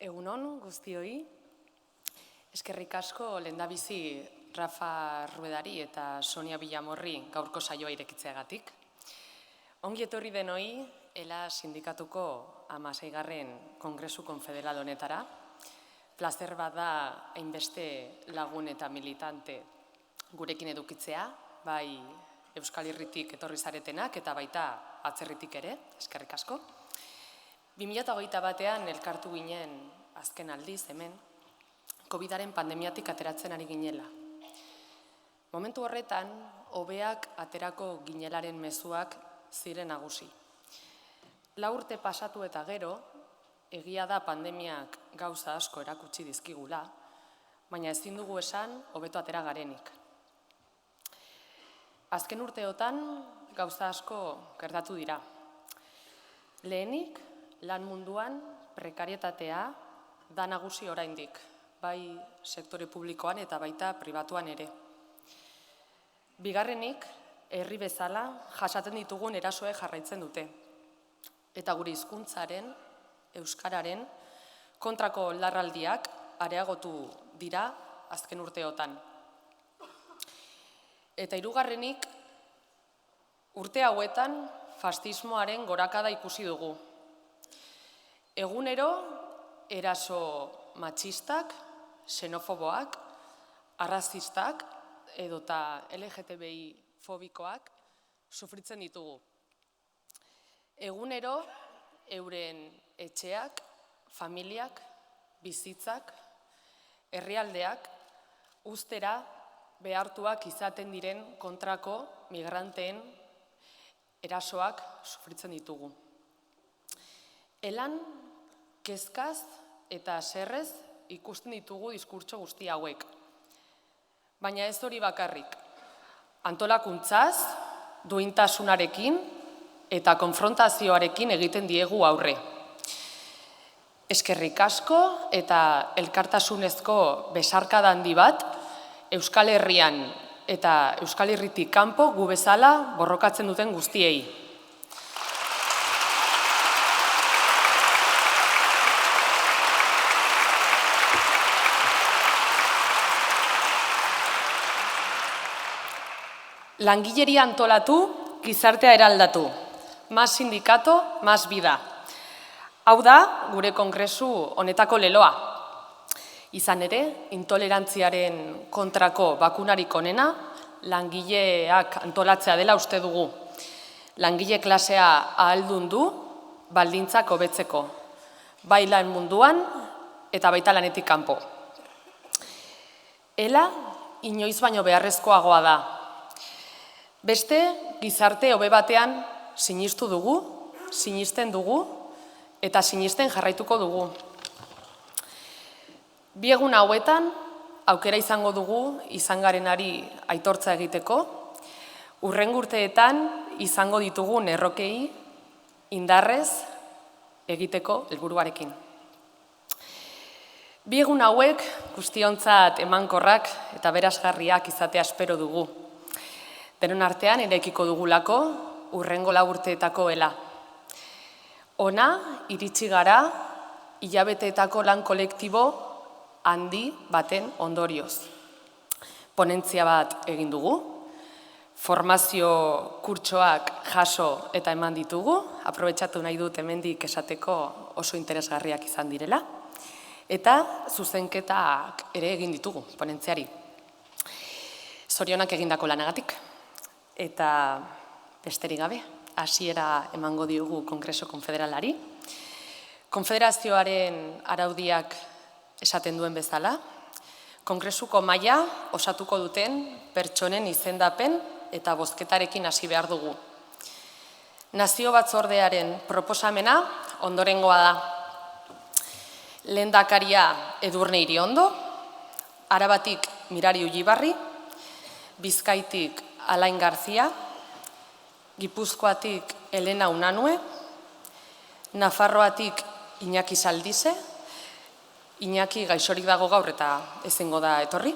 Egunon guztioi, eskerrik asko lehendabizi Rafa Ruedari eta Sonia Villamorri gaurko saioa irekitzeagatik. Ongi etorri denoi, ELA sindikatuko 16. Kongresu Konfederal honetara. Plazer bat da hainbeste lagun eta militante gurekin edukitzea, bai Euskal Herritik etorri zaretenak eta baita atzerritik ere, eskerrik asko. 2021 elkartu ginen azken aldiz hemen, COVID-aren pandemiatik ateratzen ari ginela. Momentu horretan, hobeak aterako ginelaren mezuak ziren nagusi. 4 urte pasatu eta gero, egia da pandemiak gauza asko erakutsi dizkigula, baina ezin dugu esan hobeto atera garenik. Azken urteotan gauza asko gertatu dira. Lehenik, lan munduan prekarietatea da nagusi oraindik, bai sektore publikoan eta baita pribatuan ere. Bigarrenik, herri bezala jasaten ditugun erasoek jarraitzen dute. Eta gure hizkuntzaren, euskararen, kontrako larraldiak areagotu dira azken urteotan. Eta hirugarrenik, urte hauetan fascismoaren gorakada ikusi dugu. Egunero, eraso matxistak, xenofoboak, arrazistak edota LGTBI fobikoak sufritzen ditugu. Egunero, euren etxeak, familiak, bizitzak, herrialdeak, uztera behartuak izaten diren kontrako migranteen erasoak sufritzen ditugu. Elan, kezkaz eta haserrez ikusten ditugu diskurtso guzti hauek. Baina ez hori bakarrik. Antolakuntzaz, duintasunarekin eta konfrontazioarekin egiten diegu aurre. Eskerrik asko eta elkartasunezko besarkada handi bat Euskal Herrian eta Euskal Herritik kanpo gu bezala borrokatzen duten guztiei. Langileria antolatu, gizartea eraldatu. Más sindikato, más vida. Hau da, gure kongresu honetako leloa. Izan ere, intolerantziaren kontrako bakunarik onena, langileak antolatzea dela uste dugu. Langile klasea ahaldundu, baldintzak hobetzeko. Bai lan munduan eta baita lanetik kanpo. ELA, inoiz baino beharrezkoagoa da. Beste, gizarte hobe batean sinistu dugu, sinisten dugu eta sinisten jarraituko dugu. Bi egun hauetan, aukera izango dugu izan garenari aitortza egiteko, hurrengo urteetan izango ditugun errokei indarrez egiteko helburuarekin. Bi egun hauek guztiontzat emankorrak eta berazgarriak izatea espero dugu. Denon artean eraikiko dugulako hurrengo 4 urteetako ELA. Ona, iritsi gara, hilabeteetako lan kolektibo handi baten ondorioz. Ponentzia bat egin dugu, formazio kurtsoak jaso eta eman ditugu, aprobetxatu nahi dut hemendik esateko oso interesgarriak izan direla, eta zuzenketak ere egin ditugu ponentziari. Zorionak egindako lanagatik. Eta besterik gabe, hasiera emango diogu Kongreso Konfederalari. Konfederazioaren araudiak esaten duen bezala, Kongresuko mahaia osatuko duten pertsonen izendapen eta bozketarekin hasi behar dugu. Nazio Batzordearen proposamena ondorengoa da. Lehendakaria Edurne Iriondo, Arabatik Mirari Ullibarri, Bizkaitik Alain Garzia, Gipuzkoatik Elena Unanue, Nafarroatik Iñaki Saldize, Iñaki gaixorik dago gaur eta ezingo da etorri,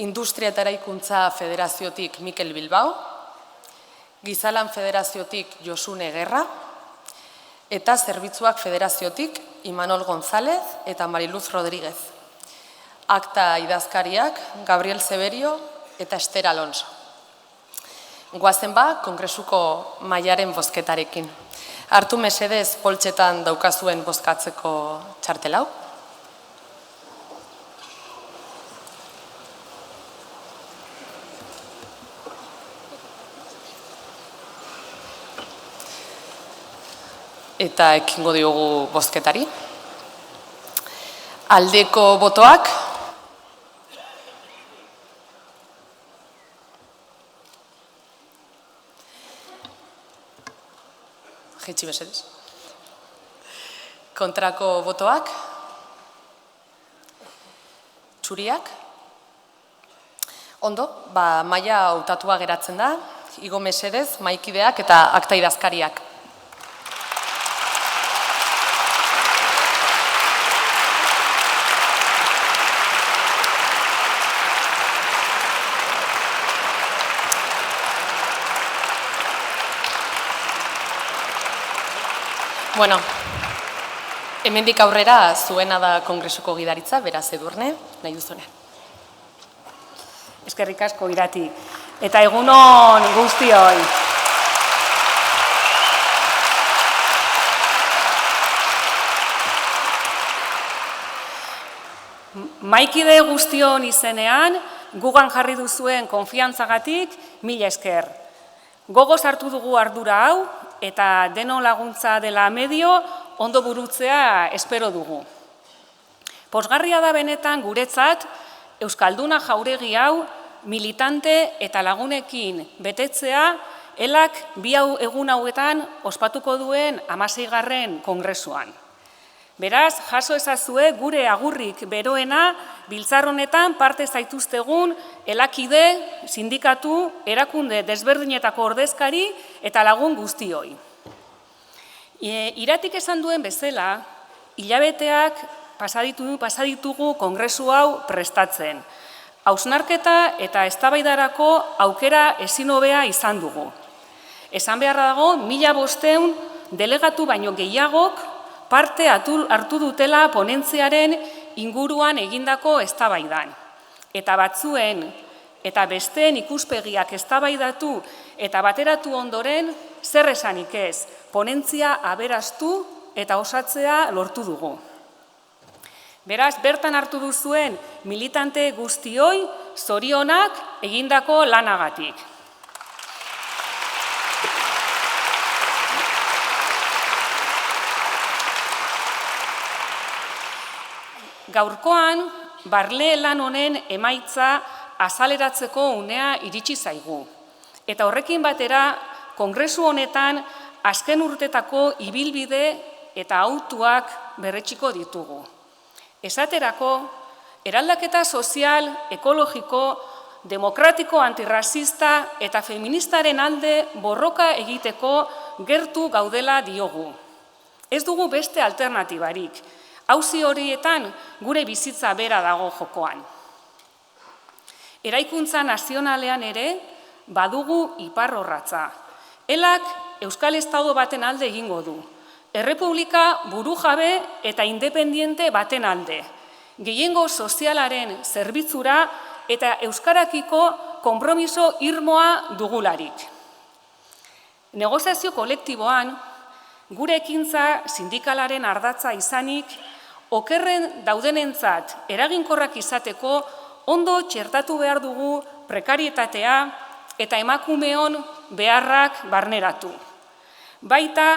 Industria eta Eraikuntza Federaziotik Mikel Bilbao, Gizalan Federaziotik Josune Gerra, eta Zerbitzuak Federaziotik Imanol González eta Mariluz Rodríguez. Akta idazkariak Gabriel Zeberio eta Ester Alonso. Goazen ba, kongresuko mahaiaren bozketarekin. Hartu mesedez poltsetan daukazuen bozkatzeko txartelau. Eta ekingo diogu bozketari. Aldeko botoak. Jaitsi mesedez. Kontrako botoak. Txuriak. Ondo, mahaia hautatua geratzen da. Igo mesedez, mahaikideak eta akta idazkariak. Bueno, hemendik aurrera zuena da kongresuko gidaritza, beraz Edurne, nahi duzunean. Eskerrik asko Irati. Eta egunon guztioi. Mahaikide guztion izenean, gugan jarri duzuen konfiantzagatik, mila esker. Gogoz hartu dugu ardura hau, eta denon laguntza dela medio ondo burutzea espero dugu. Pozgarria da benetan guretzat, Euskalduna jauregi hau militante eta lagunekin betetzea elak bi egun hauetan ospatuko duen 16. kongresuan. Beraz, jaso ezazue gure agurrik beroena biltzar honetan parte zaituztegun elakide, sindikatu, erakunde desberdinetako ordezkari eta lagun guztioi. Iratik esan duen bezala, hilabeteak pasaditugu kongresu hau prestatzen. Hausnarketa eta eztabaidarako aukera ezin hobea izan dugu. Esan beharra dago, 1500 delegatu baino gehiagok parte hartu dutela ponentziaren inguruan egindako eztabaidan. Eta batzuen eta besteen ikuspegiak eztabaidatu eta bateratu ondoren, zer esanik ez, ponentzia aberastu eta osatzea lortu dugu. Beraz, bertan hartu duzuen militante guztioi zorionak egindako lanagatik. Gaurkoan, barle lan honen emaitza azaleratzeko unea iritsi zaigu. Eta horrekin batera, kongresu honetan azken urtetako ibilbide eta autuak berretxiko ditugu. Esaterako, eraldaketa sozial, ekologiko, demokratiko, antirrazista eta feministaren alde borroka egiteko gertu gaudela diogu. Ez dugu beste alternatibarik. Auzi horietan gure bizitza bera dago jokoan. Eraikuntza nazionalean ere badugu iparrorratza. Elak Euskal Estado baten alde egingo du. Errepublika burujabe eta independiente baten alde. Gehiengo sozialaren zerbitzura eta euskarakiko konpromiso irmoa dugularik. Negoziazio kolektiboan, gure ekintza sindikalaren ardatza izanik, okerren daudenentzat eraginkorrak izateko ondo txertatu behar dugu prekarietatea eta emakumeon beharrak barneratu. Baita,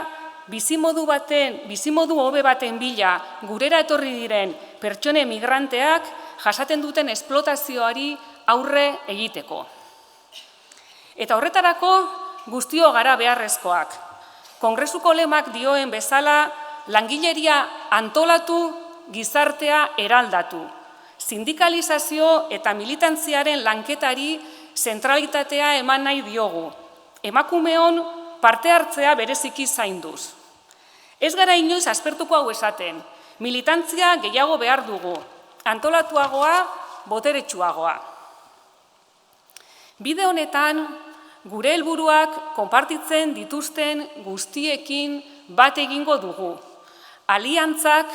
bizimodu hobe baten bila gurera etorri diren pertsone migranteak jasaten duten esplotazioari aurre egiteko. Eta horretarako guztio gara beharrezkoak. Kongresuko lemak dioen bezala, langileria antolatu, gizartea eraldatu. Sindikalizazio eta militantziaren lanketari zentralitatea eman nahi diogu. Emakumeon parte hartzea bereziki zainduz. Ez gara inoiz aspertuko hau esaten. Militantzia gehiago behar dugu. Antolatuagoa, boteretsuagoa. Bide honetan, gure helburuak konpartitzen dituzten guztiekin bat egingo dugu. aliantzak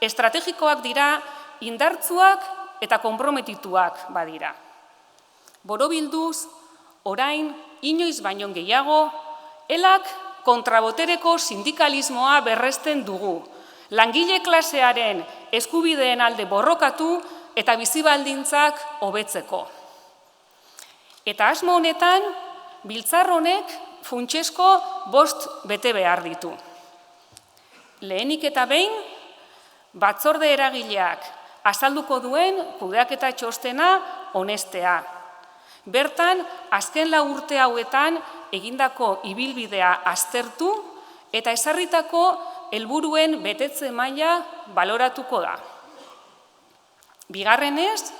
estrategikoak dira, indartsuak eta konprometituak badira. Borobilduz, orain, inoiz baino gehiago, elak kontrabotereko sindikalismoa berresten dugu, langile klasearen eskubideen alde borrokatu eta bizibaldintzak hobetzeko. Eta asmo honetan, biltzar honek funtsezko 5 bete behar ditu. Lehenik eta behin, batzorde eragileak azalduko duen kudeaketa txostena onestea. Bertan, azken 4 urte hauetan egindako ibilbidea aztertu eta ezarritako helburuen betetze maila baloratuko da. Bigarrenez,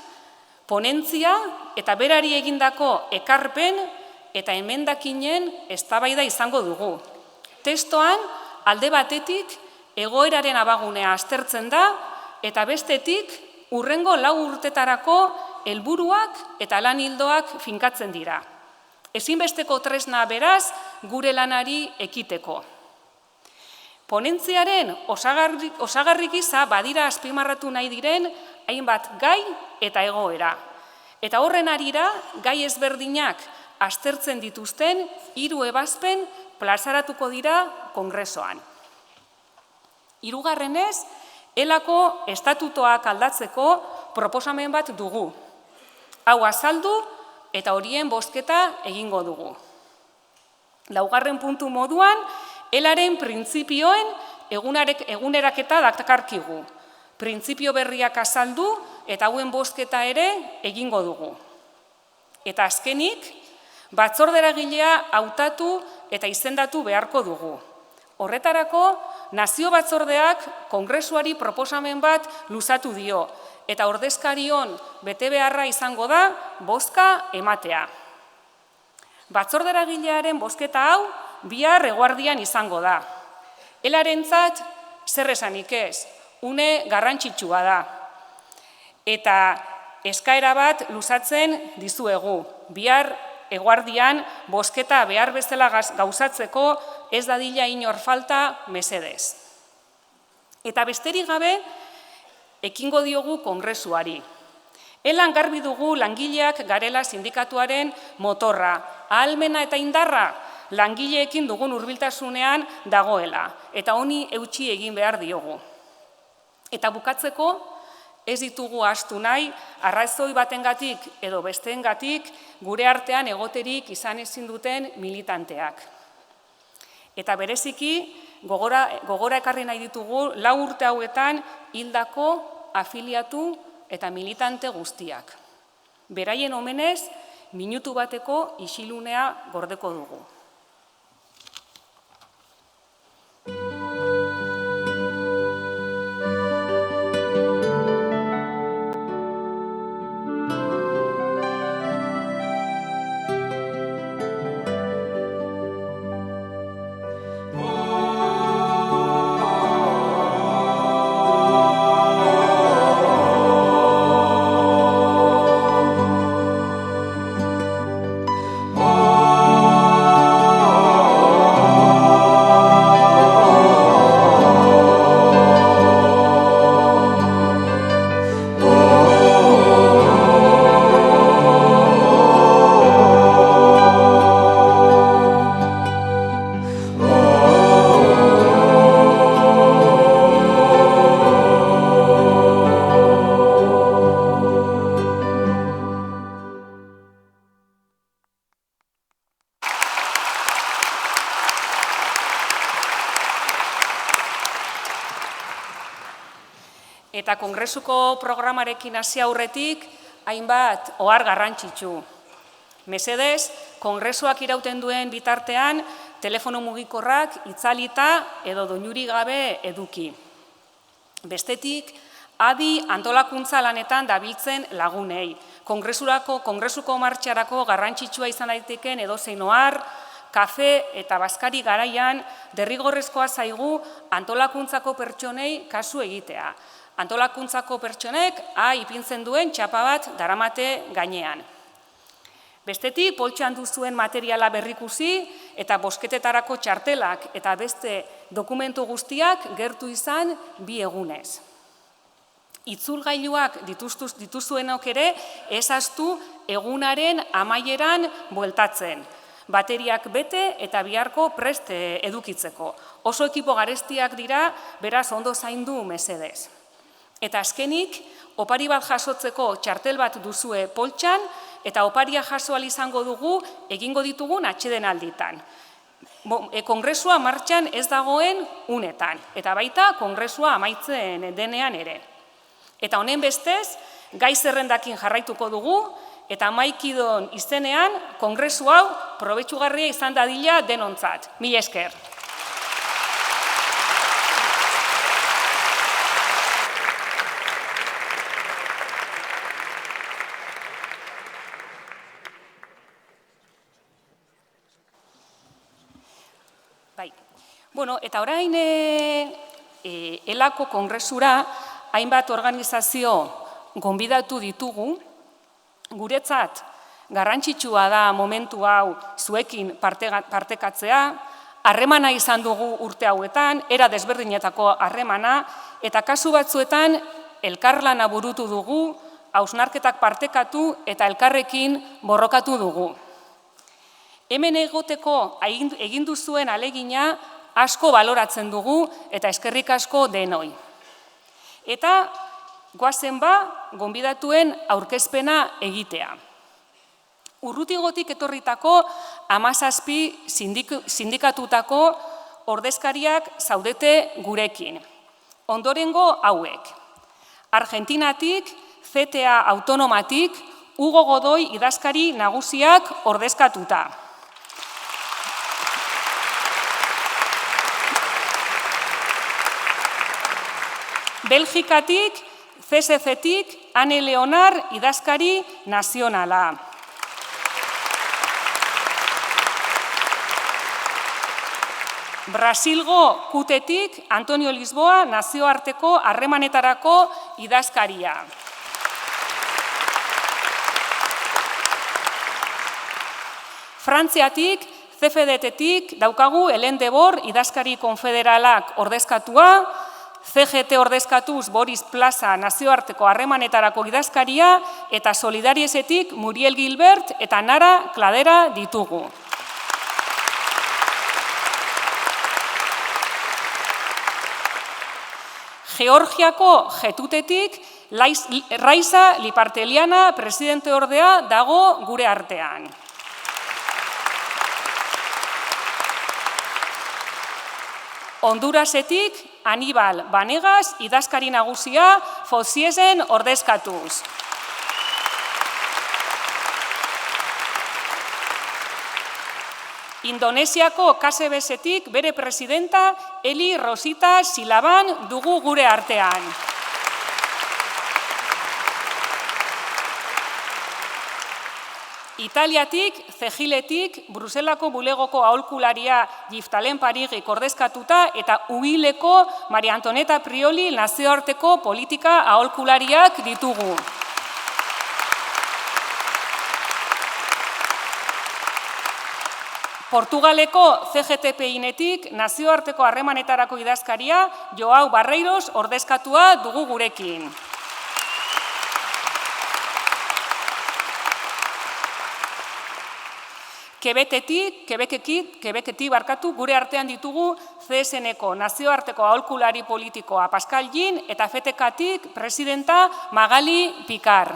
ponentzia eta berari egindako ekarpen eta emendakinen eztabaida izango dugu. Testoan, alde batetik, egoeraren abagunea aztertzen da eta bestetik, hurrengo 4 urtetarako helburuak eta lan ildoak finkatzen dira. Ezinbesteko tresna beraz, gure lanari ekiteko. Ponentziaren osagarri gisa badira azpimarratu nahi diren hainbat gai eta egoera. Eta horren arira, gai ezberdinak aztertzen dituzten 3 ebazpen plazaratuko dira kongresoan. Hirugarrenez, elako estatutoak aldatzeko proposamen bat dugu. Hau azaldu eta horien bozketa egingo dugu. 4. puntu moduan, elaren printzipioen eguneraketa dakarkigu. Printzipio berriak azaldu eta hauen bozketa ere egingo dugu. Eta azkenik, batzorde eragilea hautatu eta izendatu beharko dugu. Horretarako, nazio batzordeak kongresuari proposamen bat luzatu dio, eta ordezkarion betebeharra izango da bozka ematea. Batzorde eragilearen bozketa hau bihar eguardian izango da. Elarentzat zer esanik ez, une garrantzitsua da. Eta eskaera bat luzatzen dizuegu. Bihar eguardian bozketa behar bezala gauzatzeko ez dadila inor falta mesedez. Eta besterik gabe, ekingo diogu kongresuari. Elan garbi dugu langileak garela sindikatuaren motorra, ahalmena eta indarra langileekin dugun hurbiltasunean dagoela, eta honi eutsi egin behar diogu. Eta bukatzeko, ez ditugu ahaztu nahi, arrazoi batengatik edo besteengatik gure artean egoterik izan ezin duten militanteak. Eta bereziki, gogora ekarri nahi ditugu 4 urte hauetan hildako, afiliatu eta militante guztiak. Beraien omenez, minutu bateko isilunea gordeko dugu. Eta kongresuko programarekin hasi aurretik, hainbat ohar garrantzitsu. Mesedez, kongresuak irauten duen bitartean, telefono mugikorrak itzalita edo doinuri gabe eduki. Bestetik, adi antolakuntza lanetan dabiltzen lagunei. Kongresuko martxarako garrantzitsua izan daiteken edozein ohar, kafe eta bazkari garaian derrigorrezkoa zaigu antolakuntzako pertsonei kasu egitea. Antolakuntzako pertsonek ipintzen duen txapa bat daramate gainean. Bestetik, poltsan duzuen materiala berrikusi eta bozketetarako txartelak eta beste dokumentu guztiak gertu izan 2 egunez. Itzulgailuak dituzuenok ere ezaztu egunaren amaieran bueltatzen. Bateriak bete eta biharko prest edukitzeko. Oso ekipo garestiak dira, beraz ondo zaindu mesedez. Eta azkenik, opari bat jasotzeko txartel bat duzue poltsan, eta oparia jaso ahal izango dugu egingo ditugun atsedenalditan. Kongresua martxan ez dagoen unetan, eta baita kongresua amaitzen denean ere. Eta honen bestez, gai zerrendakin jarraituko dugu, eta amaikidon izenean, kongresu hau probetxugarria izan dadila denontzat. Mila esker. Bueno, eta orain elako kongresura hainbat organizazio gonbidatu ditugu. Guretzat garrantzitsua da momentu hau zuekin partekatzea, harremana izan dugu urte hauetan, era desberdinetako harremana, eta kasu batzuetan elkarlana burutu dugu, hausnarketak partekatu eta elkarrekin borrokatu dugu. Hemen egoteko egin duzuen alegina asko baloratzen dugu eta eskerrik asko denoi. Eta goazen gonbidatuen aurkezpena egitea. Urrutigotik etorritako 17 sindikatutako ordezkariak zaudete gurekin. Ondorengo hauek. Argentinatik, CTA autonomatik, Hugo Godoy idazkari nagusiak ordezkatuta. Belgikatik, CSC-tik, Ane Leonar idazkari nazionala. Brasilgo Kutetik, Antonio Lisboa nazioarteko harremanetarako idazkaria. Frantziatik, CFDT-tik daukagu Helen Debor idazkari konfederalak ordezkatua, CGT ordezkatuz Boris Plaza nazioarteko harremanetarako idazkaria eta Solidariesetik Muriel Gilbert eta Nara Kladera ditugu. Georgiako Getutetik Raisa Liparteliana presidente ordea dago gure artean. Hondurasetik Aníbal Banegas idazkari nagusia Foziesen ordezkatuz. Indonesiako KSBS-etik bere presidenta Eli Rosita Silaban dugu gure artean. Italiatik, Zegiletik, Bruselako bulegoko aholkularia Giftalen Parigik ordezkatuta eta Uhileko Maria Antonieta Prioli nazioarteko politika aholkulariak ditugu. Portugaleko CGTPI-netik nazioarteko harremanetarako idazkaria Joao Barreiros ordezkatua dugu gurekin. Quebeketik gure artean ditugu CSN-eko nazioarteko aholkulari politikoa Pascal Gin eta FTK-tik presidenta Magali Picard.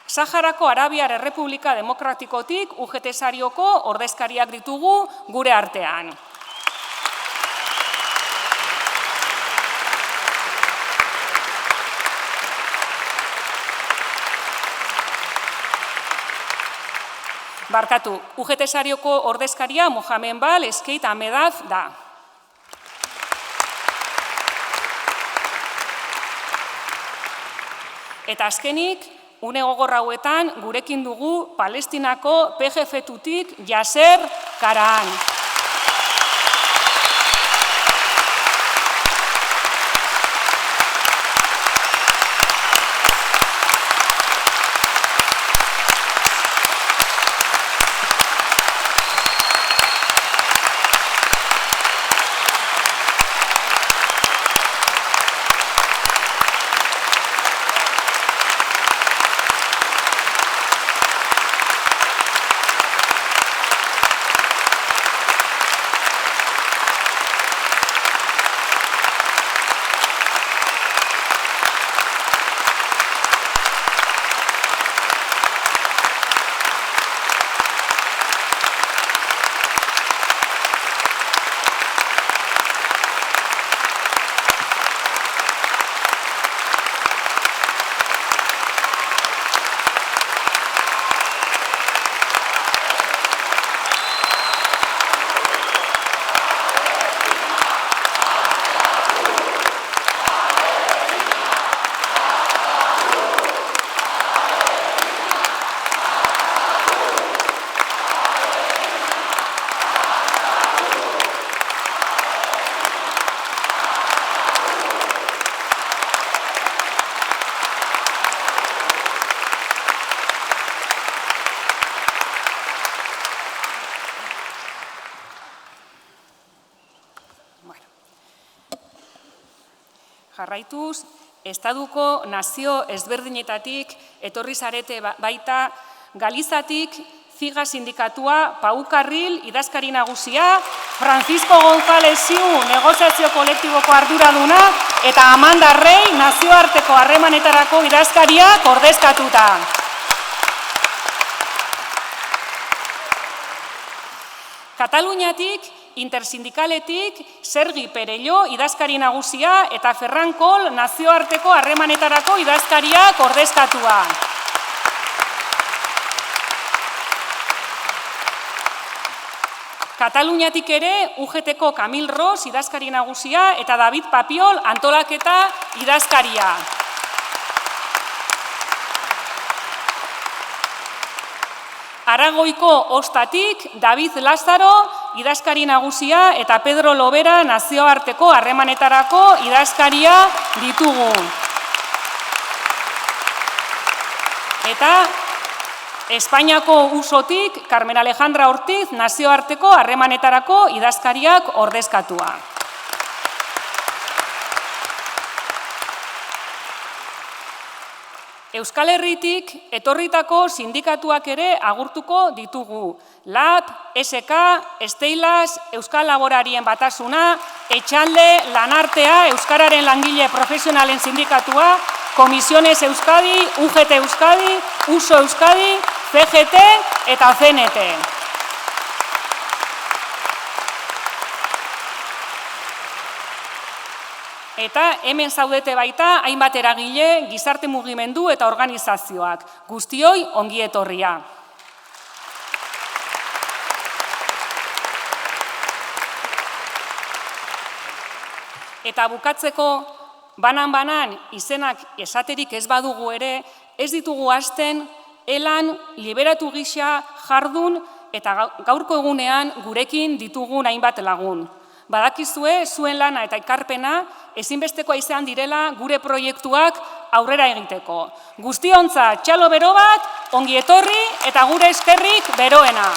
Saharako Arabiar Errepublika Demokratikotik UGT-sarioko ordezkariak ditugu gure artean. Barkatu, UGT-sarioko ordezkaria Mohamed Bal Eskeit Ahmedaz da. Eta azkenik, une gogor hauetan gurekin dugu Palestinako PGF-tutik Yasser Karahan. jarraituz, Estatuko nazio ezberdinetatik etorri zarete baita Galizatik Ziga sindikatua, Pau Karril, idazkari nagusia, Francisco González Siu, negoziazio kolektiboko arduraduna, eta Amanda Rey, nazioarteko harremanetarako idazkariak ordezkatuta. Kataluniatik, intersindikaletik, Sergi Perelló, idazkari nagusia, eta Ferran Kol, nazioarteko harremanetarako idazkariak ordezkatua. Kataluniatik ere, UGT-ko Camil Ros, idazkari nagusia, eta David Papiol, antolaketa idazkaria. Aragoiko Ostatik, David Lázaro, idazkari nagusia, eta Pedro Lobera, nazioarteko harremanetarako idazkaria ditugu. Eta Espainiako Usotik, Carmen Alejandra Ortiz, nazioarteko harremanetarako idazkariak ordezkatua. Euskal Herritik etorritako sindikatuak ere agurtuko ditugu. LAB, SK, Steilas, Euskal Laborarien Batasuna, Etxalde, Lanartea, Euskararen langile profesionalen sindikatua, Comisiones Euskadi, UGT Euskadi, USO Euskadi, CGT eta CNT. Eta hemen zaudete baita hainbat eragile, gizarte mugimendu eta organizazioak. Guztioi ongi etorria. Eta bukatzeko, banan-banan izenak esaterik ez badugu ere, ez ditugu hasten elan liberatu gisa jardun eta gaurko egunean gurekin ditugun hainbat lagun. Badakizue, zuen lana eta ekarpena ezinbestekoa izan direla gure proiektuak aurrera egiteko. Guztiontzat txalo bero bat, ongi etorri eta gure eskerrik beroena.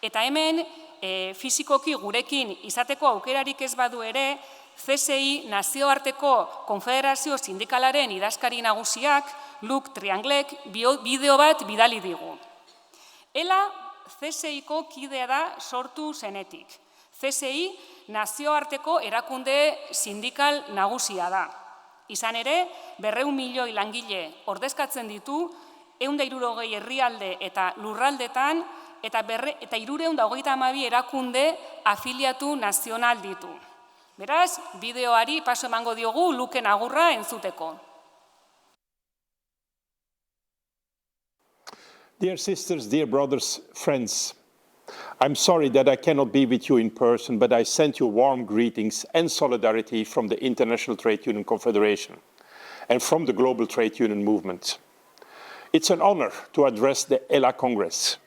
Eta hemen, fisikoki gurekin izateko aukerarik ez badu ere, CSI nazioarteko konfederazio sindikalaren idazkari nagusiak, Luc Trianglek, bideo bat bidali digu. Ela, CSIko kidea da sortu zenetik. CSI nazioarteko erakunde sindikal nagusia da. Izan ere, 200 milioi langile ordezkatzen ditu, 160 herrialde eta lurraldetan, eta 322 erakunde afiliatu nazional ditu. Beraz, bideoari paso emango diogu Luken agurra entzuteko. Dear sisters, dear brothers, friends, I'm sorry that I cannot be with you in person, but I send you warm greetings and solidarity from the International Trade Union Confederation and from the Global Trade Union Movement. It's an honor to address the ELA Congress.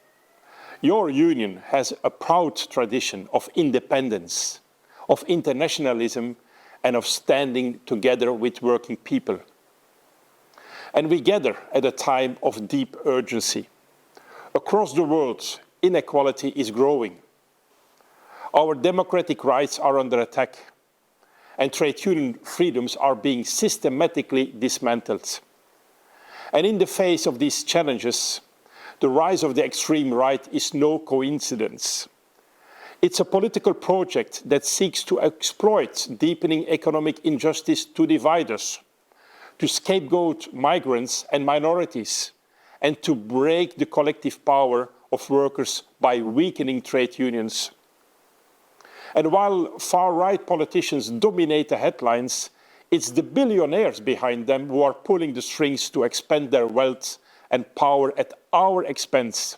Your union has a proud tradition of independence, of internationalism, and of standing together with working people. And we gather at a time of deep urgency. Across the world, inequality is growing. Our democratic rights are under attack, and trade union freedoms are being systematically dismantled. And in the face of these challenges, the rise of the extreme right is no coincidence. It's a political project that seeks to exploit deepening economic injustice to divide us, to scapegoat migrants and minorities, and to break the collective power of workers by weakening trade unions. And while far-right politicians dominate the headlines, it's the billionaires behind them who are pulling the strings to expand their wealth and power at our expense.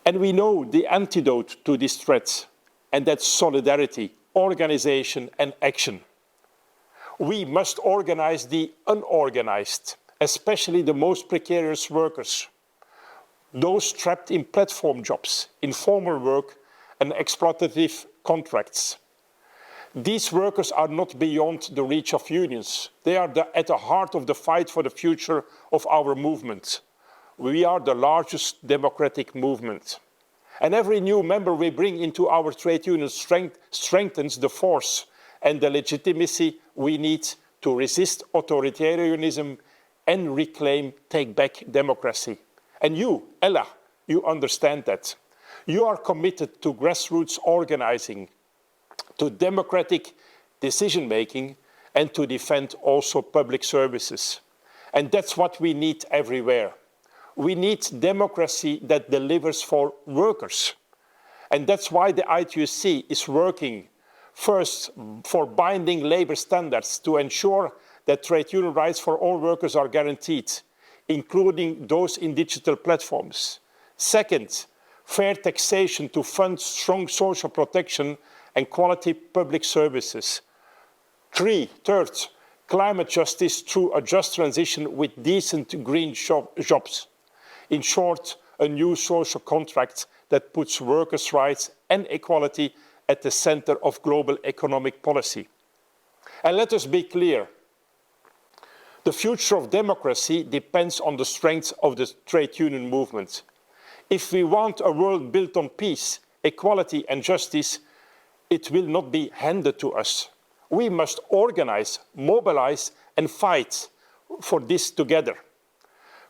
And we know the antidote to this threat, and that's solidarity, organization, and action. We must organize the unorganized, especially the most precarious workers, those trapped in platform jobs, informal work, and exploitative contracts. These workers are not beyond the reach of unions. They are at the heart of the fight for the future of our movement. We are the largest democratic movement. And every new member we bring into our trade union strengthens the force and the legitimacy we need to resist authoritarianism and reclaim, take back democracy. And you, Ella, you understand that. You are committed to grassroots organizing, to democratic decision-making, and to defend also public services. And that's what we need everywhere. We need democracy that delivers for workers. And that's why the ITUC is working first for binding labor standards to ensure that trade union rights for all workers are guaranteed, including those in digital platforms. Second, fair taxation to fund strong social protection and quality public services. Third, climate justice through a just transition with decent green jobs. In short, a new social contract that puts workers' rights and equality at the center of global economic policy. And let us be clear, the future of democracy depends on the strength of the trade union movement. If we want a world built on peace, equality and justice, it will not be handed to us. We must organize, mobilize and fight for this together.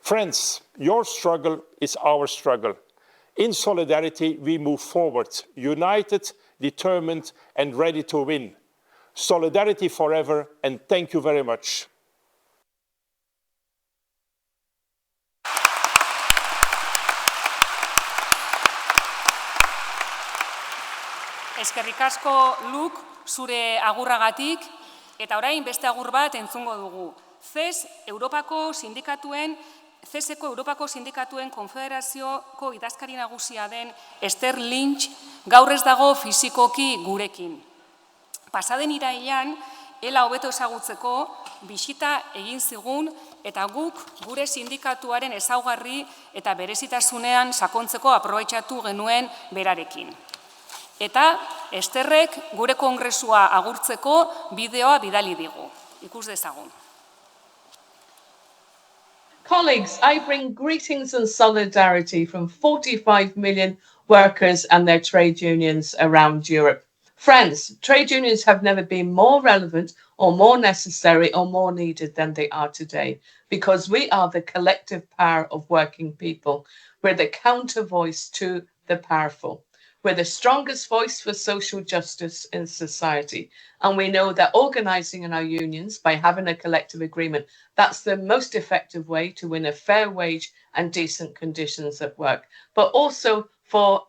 Friends, your struggle is our struggle. In solidarity, we move forward, united, determined and ready to win. Solidarity forever, and thank you very much. Eskerrik asko, Luke, zure agurragatik, eta orain beste agur bat entzungo dugu. CESeko Europako Sindikatuen Konfederazioko idazkari nagusia den Esther Lynch gaur ez dago fisikoki gurekin. Pasaden irailean, ela hobeto ezagutzeko bisita egin zigun eta guk gure sindikatuaren ezaugarri eta berezitasunean sakontzeko aprobetxatu genuen berarekin. Eta Esterrek gure kongresua agurtzeko bideoa bidali digu. Ikus dezagun. Colleagues, I bring greetings and solidarity from 45 million workers and their trade unions around Europe. Friends, trade unions have never been more relevant or more necessary or more needed than they are today, because we are the collective power of working people. We're the counter voice to the powerful. We're the strongest voice for social justice in society. And we know that organizing in our unions by having a collective agreement, that's the most effective way to win a fair wage and decent conditions at work, but also for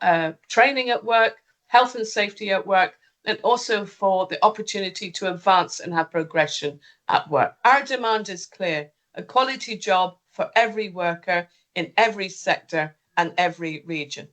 training at work, health and safety at work, and also for the opportunity to advance and have progression at work. Our demand is clear: a quality job for every worker in every sector and every region.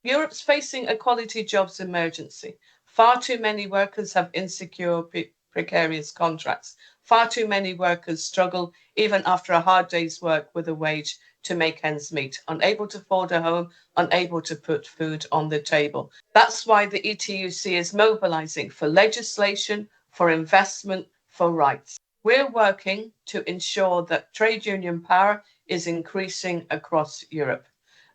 Europe's facing a quality jobs emergency. Far too many workers have insecure, precarious contracts. Far too many workers struggle even after a hard day's work with a wage to make ends meet, unable to afford a home, unable to put food on the table. That's why the ETUC is mobilizing for legislation, for investment, for rights. We're working to ensure that trade union power is increasing across Europe.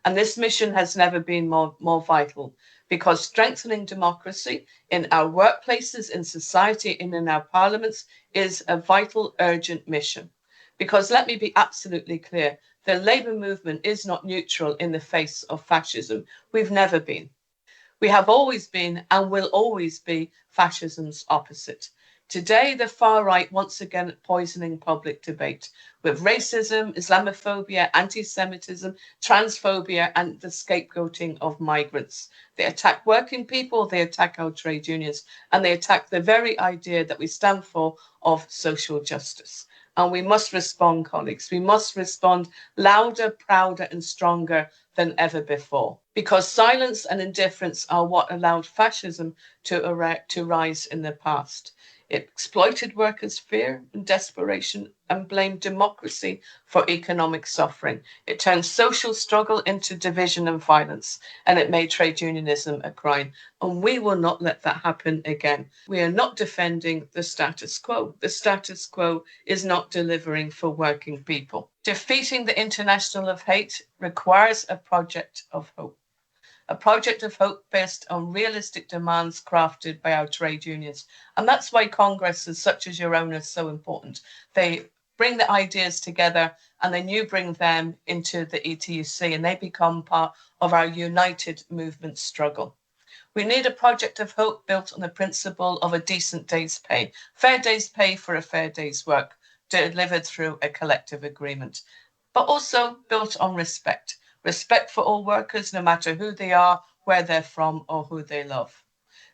And this mission has never been more vital, because strengthening democracy in our workplaces, in society, and in our parliaments is a vital, urgent mission. Because let me be absolutely clear, the labour movement is not neutral in the face of fascism. We've never been. We have always been and will always be fascism's opposite. Today, the far right once again poisoning public debate with racism, Islamophobia, anti-Semitism, transphobia, and the scapegoating of migrants. They attack working people, they attack our trade unions, and they attack the very idea that we stand for of social justice. And we must respond, colleagues. We must respond louder, prouder, and stronger than ever before. Because silence and indifference are what allowed fascism to rise in the past. It exploited workers' fear and desperation and blamed democracy for economic suffering. It turned social struggle into division and violence, and it made trade unionism a crime. And we will not let that happen again. We are not defending the status quo. The status quo is not delivering for working people. Defeating the International of Hate requires a project of hope. A project of hope based on realistic demands crafted by our trade unions. And that's why congresses such as your own are so important. They bring the ideas together and then you bring them into the ETUC and they become part of our united movement struggle. We need a project of hope built on the principle of a decent day's pay, fair day's pay for a fair day's work, delivered through a collective agreement, but also built on respect. Respect for all workers, no matter who they are, where they're from, or who they love.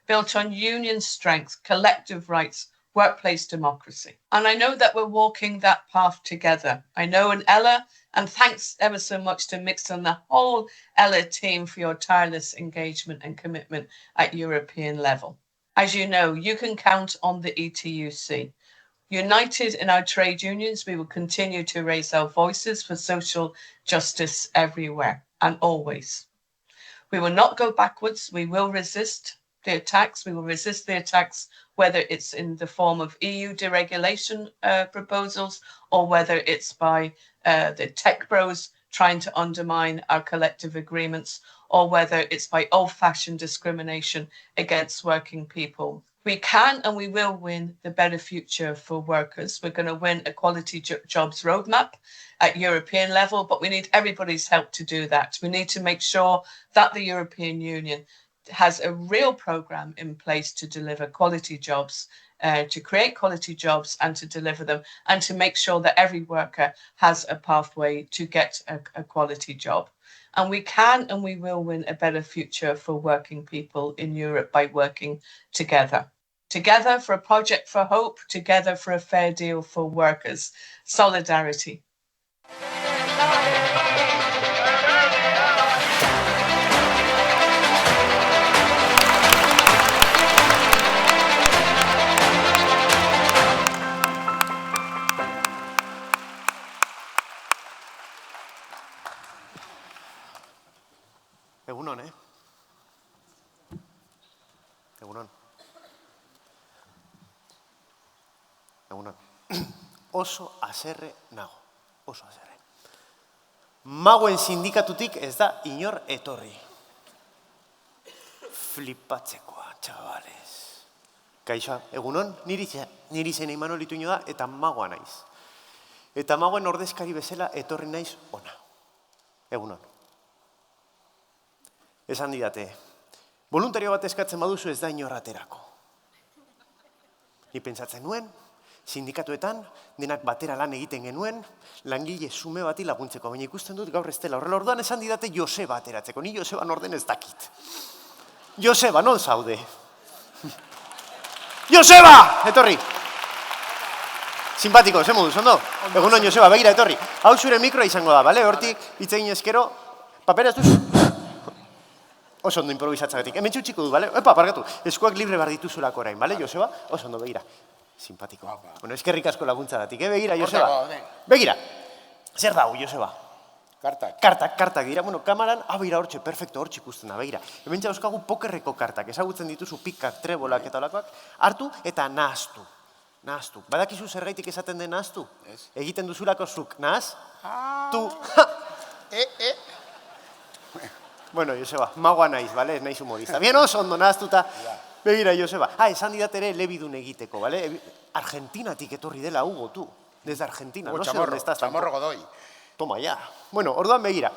Built on union strength, collective rights, workplace democracy. And I know that we're walking that path together. I know, and Ella, and thanks ever so much to Mix and the whole Ella team for your tireless engagement and commitment at European level. As you know, you can count on the ETUC. United in our trade unions, we will continue to raise our voices for social justice everywhere and always. We will not go backwards. We will resist the attacks. We will resist the attacks, whether it's in the form of EU deregulation proposals or whether it's by the tech bros trying to undermine our collective agreements, or whether it's by old-fashioned discrimination against working people. We can and we will win the better future for workers. We're going to win a quality jobs roadmap at European level, but we need everybody's help to do that. We need to make sure that the European Union has a real program in place to deliver quality jobs, to create quality jobs and to deliver them, and to make sure that every worker has a pathway to get a quality job. And we can and we will win a better future for working people in Europe by working together. Together for a project for hope, together for a fair deal for workers. Solidarity. Egunon, Egunon. Egunon. Oso haserre nago. Oso haserre. Magoen sindikatutik ez da inor etorri. Flipatzekoa, chavales. Kaixo, egunon, niri zen Imanol Ituño da eta magoa naiz. Eta magoen ordezkari bezala etorri naiz ona. Egunon. Esan didate, voluntario bat eskatzen baduzu ez da inorraterako. Ni pentsatzen nuen, sindikatuetan, denak batera lan egiten genuen, langile sume bati laguntzeko, baina ikusten dut gaur ez dela horrela. Orduan esan didate Joseba ateratzeko, ni Joseba norden ez dakit. Joseba, non zaude? Joseba! Etorri! Simpatiko, ze moduz, ondo? Egunon, Joseba, begira, etorri. Hau zure mikroa izango da, bale? Hortik, hitz egin ezkero, papera ez duzu? Oso ondo improvisatzagatik. Hemen txutxiko du, bale? Epa, parkatu. Eskuak libre bar dituzulako orain, bale, Joseba? Oso ondo, begira. Simpatiko. Bueno, eskerrik asko laguntzagatik, begira, Joseba? Begira. Zer da, Joseba? Kartak. Kartak dira. Bueno, kamaran, begira hortxe, perfecto, hortxe ikusten da, begira. Hemen txauskagu pokerreko kartak. Ezagutzen dituzu pikak, trebolak eta olakoak. Hartu eta nahaztu. Nahaztu. Badakizu zergaitik esaten den nahaztu? Egiten duzulako zuk. Nahaz? Tu. Bueno, Joseba, magoa naiz, bale? Ez naiz humorista. Bien oso ondo nahaztuta. Begira, Joseba. Esan didat ere lebidun egiteko, bale? Argentinatik etorri dela Hugo, tu. Desde Argentina. No sé dónde estás. Chamorro Godoy. Toma, ya. Bueno, orduan begira.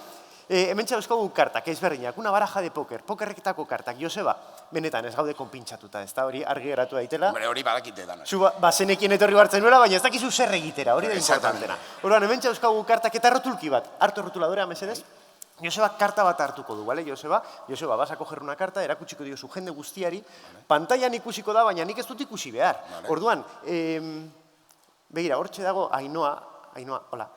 Hemen txauzkogu kartak, ezberdinak. Una baraja de poker. Pokerreketako kartak. Joseba, benetan ez gaude konpintxatuta, ez da hori argi geratu daitela. Hombre, hori badakite dana. Zu bazenekien etorri bartzen nuela, baina ez dakizu zer egitera, hori da importantena. Orduan, hemen txauzkogu kartak eta rotulki bat. Hartu errotuladora, mesedez? Joseba karta bat hartuko du, bale, Joseba? Joseba, vas a coger una karta, erakutsiko diozu jende guztiari, pantailan ikusiko da, baina nik ez dut ikusi behar. Orduan, begira, hortxe dago Ainoa, hola,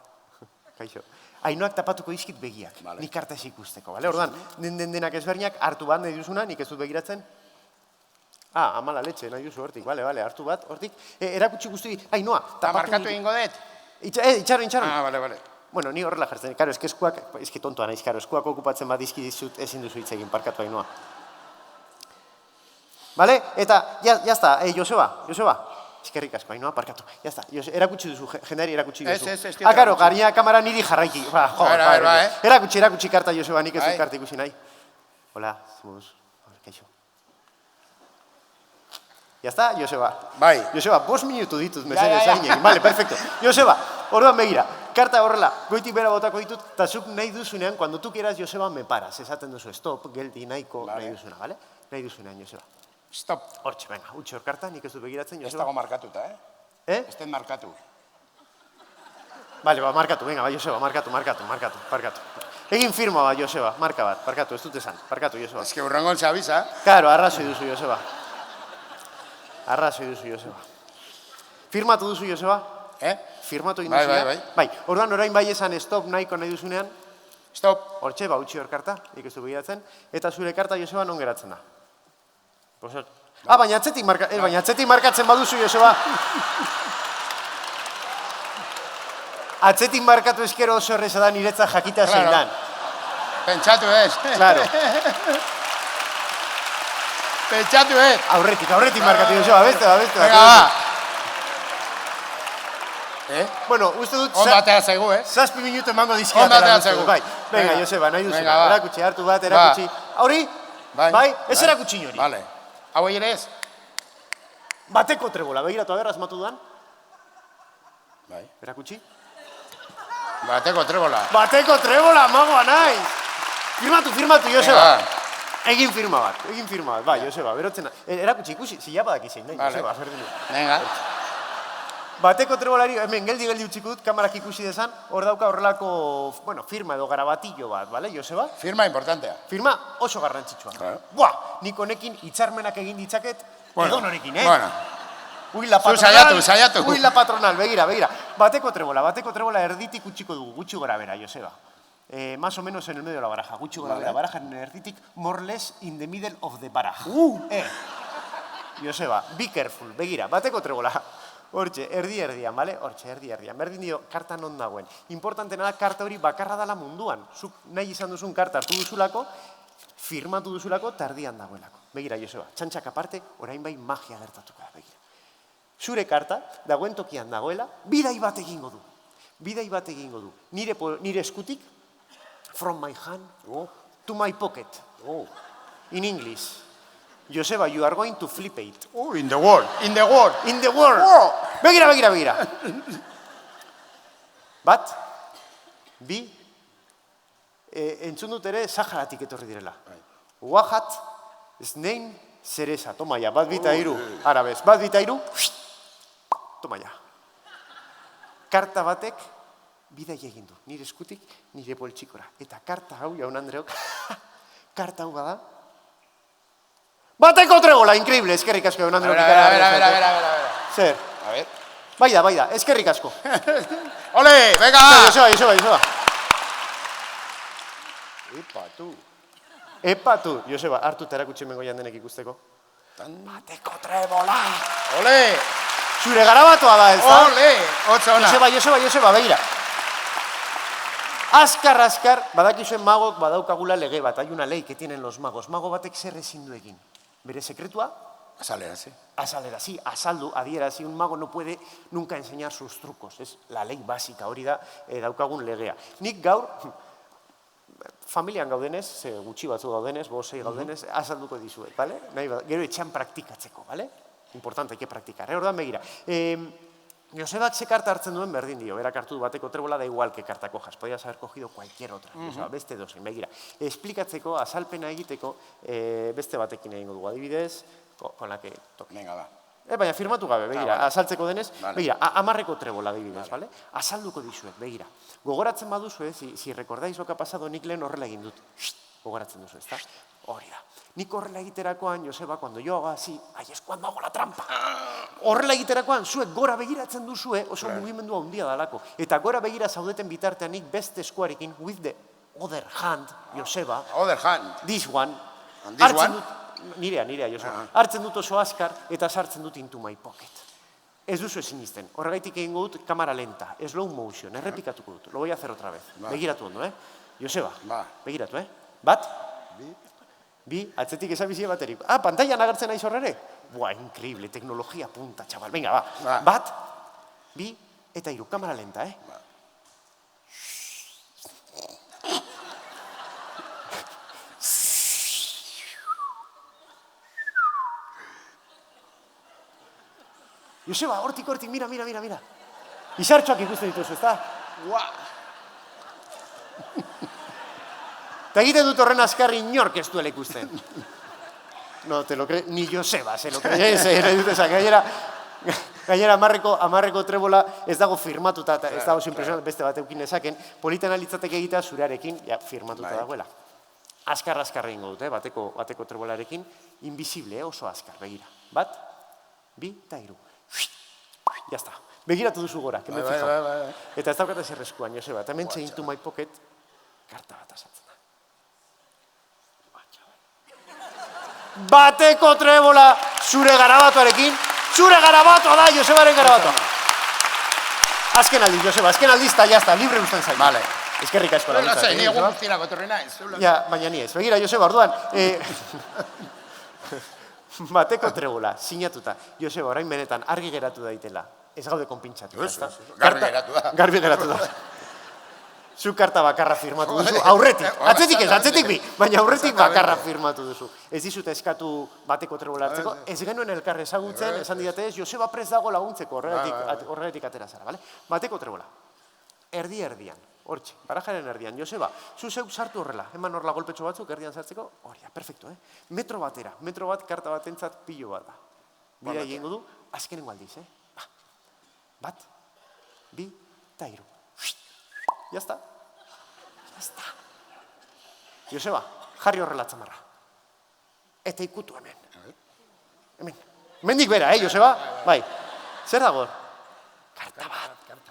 kaixo. Ainoak tapatuko dizkit begiak, nik karta ez ikusteko, bale? Orduan, denak ezberdinak hartu bat nahi duzuna, nik ez dut begiratzen. Amala letxe, nahi duzu hortik, bale, hartu bat, hortik. Erakutsi guzti, Ainhoa, Markatu egingo dut? Itxaron. Bale. Bueno, ni horrela jartzen, karo, eski tontoa naiz, karo, eskuak okupatzen bat dizkizut ezin duzu hitz egin, parkatu Ainhoa. Bale, eta, jazta, Joseba, eskerrik asko, Ainhoa, parkatu, jazta, erakutsi duzu, jendeari erakutsi duzu. Ez, karo, gaina kamara niri jarraiki, erakutsi karta, Joseba, nik ez dut karta ikusi nahi. Hola, zemuz, kaixo. Jazta, Joseba? Bai. Joseba, 5 minutu ditut, mesedez, hainegin, bale, perfecto. Joseba, orduan begira, karta horrela, goitik bera botako ditut, eta zuk nahi duzunean, cuando tú quieras, Joseba, me paras, esaten duzu, stop, geldi, nahiko, nahi duzuna, bale? Nahi duzunean, Joseba. Stop. Hortxe, venga, utxe hor karta, nik ez du begiratzen, Ez Joseba. dago markatuta, Ez den markatu. Bale, markatu, venga, Joseba, markatu. Egin firma bat, Joseba, marka bat, parkatu, ez dut esan, parkatu, Joseba. Ez que urrengon zabisa. Karo, arrazoi duzu, Joseba. Firmatu duzu, Joseba? Firmatu egin duzu, Bai, orduan orain bai esan stop nahiko nahi duzunean. Stop. Hortxe, utzi hor karta, nik ez du begiratzen. Eta zure karta, Joseba, non geratzen da? Baina atzetik markatzen baduzu, Joseba. Atzetik markatu eskero oso erreza da niretza jakita zein dan. Pentsatu ez. Claro. Pentsatu ez. Aurretik markatu, Joseba, beste. Venga, ba. Bueno, uste dut... Ondatea zaigu, 7 minutu emango dizkiatela. Ondatea zaigu. Venga, Joseba, nahi duzu. Erakutsi, hartu bat, erakutsi. Hori? Bai? Ez erakutsi hori. Vale. Hau ere ez? Bateko trebola, begiratu aberra asmatu duan. Bai. Erakutsi. Bateko trebola, magoa nahi. Firmatu, Joseba. Egin firma bat, bai, Joseba, berotzen. Erakutsi ikusi, zila badak izan, nahi, Joseba. Venga. Bateko trebolari, hemen geldi utziko dut, kamarak ikusi dezan, hor dauka horrelako, firma edo garabatillo bat, bale, Joseba? Firma importantea. Firma oso garrantzitsua. Buah, nik honekin hitzarmenak egin ditzaket, edonorekin, Bueno. Uila Saiatu. Uila patronal, begira. Bateko trebola erditik utziko dugu, gutxi gora bera, Joseba. Más o menos en el medio de la baraja, gutxi gora bera, baraja en erditik, more or less in the middle of the baraja. Joseba, be careful, begira, bateko trebola. Hortxe, erdian, bale? Hortxe, erdian. Berdin dio, karta non dagoen. Importantena da, karta hori bakarra dala munduan. Zuk nahi izan duzun karta hartu duzulako, firmatu duzulako, tardian dagoelako. Begira, Joseba, txantxak aparte, orain bai magia gertatuko da, begira. Zure karta, dagoen tokian dagoela, bidai bat egingo du. Nire eskutik, from my hand to my pocket. In English. Joseba, you are going to flip it. In the world. Begira. Bat, bi, entzun dut ere Saharatik etorri direla. Wahat, Snein, Zereza. Toma ya, bat bita iru. Arabez, bat bita iru. Toma ya. Karta batek, bidai egin du. Nire eskutik, nire poltsikora. Eta karta hau, jaun Andreok, karta hau bada. Bateko trebola, increíble, eskerrik asko, jaun Andreok. A ver. Zer? A ver. Bai da, eskerrik asko. Ole, venga! Joseba. Epa tu, Joseba, hartu terakutsi mengo jandenek ikusteko. Bateko trebola! Ole! Zure garabatoa da, ez da? Ole! Otsa ona! Joseba, begira. Azkar, badakizuen magok badaukagula lege bat, hay una ley que tienen los magos. Mago batek zer ezin du egin. Bere sekretua? Azalerazi, azaldu, adierazi. Un mago no puede nunca enseñar sus trucos. Es la ley básica, hori da daukagun legea. Nik gaur, familian gaudenez, gutxi batzu gaudenez, 5-6 gaudenez, azalduko dizuet, bale? Gero etxean praktikatzeko, bale? Importante, hay que practicar. Orduan begira. Josebak ze karta hartzen duen berdin dio, berak hartu du bateko trebola da igual que karta cojas, podías haber cogido cualquier otra, beste dozein, begira. Esplikatzeko, azalpena egiteko, beste batekin egingo dugu, adibidez, con la que toque. Venga, va. Baina firmatu gabe, begira, azaltzeko denez, begira, 10 trebola adibidez, bale? Azalduko dizuet, begira. Gogoratzen baduzu, si recordáis lo que ha pasado, nik lehen horrela egin dut. Gogoratzen duzu, ezta? Hori da. Nik horrela egiterakoan, Joseba, cuando yo hago así, ahí es cuando hago la trampa. Horrela egiterakoan, zuek gora begiratzen duzue, oso mugimendua handia dalako. Eta gora begira zaudeten bitartean nik beste eskuarekin, with the other hand, Joseba. Other hand. This one. And this one? Nirea, Joseba. Hartzen dut oso azkar eta sartzen dut into my pocket. Ez duzu ezin izten. Horregaitik egingo dut kamera lenta, slow motion, errepikatuko dut. Lo voy a hacer otra vez. Begiratu ondo, Joseba, begiratu, Bat? Bi, atzetik esabizie baterik. Pantailan agertzen naiz horrere? Buah, increíble, teknologia punta, chaval. Venga, ba. Bat, bi, eta hiru, kamera lenta, Joseba, hortik, mira. Isartxoak ikusten dituzu, ez da? Eta egiten dut horren azkarri inork ez duela ikusten. No, te lo cree, ni Joseba, se lo cree, gainera amarreko trebola ez dago firmatuta, ez dago impresionat beste bat eukin ezaken, politen alitzateke egitea zurearekin, firmatuta dagoela. Azkar egingo dut, bateko trebolarekin, invisible, oso azkar, begira. Bat, bi, eta hiru. Jazta, begiratu duzu gora, que me fijo. Eta ez daukat ezer eskuan, Joseba, eta hemen into my pocket, karta bat asatzen da. Bateko trebola zure garabatuarekin, zure garabatoa da, Josebaren garabatoa. Azken aldiz, Joseba, azken aldiz, eta jazta, libre usten zain. Vale. Eskerrik asko la Lasai, ni egun guztirako etorri naiz. Ja, baina ni ez. Begira, Joseba, orduan, bateko trebola, sinatuta. Joseba, orain benetan, argi geratu daitela. Ez gaude konpintxatu. Garbi geratu da. Garbi geratu da. Zu karta bakarra firmatu duzu, aurretik. Atzetik bi, baina aurretik bakarra firmatu duzu. Ez dizute eskatu bateko trebola hartzeko, ez genuen elkar ezagutzen, esan didate ez, Joseba prest dago laguntzeko, horregatik atera zara, bale? Bateko trebola. Erdian, hortxe, barajaren erdian. Joseba, zu zeuk sartu horrela, eman horla golpetxo batzuk erdian sartzeko, horia, perfecto, Metro bat karta batentzat pilo bat da. Bida egingo du, azkenengo aldiz, Bat, bi, eta hiru. Jazta. Joseba, jarri horrela tzamarra. Eta ikutu hemen. Hemendik bera, Joseba? Bai. Zer dago?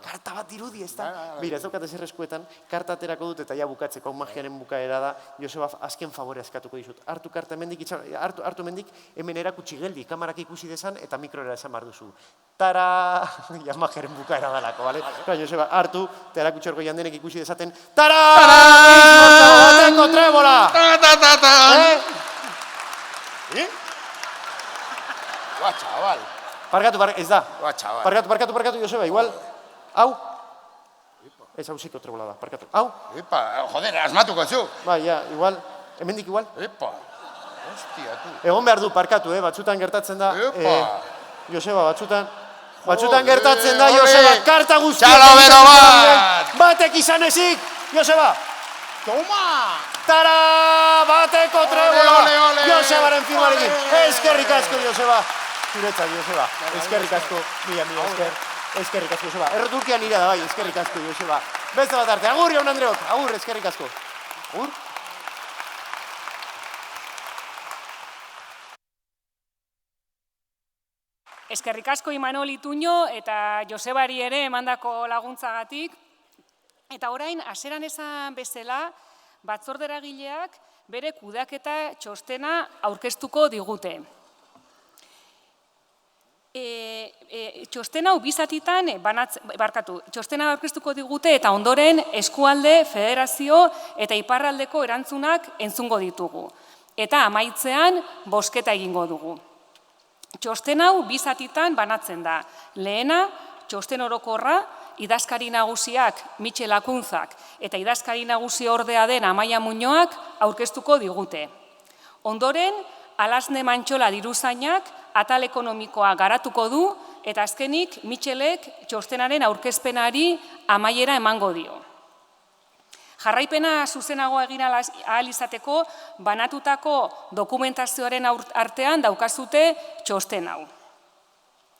Karta bat dirudi, ez da? Bira, ez daukat ezer eskuetan, karta aterako dut eta ja bukatzeko, magiaren bukaera da, Joseba, azken favore eskatuko dizut. Hartu karta hemendik, hartu hemendik, hemen erakutsi geldi, kamarak ikusi dezan eta mikrora esan behar duzu. Tara! Ja, magiaren bukaera dalako, bale? Joseba, hartu, eta erakutsi horko jandenek ikusi dezaten, tara! Bateko trebola! Ba, chaval. Parkatu, ez da. Ba, chaval. Parkatu, Joseba, igual. Hau? Ez hauziko trebola da, parkatu. Hau? Epa, joder, asmatuko zu. Bai, ja, igual. Hemendik igual. Epa, hostia, tu. Egon behar du parkatu, batzutan gertatzen da. Epa. Joseba, batzutan gertatzen da, Joseba, karta guztiak. Txalo bero bat! Batek izan ezik, Joseba. Toma! Tara! Bateko trebola! Ole! Josebaren firmarekin. Eskerrik asko, Joseba. Zuretzat, Joseba. Eskerrik asko, mila esker. Eskerrik asko, Joseba. Erroturkia nire da, bai, eskerrik asko, Joseba. Beste bat arte, agur, Jaun Andreok. Agur, eskerrik asko. Agur. Eskerrik asko Imanol Ituño eta Josebari ere emandako laguntzagatik. Eta orain, hasieran esan bezala, batzorderagileak bere kudeaketa txostena aurkeztuko digute. Txostena bizatitan txostena aurkeztuko digute eta ondoren eskualde, federazio eta iparraldeko erantzunak entzungo ditugu. Eta amaitzean bozketa egingo dugu. Txosten hau bizatitan banatzen da. Lehena, txosten orokorra, idazkari nagusiak Michel Akunzak eta idazkari nagusi ordea den Amaia Muñoak aurkeztuko digute. Ondoren, Alasne Mantxola diruzainak atal ekonomikoa garatuko du eta azkenik Michelek txostenaren aurkezpenari amaiera emango dio. Jarraipena zuzenago egin ahal izateko banatutako dokumentazioaren artean daukazute txosten hau.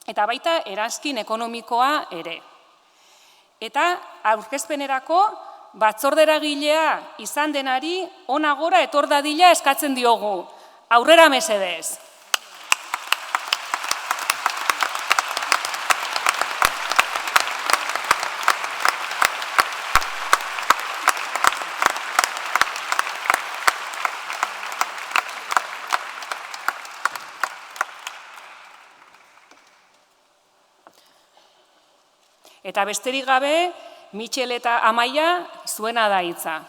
Eta baita eranzkin ekonomikoa ere. Eta aurkezpenerako batzorderagilea izan denari hona gora etor dadila eskatzen diogu. Aurrera mesedez. Eta besterik gabe, Mitxel eta Amaia zuena da hitza.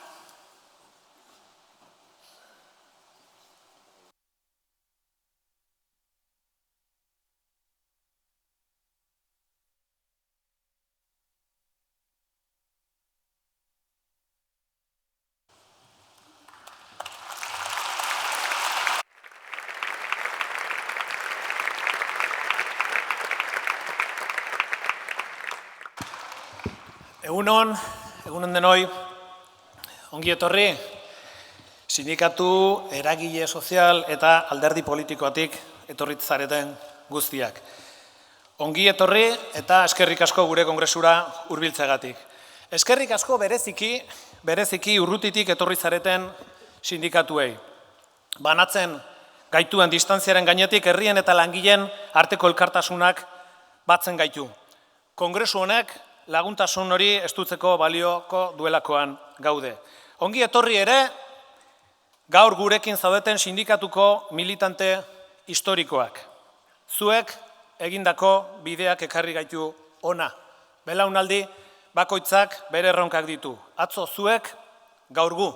Egunon denoi, ongi etorri, sindikatu, eragile sozial eta alderdi politikoatik etorritzareten guztiak. Ongi etorri eta eskerrik asko gure kongresura hurbiltzeagatik. Eskerrik asko bereziki urrutitik etorritzareten sindikatuei. Banatzen gaituen distantziaren gainetik herrien eta langileen arteko elkartasunak batzen gaitu. Kongresu honek laguntasun hori estutzeko balioko duelakoan gaude. Ongi etorri ere, gaur gurekin zaudeten sindikatuko militante historikoak. Zuek egindako bideak ekarri gaitu ona. Belaunaldi bakoitzak bere erronkak ditu. Atzo zuek, gaur gu.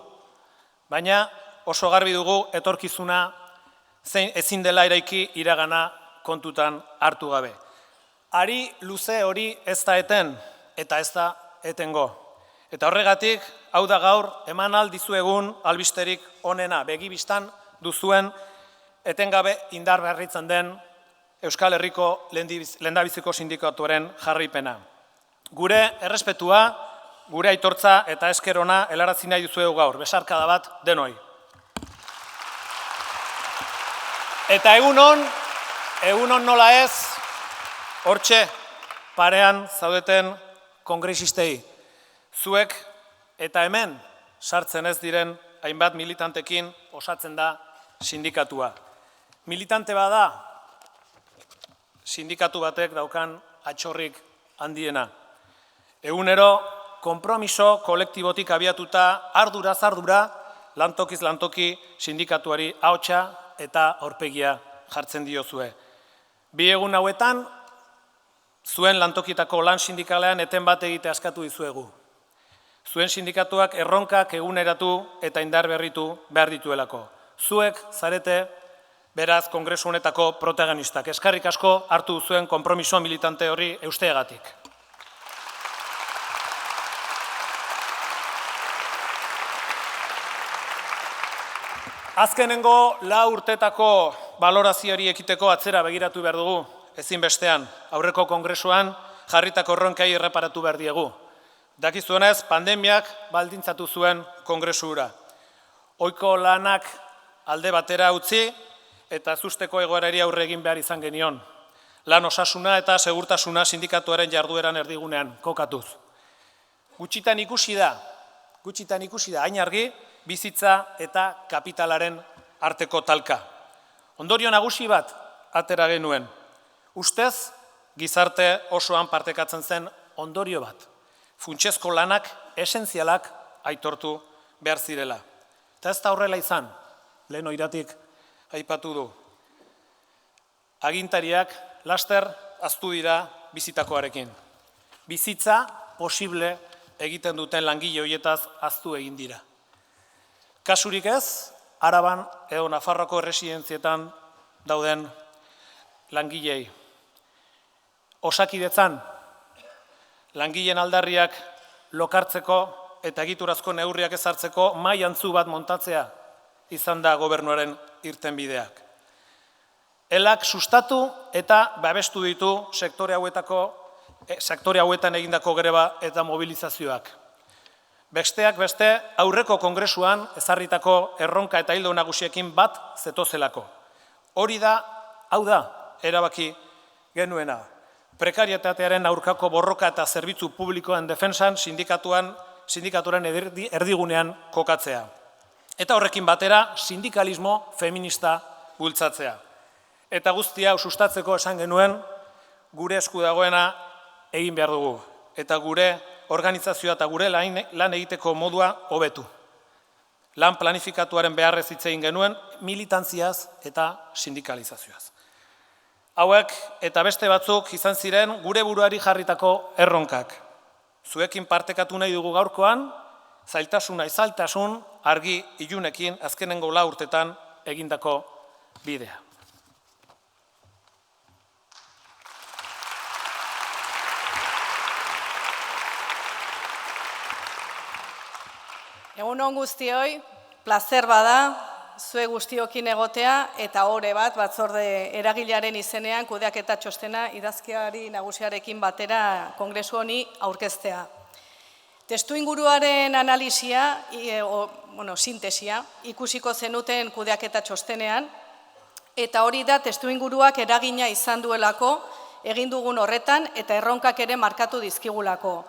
Baina oso garbi dugu etorkizuna ezin dela eraiki iragana kontutan hartu gabe. Ari luze hori ez da eten, eta ez da etengo. Eta horregatik, hau da gaur, eman aldizuegun albisterik onena, begibistan duzuen etengabe indar berritzen den Euskal Herriko lehendabiziko sindikatuaren jarraipena. Gure errespetua, gure aitortza eta esker ona helarazi nahi dizuegu gaur, besarkada bat denoi. Eta egunon nola ez, hortxe parean zaudeten kongresistei, zuek eta hemen sartzen ez diren hainbat militantekin osatzen da sindikatua. Militante bada, sindikatu batek daukan atxorrik handiena. Egunero, konpromiso kolektibotik abiatuta arduraz ardura, lantokiz lantoki sindikatuari ahotsa eta aurpegia jartzen diozue. Bi egun hauetan, zuen lantokitako lan sindikalean eten bat egite askatu dizuegu. Zuen sindikatuak erronkak eguneratu eta indar berritu behar dituelako. Zuek zarete beraz kongresu honetako protagonistak. Eskerrik asko hartu zuen konpromiso militante hori eusteagatik. Azkenengo 4 urtetako balorazioari ekiteko atzera begiratu behar dugu. Ezinbestean, aurreko kongresuan jarritako erronkei erreparatu behar diegu. Dakizuenez, pandemiak baldintzatu zuen kongresura. Ohiko lanak alde batera utzi eta zusteko egoerari aurre egin behar izan genion. Lan osasuna eta segurtasuna sindikatuaren jardueran erdigunean kokatuz. Gutxitan ikusi da, hain argi, bizitza eta kapitalaren arteko talka. Ondorio nagusi bat atera genuen. Ustez, gizarte osoan partekatzen zen ondorio bat. Funtsezko lanak esentzialak aitortu behar zirela. Eta ez da horrela izan, lehen oiratik aipatu du. Agintariak laster ahaztu dira bizitakoarekin. Bizitza posible egiten duten langile horietaz ahaztu egin dira. Kasurik ez, Araban edo Nafarroako erresidentzietan dauden langilei. Osakidetzan, langileen aldarriak lokartzeko eta egiturazko neurriak ezartzeko mahai antzu bat montatzea izan da gobernuaren irtenbideak. Elak sustatu eta babestu ditu sektore hauetan egindako greba eta mobilizazioak. Besteak beste, aurreko kongresuan ezarritako erronka eta ildo nagusiekin bat zetozelako. Hau da, erabaki genuena. Prekarietatearen aurkako borroka eta zerbitzu publikoen defensan sindikatuaren erdigunean kokatzea. Eta horrekin batera sindikalismo feminista bultzatzea. Eta guztia sustatzeko esan genuen gure esku dagoena egin behar dugu. Eta gure organizazioa eta gure lan egiteko modua hobetu. Lan planifikatuaren beharrez hitz egin genuen militantziaz eta sindikalizazioaz. Hauek eta beste batzuk izan ziren gure buruari jarritako erronkak. Zuekin partekatu nahi dugu gaurkoan, zailtasuna izaltasun argi ilunekin azkenengo 4 urtetan egindako bidea. Egun on guztioi, plazer bada, zue guztiokin egotea eta ohore bat batzorde eragilearen izenean kudeaketa txostena idazkari nagusiarekin batera kongresu honi aurkeztea. Testuinguruaren analisia, sintesia, ikusiko zenuten kudeaketa txostenean, eta hori da testuinguruak eragina izan duelako egin dugun horretan eta erronkak ere markatu dizkigulako.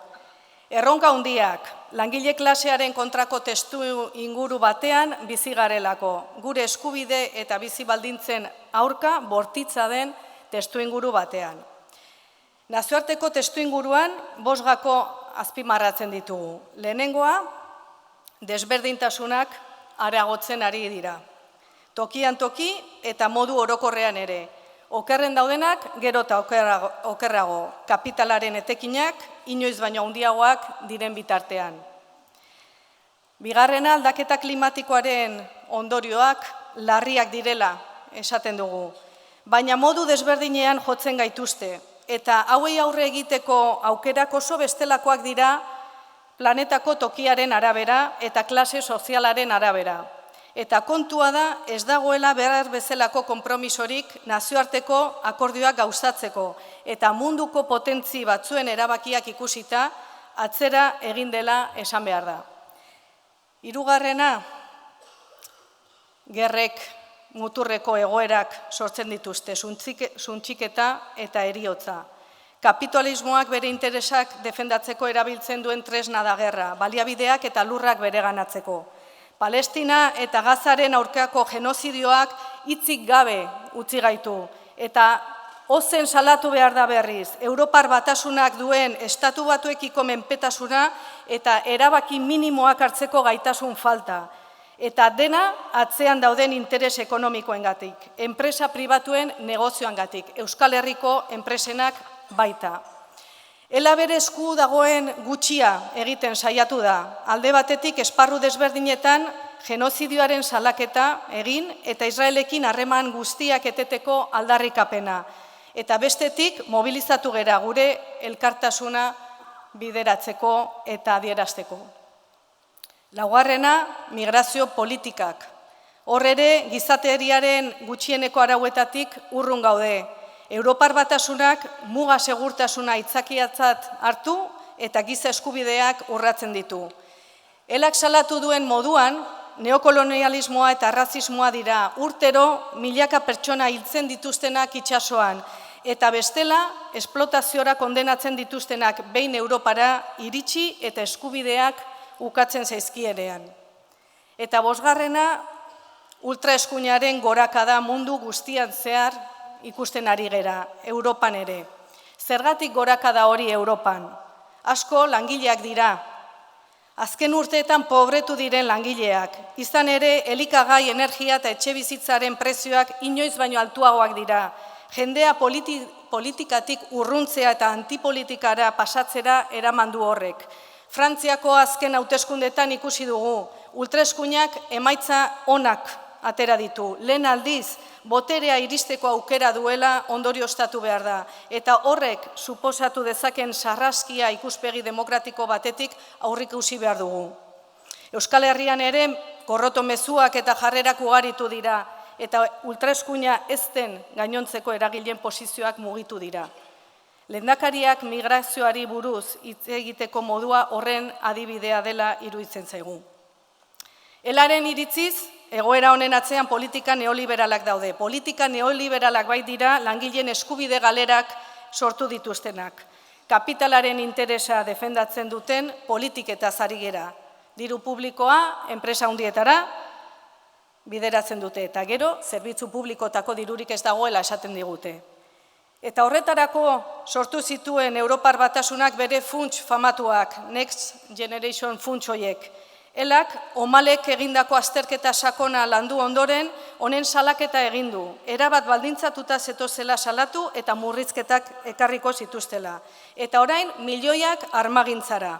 Erronka handiak, langile klasearen kontrako testu inguru batean bizi garelako, gure eskubide eta bizi baldintzen aurka bortitza den testu inguru batean. Nazioarteko testu inguruan 5 gako azpimarratzen ditugu. Lehenengoa, desberdintasunak areagotzen ari dira. Tokian toki eta modu orokorrean ere. Okerren daudenak gero eta okerrago, kapitalaren etekinak inoiz baino handiagoak diren bitartean. Bigarrena, aldaketa klimatikoaren ondorioak larriak direla esaten dugu, baina modu desberdinean jotzen gaituzte, eta hauei aurre egiteko aukerak oso bestelakoak dira planetako tokiaren arabera eta klase sozialaren arabera. Eta kontua da ez dagoela behar bezalako konpromisorik nazioarteko akordioak gauzatzeko eta munduko potentzi batzuen erabakiak ikusita atzera egin dela esan behar da. Hirugarrena, gerrek muturreko egoerak sortzen dituzte, suntxiketa eta heriotza. Kapitalismoak bere interesak defendatzeko erabiltzen duen tresna da gerra, baliabideak eta lurrak bereganatzeko. Palestina eta Gazaren aurkako genozidioak hitzik gabe utzi gaitu, eta ozen salatu behar da berriz, Europar Batasunak duen estatu batuekiko menpetasuna eta erabaki minimoak hartzeko gaitasun falta, eta dena atzean dauden interes ekonomikoengatik, enpresa pribatuen negozioengatik, Euskal Herriko enpresenak baita. Ela bere esku dagoen gutxia egiten saiatu da. Alde batetik esparru desberdinetan genozidioaren salaketa egin eta Israelekin harreman guztiak eteteko aldarrikapena. Eta bestetik mobilizatu gera gure elkartasuna bideratzeko eta adierazteko. Laugarrena, migrazio politikak. Hor ere, gizateriaren gutxieneko arauetatik urrun gaude. Europar Batasunak muga segurtasuna aitzakiatzat hartu eta giza eskubideak urratzen ditu. Elak salatu duen moduan, neokolonialismoa eta arrazismoa dira urtero milaka pertsona hiltzen dituztenak itsasoan eta bestela esplotaziora kondenatzen dituztenak behin Europara iritsi eta eskubideak ukatzen zaizkienean. Eta 5. ultraeskuinaren gorakada mundu guztian zehar ikusten ari gera, Europan ere. Zergatik gorakada hori Europan? Asko langileak dira. Azken urteetan pobretu diren langileak. Izan ere, elikagai, energia eta etxebizitzaren prezioak inoiz baino altuagoak dira. Jendea politikatik urruntzea eta antipolitikara pasatzera eraman du horrek. Frantziako azken hauteskundetan ikusi dugu, ultraeskuinak emaitza onak atera ditu. Lehen aldiz, boterea iristeko aukera duela ondorioztatu behar da, eta horrek suposatu dezaken sarraskia ikuspegi demokratiko batetik aurrikusi behar dugu. Euskal Herrian ere gorroto mezuak eta jarrerak ugaritu dira, eta ultraeskuina ez den gainontzeko eragileen posizioak mugitu dira. Lehendakariak migrazioari buruz hitz egiteko modua horren adibidea dela iruditzen zaigu. Elaren iritziz, egoera honen atzean politika neoliberalak daude. Politika neoliberalak bai dira langileen eskubide galerak sortu dituztenak. Kapitalaren interesa defendatzen duten politiketaz ari gera. Diru publikoa enpresa handietara bideratzen dute eta gero zerbitzu publikotako dirurik ez dagoela esaten digute. Eta horretarako sortu zituen Europar Batasunak bere funts famatuak, Next Generation funts horiek. Elak, Omalek egindako azterketa sakona landu ondoren, honen salaketa egin du. Erabat baldintzatuta zetozela salatu eta murrizketak ekarriko zituztela. Eta orain, milioiak armagintzara.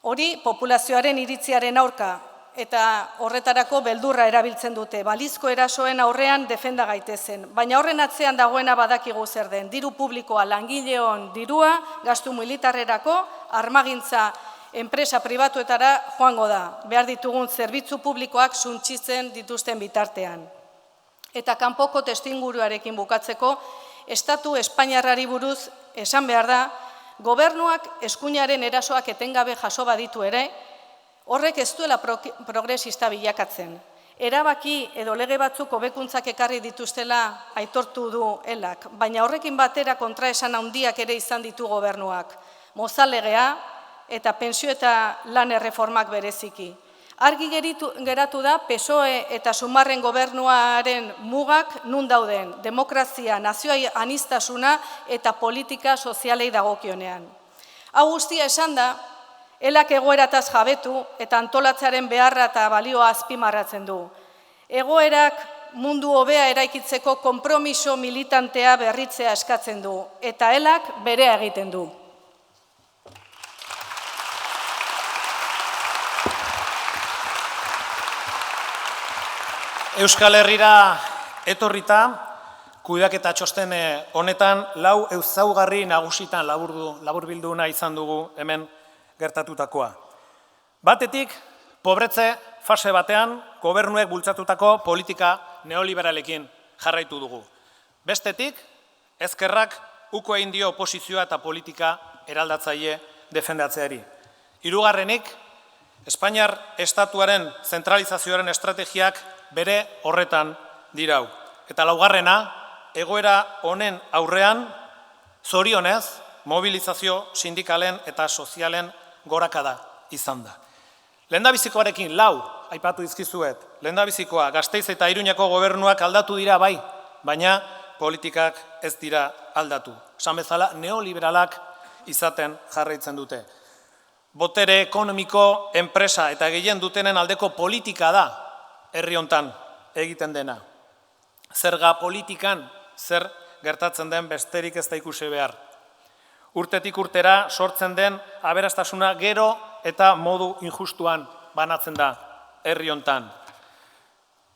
Hori populazioaren iritziaren aurka eta horretarako beldurra erabiltzen dute. Balizko erasoen aurrean defenda gaitezen. Baina horren atzean dagoena badakigu zer den. Diru publikoa, langileon dirua, gastu militarrerako, armagintza enpresa pribatuetara joango da. Behar ditugun zerbitzu publikoak suntsitzen dituzten bitartean. Eta kanpoko testuinguruarekin bukatzeko, Estatu Espainiarrari buruz esan behar da, gobernuak eskuinaren erasoak etengabe jaso baditu ere, horrek ez duela progresista bilakatzen. Erabaki edo lege batzuk hobekuntzak ekarri dituztela aitortu du elak, baina horrekin batera kontraesan handiak ere izan ditu gobernuak. Mozalegea eta pentsio eta lan erreformak bereziki. Argi geratu da PSOE eta Sumarren gobernuaren mugak nun dauden, demokrazia, nazioa aniztasuna eta politika sozialei dagokionean. Hau guztia esan da, elak egoerataz jabetu eta antolatzearen beharra eta balioa azpimarratzen du. Egoerak mundu hobea eraikitzeko konpromiso militantea berritzea eskatzen du, eta elak berea egiten du. Euskal Herrira etorrita, kudeaketa txosten honetan, lau ezaugarri nagusitan laburbilduna izan dugu hemen gertatutakoa. Batetik, pobretze fase batean, gobernuek bultzatutako politika neoliberalekin jarraitu dugu. Bestetik, ezkerrak uko egin dio oposizioa eta politika eraldatzaile defendatzeari. Hirugarrenik, Espainiar estatuaren zentralizazioaren estrategiak bere horretan dirau. Eta laugarrena, egoera honen aurrean, zorionez, mobilizazio sindikalen eta sozialen gorakada izan da. Lehendabizikoarekin aipatu dizkizuet, lehendabizikoa Gasteiz eta Iruñako gobernuak aldatu dira bai, baina politikak ez dira aldatu. Esan bezala, neoliberalak izaten jarraitzen dute. Botere ekonomiko, enpresa eta gehien dutenen aldeko politika da herri hontan egiten dena. Zerga politikan zer gertatzen den besterik ez da ikusi behar. Urtetik urtera sortzen den aberastasuna gero eta modu injustuan banatzen da herri hontan.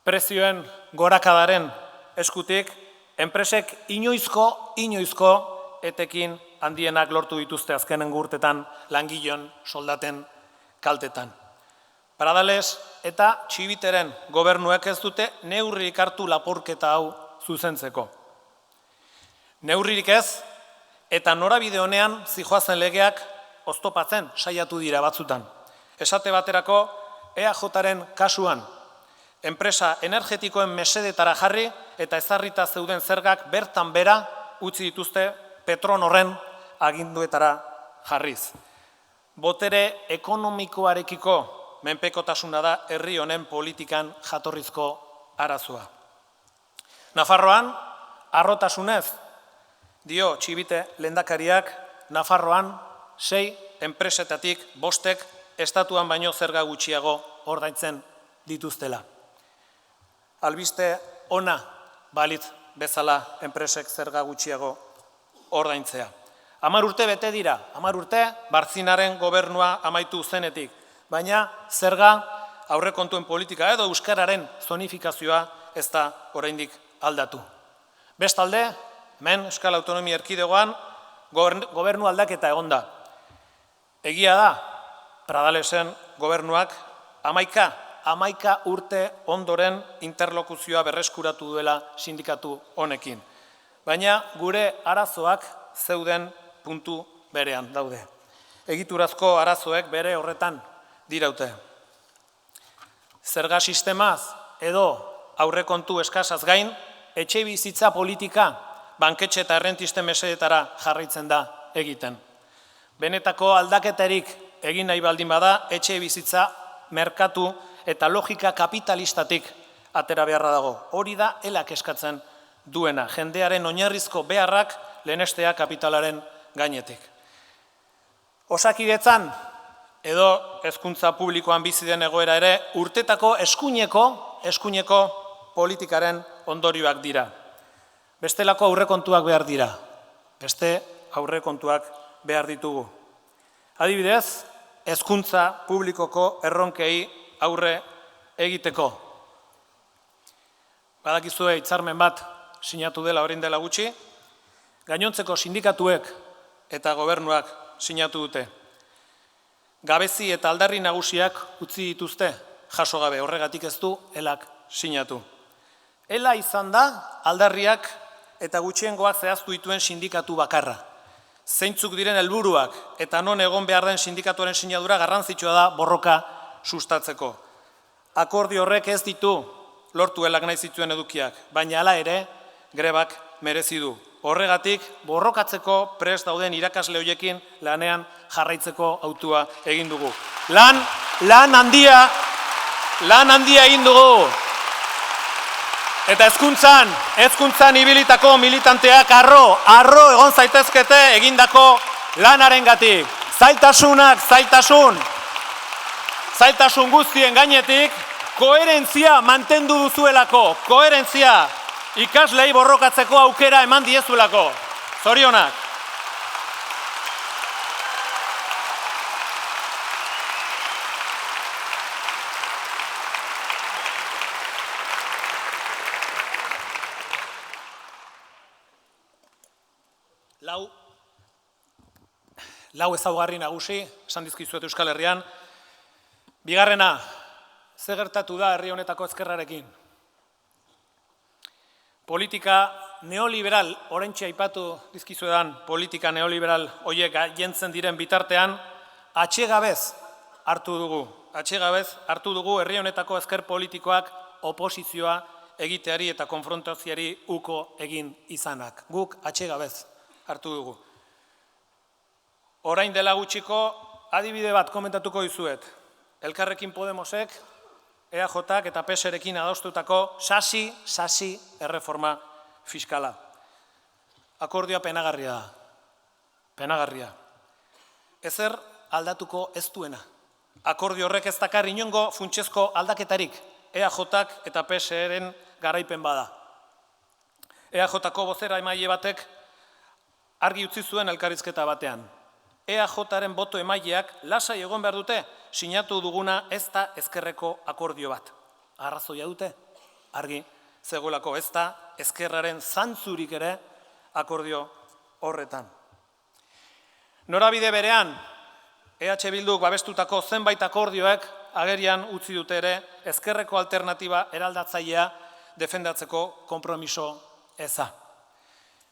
Prezioen gorakadaren eskutik, enpresek inoizko etekin handienak lortu dituzte azkenengo urtetan langileon soldaten kaltetan. Paradales eta Txibiteren gobernuek ez dute neurririk hartu lapurketa hau zuzentzeko. Neurririk ez, eta norabide honean zijoazen legeak oztopatzen saiatu dira batzutan. Esate baterako EAJaren kasuan, enpresa energetikoen mesedetara jarri eta ezarrita zeuden zergak bertan bera utzi dituzte Petronorren aginduetara jarriz. Botere ekonomikoarekiko menpekotasuna da herri honen politikan jatorrizko arazoa. Nafarroan, harrotasunez, dio Txibite lehendakariak, Nafarroan 6 enpresetatik 5 estatuan baino zerga gutxiago ordaintzen dituztela. Albiste ona balitz bezala enpresek zerga gutxiago ordaintzea. 10 urte bete dira, 10 urte Barzinaren gobernua amaitu zenetik, baina zerga aurrekontuen politika edo euskararen zonifikazioa ez da oraindik aldatu. Bestalde, hemen Euskal Autonomia Erkidegoan gobernu aldaketa egonda. Egia da, Pradalesen gobernuak 11 urte ondoren interlokuzioa berreskuratu duela sindikatu honekin. Baina gure arazoak zeuden puntu berean daude. Egiturazko arazoek bere horretan diraute. Zerga sistemaz edo aurrekontu eskasaz gain, etxe bizitza politika banketxe eta errentisten mesedetara jarraitzen da egiten. Benetako aldaketarik egin nahi baldin bada, etxe bizitza merkatu eta logika kapitalistatik atera beharra dago. Hori da elak eskatzen duena, jendearen oinarrizko beharrak lehenestea kapitalaren gainetik. Osakidetzan edo hezkuntza publikoan bizi den egoera ere urtetako eskuineko eskuineko politikaren ondorioak dira. Bestelako aurrekontuak behar dira. Beste aurrekontuak behar ditugu. Adibidez, hezkuntza publikoko erronkei aurre egiteko. Badakizue hitzarmen bat sinatu dela orain dela gutxi, gainontzeko sindikatuek eta gobernuak sinatu dute. Gabezi eta aldarri nagusiak utzi dituzte jaso gabe, horregatik ez du elak sinatu. Ela izan da aldarriak eta gutxiengoak zehaztu dituen sindikatu bakarra. Zeintzuk diren helburuak eta non egon behar den sindikatuaren sinadura garrantzitsua da borroka sustatzeko. Akordio horrek ez ditu lortu elak nahi zituen edukiak, baina hala ere grebak merezi du. Horregatik borrokatzeko prest dauden irakasle horiekin lanean jarraitzeko hautua egin dugu. Lan handia egin dugu. Eta hezkuntzan ibilitako militanteak arro egon zaitezkete egindako lanarengatik. Zailtasun guztien gainetik, koherentzia mantendu duzuelako, koherentzia ikaslei borrokatzeko aukera eman diezuelako. Zorionak. Lau ezaugarri nagusi, esan dizkizuet Euskal Herrian. Bigarrena, ze gertatu da herri honetako ezkerrarekin? Politika neoliberal, oraintxe aipatu dizkizuedan politika neoliberal horiek jentzen diren bitartean, atsegabez hartu dugu herri honetako ezker politikoak oposizioa egiteari eta konfrontazioari uko egin izanak. Guk atsegabez hartu dugu. Orain dela gutxiko adibide bat komentatuko dizuet. Elkarrekin Podemosek, EAJak eta PSrekin adostutako sasi erreforma fiskala. Akordioa penagarria da. Penagarria. Ezer aldatuko ez duena. Akordio horrek ez dakar inongo funtsezko aldaketarik EAJak eta PSren garaipen bada. EAJko bozera emaile batek argi utzi zuen elkarrizketa batean. EAJaren boto emaileak lasai egon behar dute, sinatu duguna ez da ezkerreko akordio bat. Arrazoia dute, argi zegoelako ez da ezkerraren zantzurik ere akordio horretan. Norabide berean, EH Bilduk babestutako zenbait akordioek agerian utzi dute ere ezkerreko alternatiba eraldatzailea defendatzeko konpromiso eza.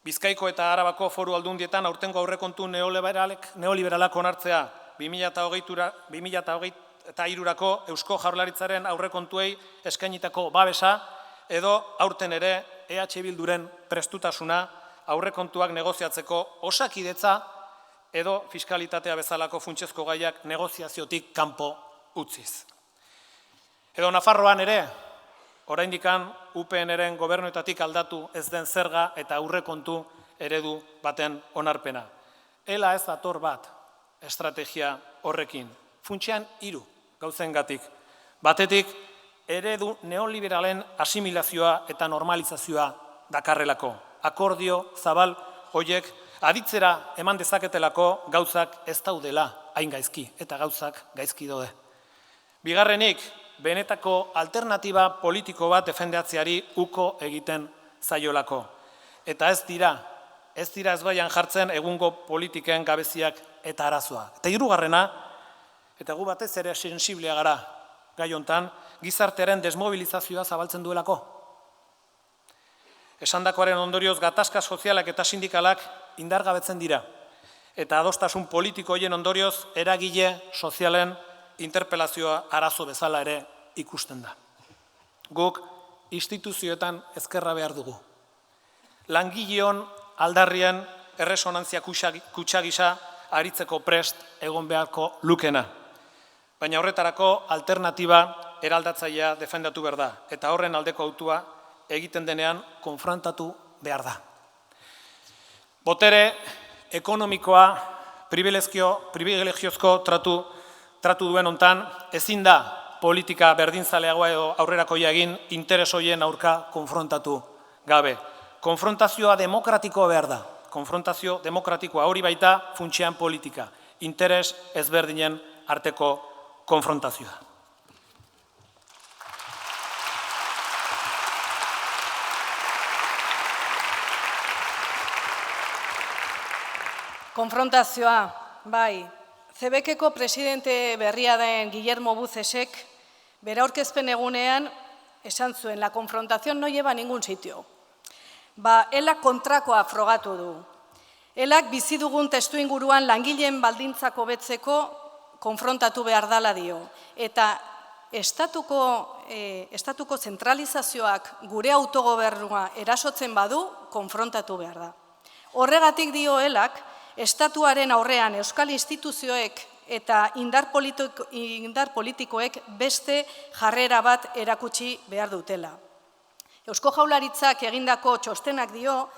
Bizkaiko eta Arabako foru aldundietan aurtengo aurrekontu neoliberalak onartzea 2023rako Eusko Jaurlaritzaren aurrekontuei eskainitako babesa edo aurten ere EH Bilduren prestutasuna aurrekontuak negoziatzeko osakidetza edo fiskalitatea bezalako funtsezko gaiak negoziaziotik kanpo utziz. Edo Nafarroan ere, oraindikan UPNren gobernuetatik aldatu ez den zerga eta aurrekontu eredu baten onarpena. Ela ez dator bat estrategia horrekin. Funtsean 3 gauzengatik. Batetik, eredu neoliberalen asimilazioa eta normalizazioa dakarrelako. Akordio zabal horiek aditzera eman dezaketelako gauzak ez daudela hain gaizki eta gauzak gaizki daude. Bigarrenik, benetako alternatiba politiko bat defendatzeari uko egiten zaiolako. Eta ez dira ezbaian jartzen egungo politiken gabeziak eta arazoak. Eta hirugarrena, eta gu batez ere sensiblea gara gai hontan, gizartearen desmobilizazioa zabaltzen duelako. Esandakoaren ondorioz gatazka sozialak eta sindikalak indargabetzen dira. Eta adostasun politiko horien ondorioz eragile sozialen interpelazioa arazo bezala ere ikusten da. Guk instituzioetan ezkerra behar dugu. Langileon aldarrien erresonantzia kutxa gisa aritzeko prest egon beharko lukena. Baina horretarako alternatiba eraldatzailea defendatu behar da. Eta horren aldeko hautua egiten denean konfrontatu behar da. Botere ekonomikoa privilegiozko tratu duen hontan ezin da politika berdinzaleagoa edo aurrerakoia egin interes horien aurka konfrontatu gabe. Konfrontazioa demokratikoa behar da. Konfrontazio demokratikoa hori baita funtsean politika. Interes ezberdinen arteko konfrontazioa. Konfrontazioa, bai. CBK-ko presidente berria den Guillermo Buzesek, bere aurkezpen egunean, esan zuen, la confrontación no lleva a ningún sitio. Elak kontrakoa frogatu du. Elak bizi dugun testuinguruan langileen baldintzak hobetzeko konfrontatu behar dela dio. Eta estatuko zentralizazioak gure autogobernua erasotzen badu, konfrontatu behar da. Horregatik dio elak, estatuaren aurrean euskal instituzioek eta indar politikoek beste jarrera bat erakutsi behar dutela. Eusko Jaurlaritzak egindako txostenak dio,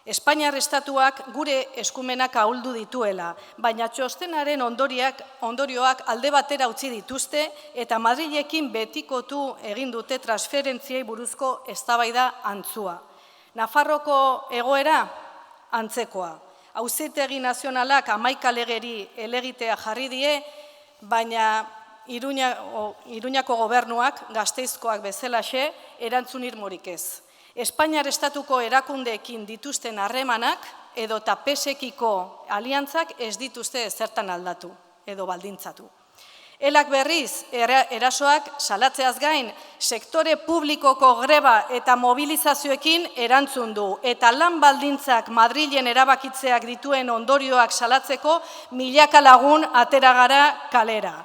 Espainiar estatuak gure eskumenak ahuldu dituela, baina txostenaren ondorioak alde batera utzi dituzte eta Madrilekin betikotu egin dute transferentziei buruzko eztabaida antzua. Nafarroko egoera antzekoa. Auzitegi nazionalak 11 legeri helegitea jarri die, baina Iruñako gobernuak, Gasteizkoak bezalaxe, erantzun irmorik ez. Espainiar estatuko erakundeekin dituzten harremanak edota PSekiko aliantzak ez dituzte zertan aldatu edo baldintzatu. Elak berriz, erasoak salatzeaz gain, sektore publikoko greba eta mobilizazioekin erantzun du, eta lan baldintzak Madrilen erabakitzeak dituen ondorioak salatzeko milaka lagun atera gara kalera.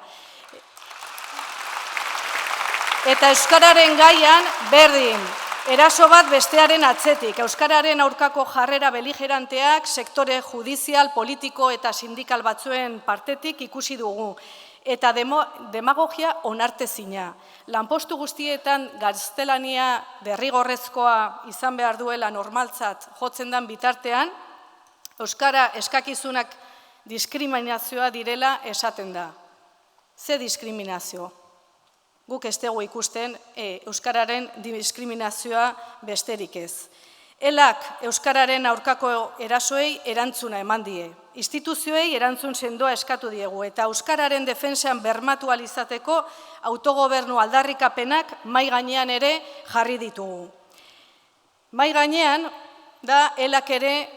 Eta euskararen gaian berdin, eraso bat bestearen atzetik, euskararen aurkako jarrera beligeranteak sektore judizial, politiko eta sindikal batzuen partetik ikusi dugu. Eta demagogia onartezina. Lanpostu guztietan gaztelania derrigorrezkoa izan behar duela normaltzat jotzen den bitartean, euskara eskakizunak diskriminazioa direla esaten da. Ze diskriminazio? Guk ez dugu ikusten euskararen diskriminazioa besterik ez. Elak euskararen aurkako erasoei erantzuna eman die. Instituzioei erantzun sendoa eskatu diegu eta euskararen defentsan bermatu ahal izateko autogobernu aldarrikapenak mahai gainean ere jarri ditugu. Mahai gainean da elak ere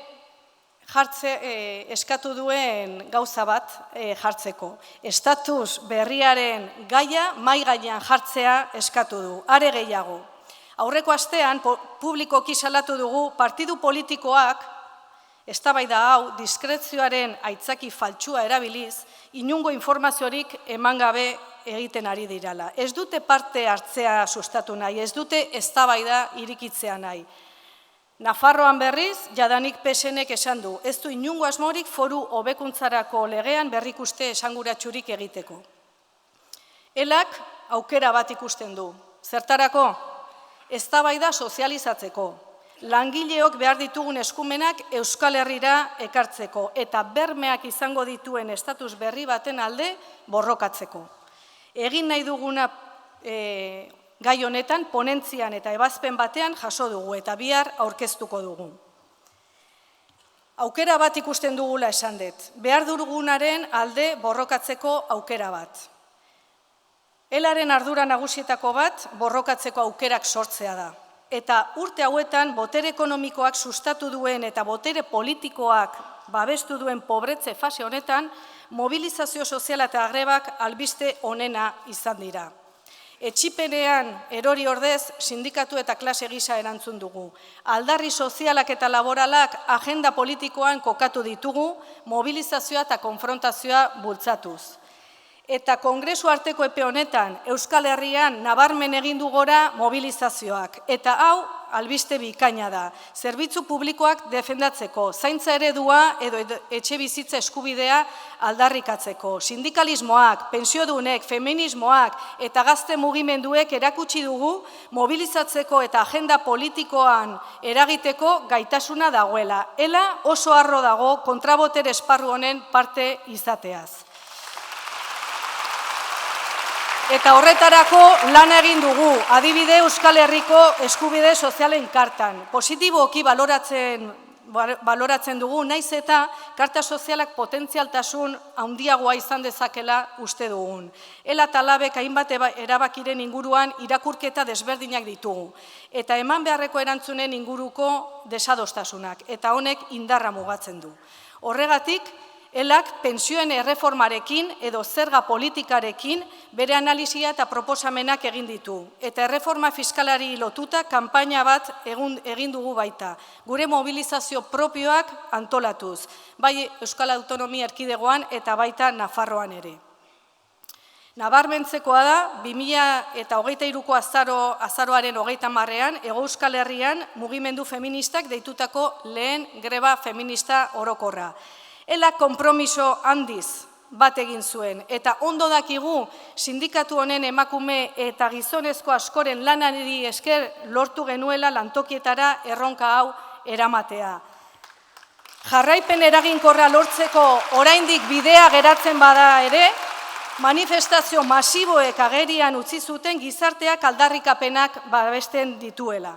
eskatu duen gauza bat jartzeko. Estatus berriaren gaia mahai gainean jartzea eskatu du. Are gehiago. Aurreko astean publikoki salatu dugu partidu politikoak eztabaida hau diskrezioaren aitzaki faltsua erabiliz, inungo informaziorik eman gabe egiten ari dirala. Ez dute parte hartzea sustatu nahi, ez dute eztabaida irikitzea nahi. Nafarroan berriz, jadanik PSNek esan du, ez du inungo asmorik foru hobekuntzarako legean berrikuste esanguratsurik egiteko. Elak aukera bat ikusten du. Zertarako? Eztabaida sozializatzeko. Langileok behar ditugun eskumenak Euskal Herrira ekartzeko eta bermeak izango dituen estatus berri baten alde borrokatzeko. Egin nahi duguna gai honetan ponentzian eta ebazpen batean jaso dugu eta bihar aurkeztuko dugu. Aukera bat ikusten dugula esan dut. Behar dugunaren alde borrokatzeko aukera bat. Elaren ardura nagusietako bat borrokatzeko aukerak sortzea da. Eta urte hauetan botere ekonomikoak sustatu duen eta botere politikoak babestu duen pobretze fase honetan, mobilizazio soziala eta grebak albiste onena izan dira. Etxipenean erori ordez sindikatu eta klase gisa erantzun dugu. Aldarri sozialak eta laboralak agenda politikoan kokatu ditugu, mobilizazioa eta konfrontazioa bultzatuz. Eta Kongresu arteko epe honetan, Euskal Herrian nabarmen egin du gora mobilizazioak. Eta hau, albiste bikaina da. Zerbitzu publikoak defendatzeko, zaintza eredua edo etxe bizitza eskubidea aldarrikatzeko. Sindikalismoak, pensiodunek, feminismoak eta gazte mugimenduek erakutsi dugu mobilizatzeko eta agenda politikoan eragiteko gaitasuna dagoela. Ela oso harro dago kontrabotere esparru honen parte izateaz. Eta horretarako lan egin dugu, adibide Euskal Herriko eskubide sozialen kartan. Positiboki baloratzen dugu, naiz eta karta sozialak potentzialtasun handiagoa izan dezakela uste dugun. Ela eta labek hainbat erabakiren inguruan irakurketa desberdinak ditugu. Eta eman beharreko erantzunen inguruko desadostasunak. Eta honek indarra mugatzen du. Horregatik, elak pentsioen erreformarekin edo zerga politikarekin bere analisia eta proposamenak egin ditu. Eta erreforma fiskalari lotuta kanpaina bat egin dugu baita. Gure mobilizazio propioak antolatuz, bai Euskal Autonomia Erkidegoan eta baita Nafarroan ere. Nabarmentzekoa da, 2023ko azaroaren 30ean, Hego Euskal Herrian mugimendu feministak deitutako lehen greba feminista orokorra. Ela konpromiso handiz bat egin zuen, eta ondo dakigu sindikatu honen emakume eta gizonezko askoren lanari esker lortu genuela lantokietara erronka hau eramatea. Jarraipen eraginkorra lortzeko oraindik bidea geratzen bada ere, manifestazio masiboek agerian utzi zuten gizarteak aldarrikapenak babesten dituela.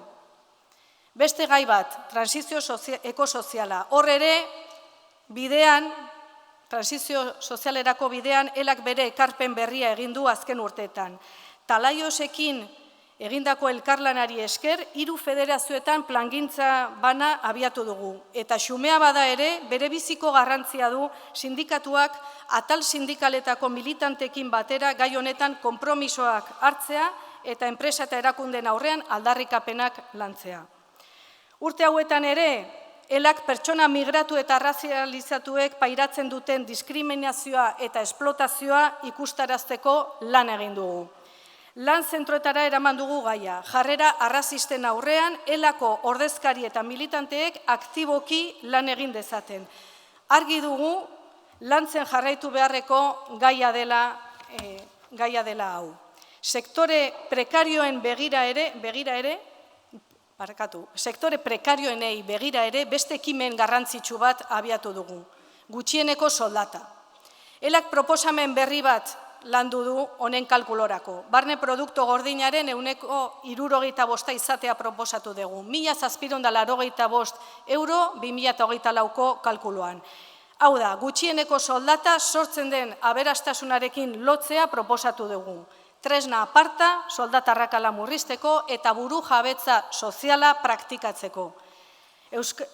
Beste gai bat, transizio ekosoziala. Hor ere, bidean, transizio sozialerako bidean, elak bere ekarpen berria egin du azken urteetan. Talaiosekin egindako elkarlanari esker, 3 federazioetan plangintza bana abiatu dugu. Eta xumea bada ere, bere biziko garrantzia du sindikatuak atal sindikaletako militantekin batera gai honetan konpromisoak hartzea eta enpresa eta erakunden aurrean aldarrikapenak lantzea. Urte hauetan ere, elak pertsona migratu eta razializatuek pairatzen duten diskriminazioa eta esplotazioa ikustarazteko lan egin dugu. Lan zentroetara eraman dugu gaia, jarrera arrazisten aurrean elako ordezkari eta militanteek aktiboki lan egin dezaten. Argi dugu, lantzen jarraitu beharreko gaia dela hau. Sektore prekarioen sektore prekarioenei begira ere beste ekimen garrantzitsu bat abiatu dugu, gutxieneko soldata. Elak proposamen berri bat landu du honen kalkulorako. Barne produktu gordinaren 65% izatea proposatu dugu. 1.785 euro 2024ko kalkuluan. Hau da, gutxieneko soldata sortzen den aberastasunarekin lotzea proposatu dugu. Tresna aparta, soldata arrakala murrizteko eta buru jabetza soziala praktikatzeko.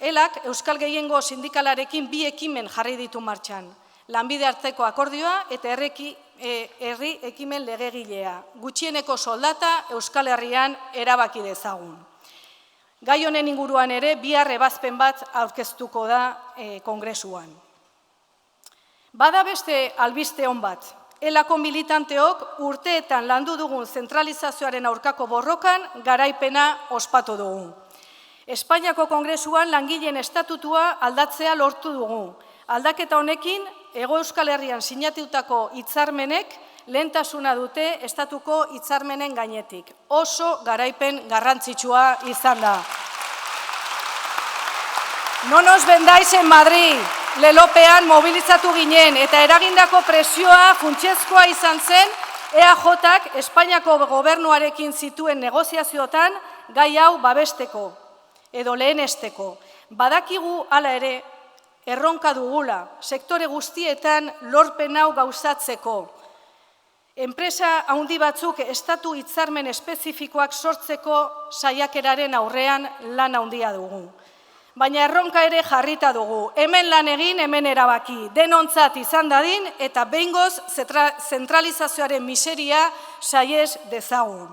Elak Euskal Gehiengo sindikalarekin 2 ekimen jarri ditu martxan. Lanbide arteko akordioa eta herri ekimen legegilea. Gutxieneko soldata Euskal Herrian erabaki dezagun. Gai honen inguruan ere, bihar ebazpen bat aurkeztuko da kongresuan. Bada beste albiste on bat. Elako militanteok urteetan landu dugun zentralizazioaren aurkako borrokan garaipena ospatu dugu. Espainiako Kongresuan langileen estatutua aldatzea lortu dugu. Aldaketa honekin, Hego Euskal Herrian sinatutako hitzarmenek lehentasuna dute estatuko hitzarmenen gainetik. Oso garaipen garrantzitsua izan da. No nos vendáis en Madrid. Lelopean mobilizatu ginen eta eragindako presioa funtsezkoa izan zen EAJak Espainiako gobernuarekin zituen negoziazioetan gai hau babesteko edo lehenesteko. Badakigu hala ere erronka dugula sektore guztietan lorpen hau gauzatzeko. Enpresa handi batzuk estatu hitzarmen espezifikoak sortzeko saiakeraren aurrean lan handia dugu. Baina erronka ere jarrita dugu. Hemen lan egin, hemen erabaki. Denontzat izan dadin eta behingoz zentralizazioaren miseria saiez dezagun.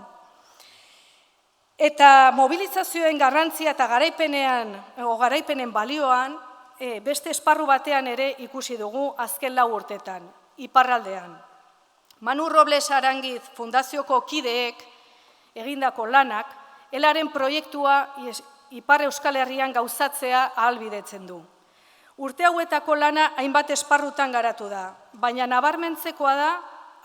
Eta mobilizazioen garrantzia eta garaipenen balioan beste esparru batean ere ikusi dugu azken 4 urtetan, iparraldean. Manu Robles Arangiz Fundazioko kideek egindako lanak, elaren proiektua Ipar Euskal Herrian gauzatzea ahalbidetzen du. Urte hauetako lana hainbat esparrutan garatu da, baina nabarmentzekoa da,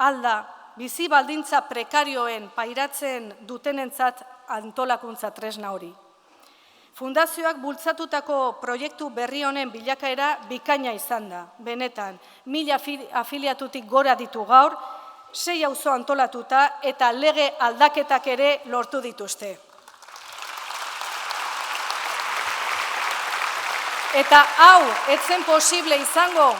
alda, bizi baldintza prekarioen pairatzen dutenentzat antolakuntza tresna hori. Fundazioak bultzatutako proiektu berri honen bilakaera bikaina izan da, benetan, 1000 afiliatutik gora ditu gaur, 6 auzo antolatuta eta lege aldaketak ere lortu dituzte. Eta hau, etzen posible izango,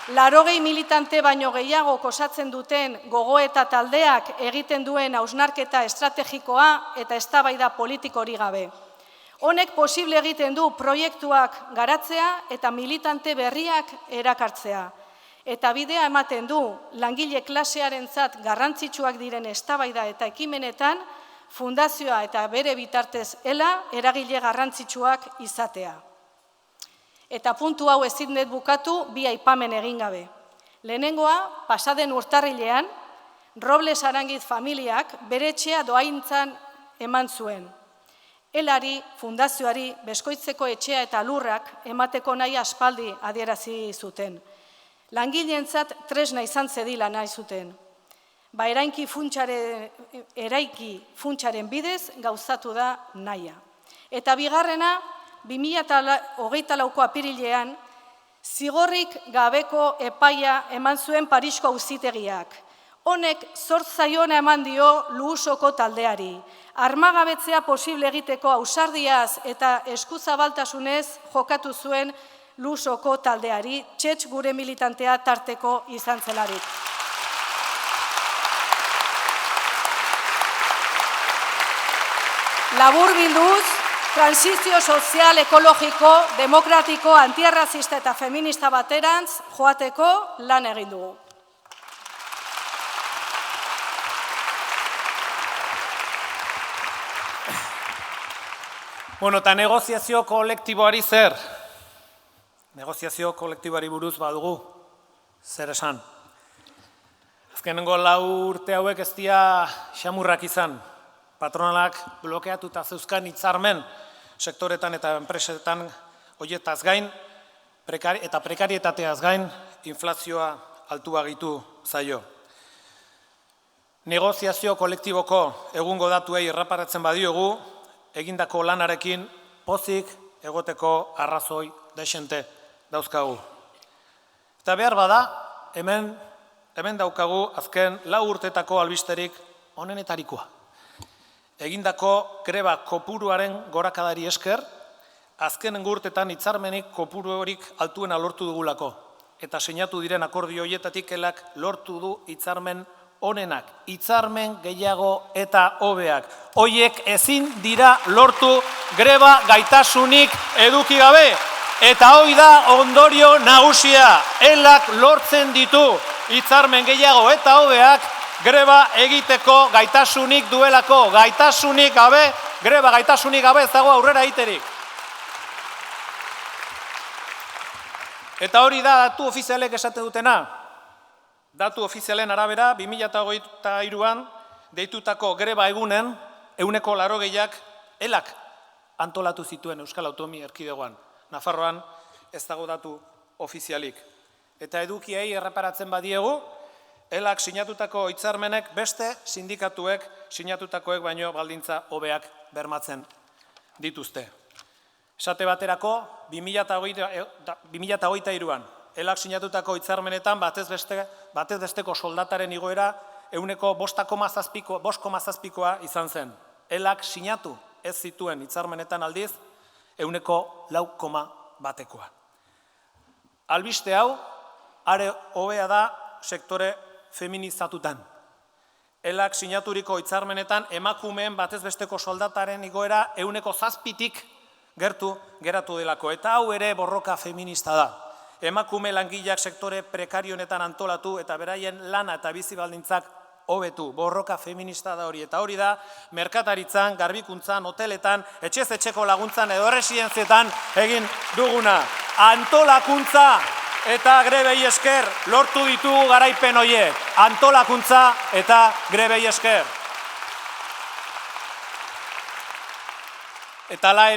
80 militante baino gehiago osatzen duten gogoeta taldeak egiten duen hausnarketa estrategikoa eta eztabaida politikori gabe. Honek posible egiten du proiektuak garatzea eta militante berriak erakartzea. Eta bidea ematen du langile klasearentzat garrantzitsuak diren eztabaida eta ekimenetan fundazioa eta bere bitartez eragile garrantzitsuak izatea. Eta puntu hau ezin dut bukatu bi aipamen egin gabe. Lehenengoa, pasaden urtarrilean, Robles Arangiz familiak bere etxea dohaintzan eman zuen. Elari, fundazioari, Beskoitzeko etxea eta lurrak emateko nahi aspaldi adierazi zuten. Langileentzat tresna izan zedila nahi zuten. Eraiki funtsaren bidez gauzatu da nahia. Eta bigarrena, 2024ko apirilean, zigorrik gabeko epaia eman zuen Parisko auzitegiak. Honek zor zaiona eman dio Luhusoko taldeari. Armagabetzea posible egiteko ausardiaz eta eskuzabaltasunez jokatu zuen Luhusoko taldeari, txetx gure militantea tarteko izan zelarik. Labur bilduz, transizio sozial, ekologiko, demokratiko, antiarrazista eta feminista baterantz joateko lan egin dugu. Eta negoziazio kolektiboari zer? Negoziazio kolektiboari buruz badugu, zer esan? Azkenengo 4 urte hauek ez dira xamurrak izan. Patronalak blokeatuta zeuzkan hitzarmen sektoretan eta enpresetan horietaz gain, eta prekarietateaz gain, inflazioa altua gehitu zaio. Negoziazio kolektiboko egungo datuei erraparatzen badiogu, egindako lanarekin pozik egoteko arrazoi dexente dauzkagu. Eta behar bada, hemen daukagu azken 4 urtetako albisterik onenetarikoa. Egindako greba kopuruaren gorakadari esker, azken urtetan hitzarmenik kopuru horik altuena lortu dugulako. Eta sinatu diren akordio horietatik elak lortu du hitzarmen onenak, hitzarmen gehiago eta hobeak. Hoiek ezin dira lortu greba gaitasunik eduki gabe. Eta hoi da ondorio nagusia. Elak lortzen ditu hitzarmen gehiago eta hobeak greba egiteko gaitasunik duelako. Gaitasunik gabe, greba gaitasunik gabe ez dago aurrera egiterik. Eta hori da datu ofizialek esaten dutena. Datu ofizialen arabera, 2023an deitutako greba egunen, 80%ak elak antolatu zituen Euskal Autonomia Erkidegoan. Nafarroan ez dago datu ofizialik. Eta edukiei erreparatzen badiegu, elak sinatutako hitzarmenek beste sindikatuek sinatutakoek baino baldintza hobeak bermatzen dituzte. Esate baterako, 2023an, elak sinatutako hitzarmenetan batez besteko soldataren igoera 5,7koa izan zen. Elak sinatu ez zituen hitzarmenetan aldiz 4,1koa. Albiste hau, are hobea da sektore feminizatutan. Elak sinaturiko hitzarmenetan emakumeen batez besteko soldataren igoera 7tik geratu delako. Eta hau ere borroka feminista da. Emakume langileak sektore prekarionetan antolatu eta beraien lana eta bizi baldintzak hobetu. Borroka feminista da hori. Eta hori da merkataritzan, garbikuntzan, hoteletan, etxez etxeko laguntzan edo erresidentzietan egin duguna. Antolakuntza eta grebei esker lortu ditugu garaipen horiek. Antolakuntza eta grebei esker. Eta hala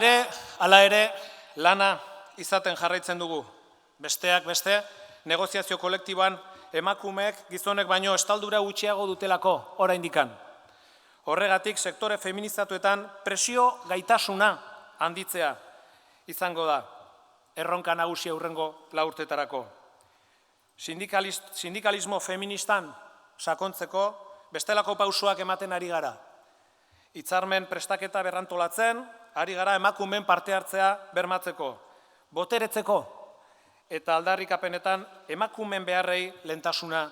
ere, lana izaten jarraitzen dugu. Besteak beste, negoziazio kolektiboan emakumeek gizonek baino estaldura gutxiago dutelako oraindikan. Horregatik, sektore feminizatuetan presio gaitasuna handitzea izango da. Erronka nagusia hurrengo 4 urtetarako. Sindikalismo feministan sakontzeko, bestelako pausoak ematen ari gara. Hitzarmen prestaketa berrantolatzen, ari gara emakumeen parte hartzea bermatzeko, boteretzeko eta aldarrikapenetan emakumeen beharrei lehentasuna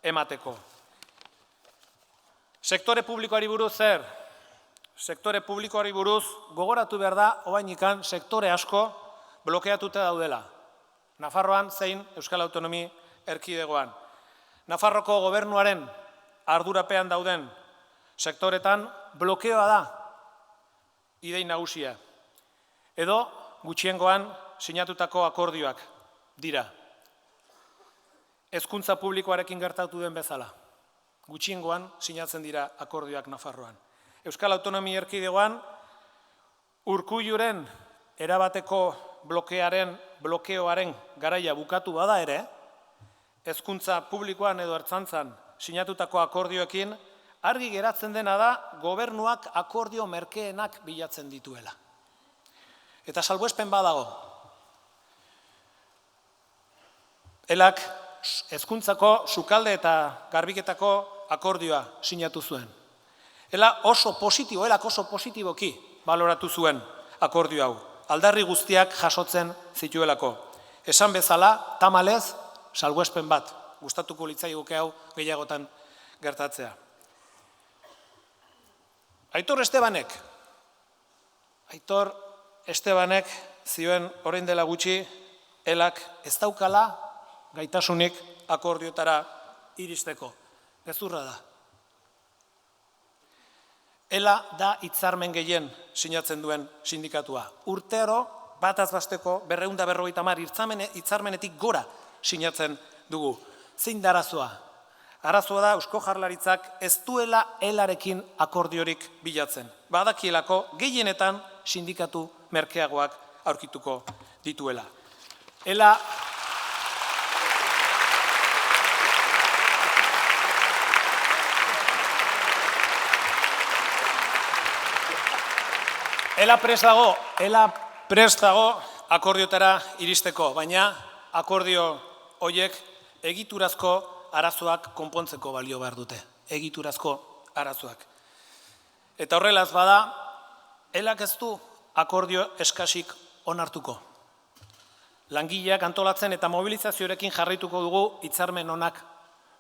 emateko. Sektore publikoari buruz zer? Sektore publikoari buruz gogoratu behar da, orainikan sektore asko blokeatuta daudela. Nafarroan zein Euskal Autonomi Erkidegoan. Nafarroko gobernuaren ardurapean dauden sektoretan blokeoa da idei nagusia. Edo gutxiengoan sinatutako akordioak dira. Hezkuntza publikoarekin gertatu den bezala. Gutxiengoan sinatzen dira akordioak Nafarroan. Euskal Autonomi Erkidegoan Urkulluren erabateko blokeoaren garaia bukatu bada ere, hezkuntza publikoan edo ertzaintzan sinatutako akordioekin argi geratzen dena da gobernuak akordio merkeenak bilatzen dituela. Eta salbuespen badago. Elak hezkuntzako sukalde eta garbiketako akordioa sinatu zuen. Elak oso positiboki baloratu zuen akordio hau. Aldarri guztiak jasotzen zituelako. Esan bezala, tamalez, salbuespen bat. Gustatuko litzaiguke hau gehiagotan gertatzea. Aitor Estebanek zioen orain dela gutxi, elak ez daukala gaitasunik akordioetara iristeko. Gezurra da. Ela da hitzarmen gehien sinatzen duen sindikatua. Urtero, bataz basteko, 250 hitzarmenetik gora sinatzen dugu. Zein da arazoa? Arazoa da Eusko Jaurlaritzak ez duela elarekin akordiorik bilatzen. Badakielako gehienetan sindikatu merkeagoak aurkituko dituela. Ela prest dago akordioetara iristeko, baina akordio horiek egiturazko arazoak konpontzeko balio behar dute. Egiturazko arazoak. Eta horrelaz bada, elak ez du akordio eskasik onartuko. Langileak antolatzen eta mobilizazioarekin jarraituko dugu hitzarmen onak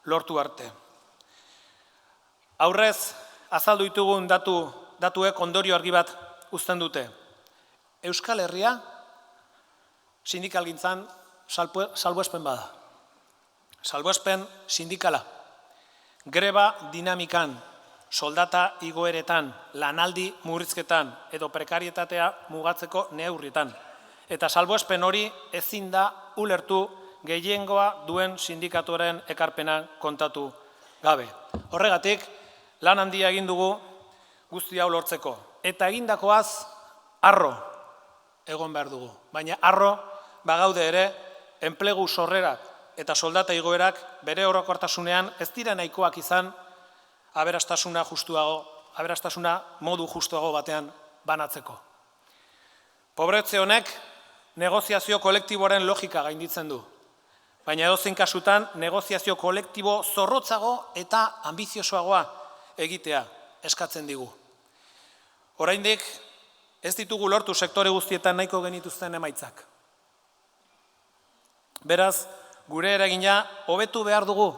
lortu arte. Aurrez, azaldu ditugun datuek ondorio argi bat uzten dute. Euskal Herria sindikalgintzan salbuespen bada. Salbuespen sindikala. Greba dinamikan, soldata igoeretan, lanaldi murrizketan edo prekarietatea mugatzeko neurrietan. Eta salbuespen hori ezin da ulertu gehiengoa duen sindikatuaren ekarpenan kontatu gabe. Horregatik, lan handia egin dugu guzti hau lortzeko. Eta egindakoaz harro egon behar dugu. Baina harro bagaude ere enplegu sorrerak eta soldata igoerak bere orokortasunean ez dira nahikoak izan aberastasuna modu justuago batean banatzeko. Pobretze honek negoziazio kolektiboaren logika gainditzen du. Baina edozein kasutan negoziazio kolektibo zorrotzago eta ambiziosoagoa egitea eskatzen digu. Oraindik ez ditugu lortu sektore guztietan nahiko genituzten emaitzak. Beraz, gure eragina hobetu behar dugu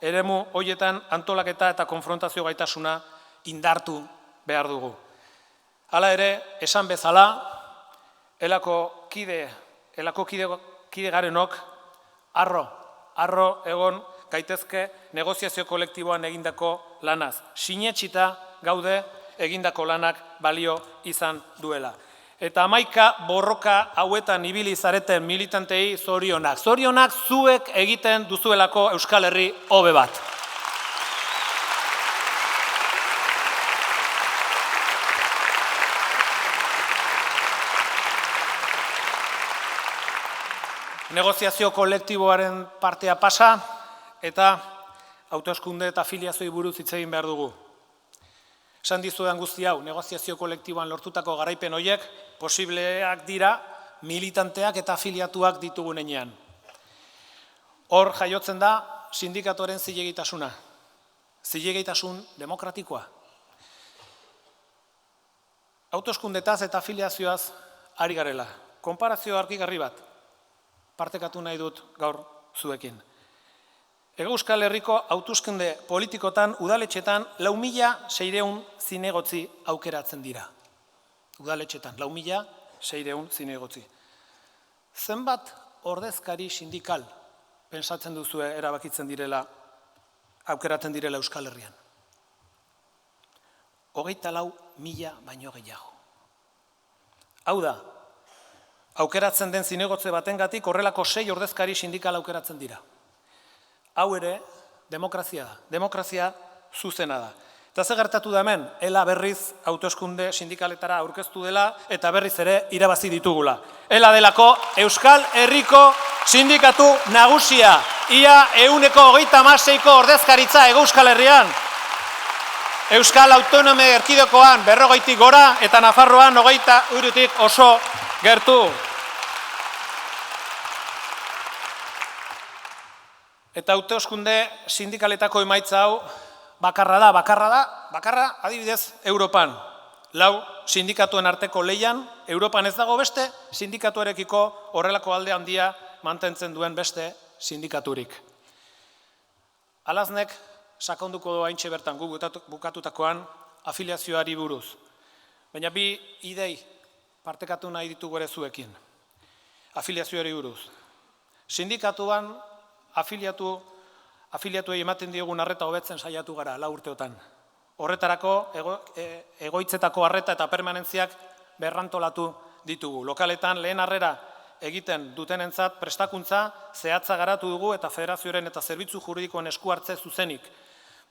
eremu horietan antolaketa eta konfrontazio gaitasuna indartu behar dugu. Hala ere, esan bezala, elako kide garenok harro egon gaitezke negoziazio kolektiboan egindako lanaz. Sinetsita gaude egindako lanak balio izan duela. Eta 11 borroka hauetan ibili zareten militantei zorionak. Zorionak zuek egiten duzuelako Euskal Herri hobe bat. Negoziazio kolektiboaren partea pasa eta hauteskunde eta afiliazioi buruz hitz egin behar dugu. Esan dizudan guzti hau, negoziazio kolektiboan lortutako garaipen horiek posibleak dira militanteak eta afiliatuak ditugunean. Hor jaiotzen da sindikatuaren zilegitasuna. zilegitasun demokratikoa. Hauteskundetaz eta afiliazioaz ari garela. Konparazio argigarri bat partekatu nahi dut gaur zuekin. Hego Euskal Herriko hauteskunde politikotan, udaletxetan, 4.600 zinegotzi aukeratzen dira. Udaletxetan, 4.600 zinegotzi. Zenbat ordezkari sindikal pensatzen duzue erabakitzen direla, aukeratzen direla Euskal Herrian? 24.000 baino gehiago. Hau da, aukeratzen den zinegotze batengatik horrelako 6 ordezkari sindikal aukeratzen dira. Hau ere, demokrazia da. Demokrazia zuzena da. Eta ze gertatu da hemen, ELA berriz hauteskunde sindikaletara aurkeztu dela eta berriz ere irabazi ditugula. ELA delako Euskal Herriko sindikatu nagusia. Ia 126ko ordezkaritza Hego Euskal Herrian. Euskal Autonomia Erkidegoan 40tik gora eta Nafarroan 23tik oso gertu. Eta hauteskunde sindikaletako emaitza hau bakarra adibidez Europan. 4 sindikatuen arteko lehian, Europan ez dago beste sindikatuarekiko horrelako alde handia mantentzen duen beste sindikaturik. Alaznek sakonduko doa haintxe bertan gu bukatutakoan afiliazioari buruz. Baina bi idei partekatu nahi ditugu ere zuekin. Afiliazioari buruz. Sindikatuan afiliatuei ematen diegun arreta hobetzen saiatu gara 4 urteotan. Horretarako egoitzetako arreta eta permanentziak berrantolatu ditugu. Lokaletan lehen harrera egiten dutenentzat prestakuntza zehatza garatu dugu eta federazioaren eta zerbitzu juridikoen esku hartze zuzenik.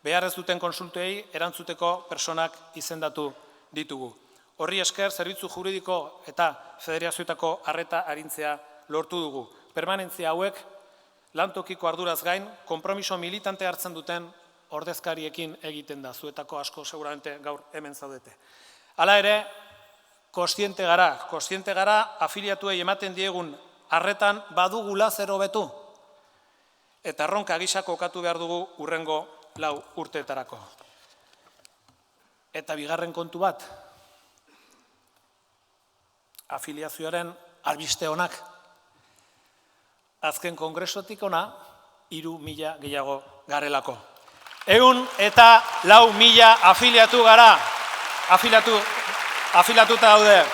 Behar ez duten konsultei erantzuteko personak izendatu ditugu. Horri esker zerbitzu juridiko eta federazioetako arreta arintzea lortu dugu. Permanentzia hauek lantokiko arduraz gain, konpromiso militante hartzen duten ordezkariekin egiten da. Zuetako asko seguramente gaur hemen zaudete. Hala ere, kontziente gara afiliatuei ematen diegun arretan badugula zer hobetu. Eta erronka gisa kokatu behar dugu hurrengo 4 urteetarako. Eta bigarren kontu bat, afiliazioaren albiste onak. Azken kongresotik ona, 3.000 gehiago garelako. 104.000 afiliatu gara. Afiliatuta daude.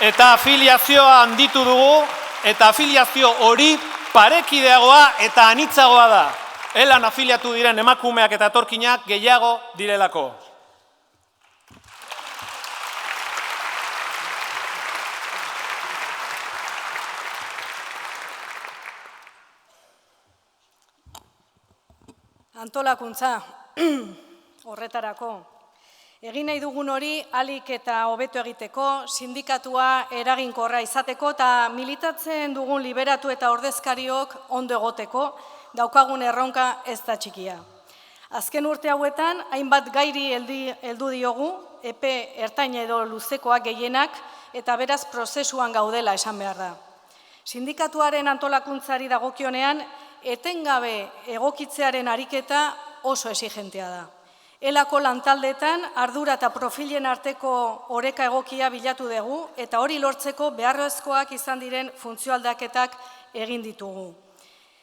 Eta afiliazioa handitu dugu, eta afiliazio hori parekideagoa eta anitzagoa da. Elan afiliatu diren emakumeak eta etorkinak gehiago direlako. Antolakuntza horretarako. Egin nahi dugun hori ahalik eta hobeto egiteko, sindikatua eraginkorra izateko eta militatzen dugun liberatu eta ordezkariok ondo egoteko, daukagun erronka ez da txikia. Azken urte hauetan, hainbat gairi heldu diogu, epe ertain edo luzekoak gehienak, eta beraz prozesuan gaudela esan behar da. Sindikatuaren antolakuntzari dagokionean, etengabe egokitzearen ariketa oso exigentea da. Elako lantaldetan ardura eta profilen arteko oreka egokia bilatu dugu eta hori lortzeko beharrezkoak izan diren funtzioaldaketak egin ditugu.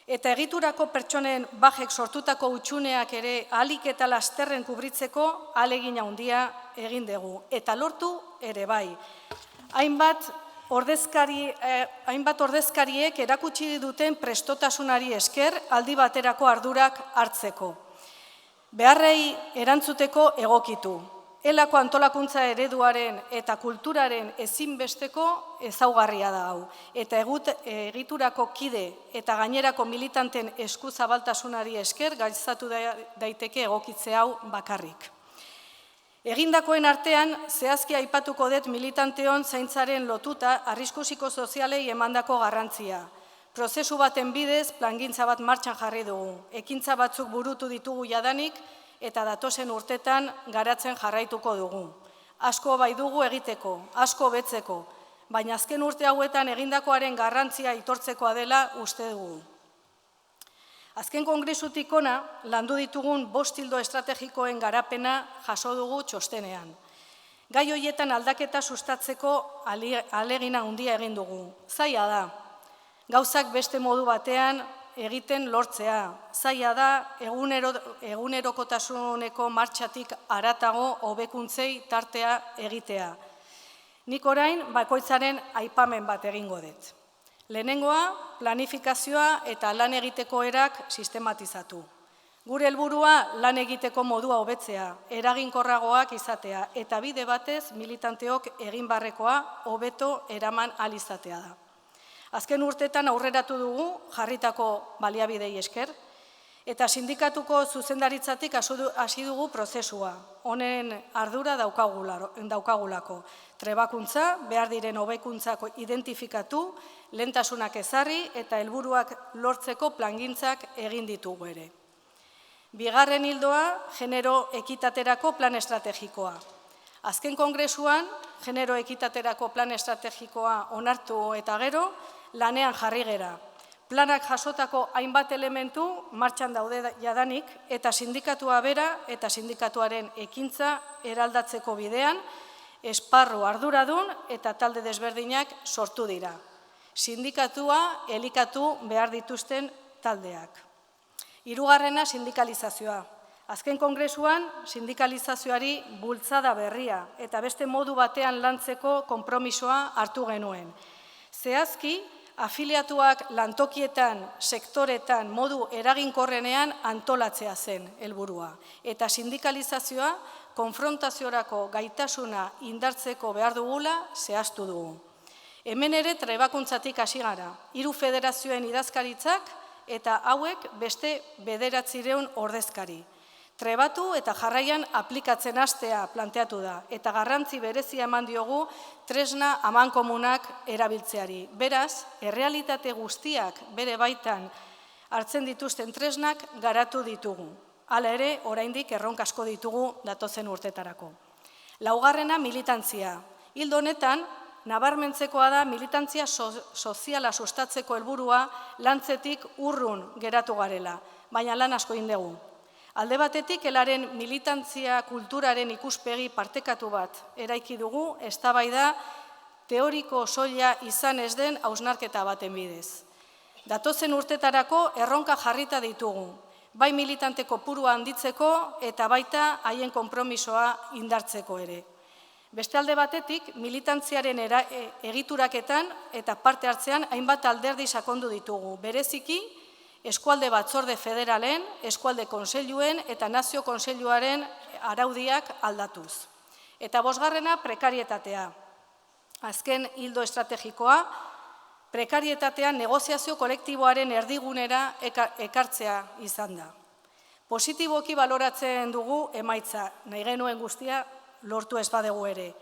Eta egiturako pertsonen bajek sortutako hutsuneak ere ahalik eta lasterren kubritzeko ahalegin handia egin dugu. Eta lortu ere bai. Hainbat ordezkariek erakutsi duten prestotasunari esker aldi baterako ardurak hartzeko. Beharrei erantzuteko egokitu. Elako antolakuntza ereduaren eta kulturaren ezinbesteko ezaugarria da hau. Eta egiturako kide eta gainerako militanten eskuzabaltasunari esker gaizatu daiteke egokitze hau bakarrik. Egindakoen artean, zehazki aipatuko dut militanteon zaintzaren lotuta arrisku psikosozialei emandako garrantzia. Prozesu baten bidez, plangintza bat martxan jarri dugu. Ekintza batzuk burutu ditugu jadanik eta datozen urtetan garatzen jarraituko dugu. Asko bai dugu egiteko, asko betzeko, baina azken urte hauetan egindakoaren garrantzia aitortzekoa dela uste dugu. Azken kongresutik ona, landu ditugun 5 ildo estrategikoen garapena jaso dugu txostenean. Gai horietan aldaketa sustatzeko ahalegina handia egin dugu. Zaila da, gauzak beste modu batean egiten lortzea. Zaila da, egunerokotasuneko martxatik haratago hobekuntzei tartea egitea. Nik orain bakoitzaren aipamen bat egingo dut. Lehenengoa, planifikazioa eta lan egiteko erak sistematizatu. Gure helburua lan egiteko modua hobetzea, eraginkorragoak izatea eta bide batez militanteok egin barrekoa hobeto eraman ahal izatea da. Azken urteetan aurreratu dugu jarritako baliabidei esker eta sindikatuko zuzendaritzatik hasi dugu prozesua. Honen ardura daukagulako. Trebakuntza, behar diren hobekuntzak identifikatu, lehentasunak ezarri eta helburuak lortzeko plangintzak egin ditugu ere. Bigarren ildoa, genero ekitaterako plan estrategikoa. Azken kongresuan, genero ekitaterako plan estrategikoa onartu eta gero, lanean jarri gera. Planak jasotako hainbat elementu martxan daude jadanik eta sindikatua bera eta sindikatuaren ekintza eraldatzeko bidean, esparru arduradun eta talde desberdinak sortu dira. Sindikatua elikatu behar dituzten taldeak. Hirugarrena, sindikalizazioa. Azken kongresuan, sindikalizazioari bultzada berria eta beste modu batean lantzeko konpromisoa hartu genuen. Zehazki, afiliatuak lantokietan, sektoretan, modu eraginkorrenean antolatzea zen helburua. Eta sindikalizazioa, konfrontaziorako gaitasuna indartzeko behar dugula zehaztu dugu. Hemen ere trebakuntzatik hasi gara. 3 federazioen idazkaritzak eta hauek beste 900 ordezkari. Trebatu eta jarraian aplikatzen hastea planteatu da, eta garrantzi berezia eman diogu tresna amankomunak erabiltzeari. Beraz, errealitate guztiak bere baitan hartzen dituzten tresnak garatu ditugu. Hala ere, oraindik erronka asko ditugu datozen urtetarako. Laugarrena, militantzia. Ildo honetan, nabarmentzekoa da militantzia soziala sustatzeko helburua lantzetik urrun geratu garela, baina lan asko egin dugu. Alde batetik, helaren militantzia kulturaren ikuspegi partekatu bat eraiki dugu, eztabaida teoriko soila izan ez den hausnarketa baten bidez. Datozen urtetarako erronka jarrita ditugu, bai militante kopurua handitzeko eta baita haien konpromisoa indartzeko ere. Beste alde batetik, militantziaren egituraketan eta parte hartzean hainbat alderdi sakondu ditugu, bereziki eskualde batzorde federalen, eskualde konseiluen eta nazio konseiluaren araudiak aldatuz. Eta 5. Prekarietatea. Azken ildo estrategikoa, prekarietatea negoziazio kolektiboaren erdigunera ekartzea izan da. Positiboki baloratzen dugu emaitza, nahi genuen guztia lortu ez badegu ere.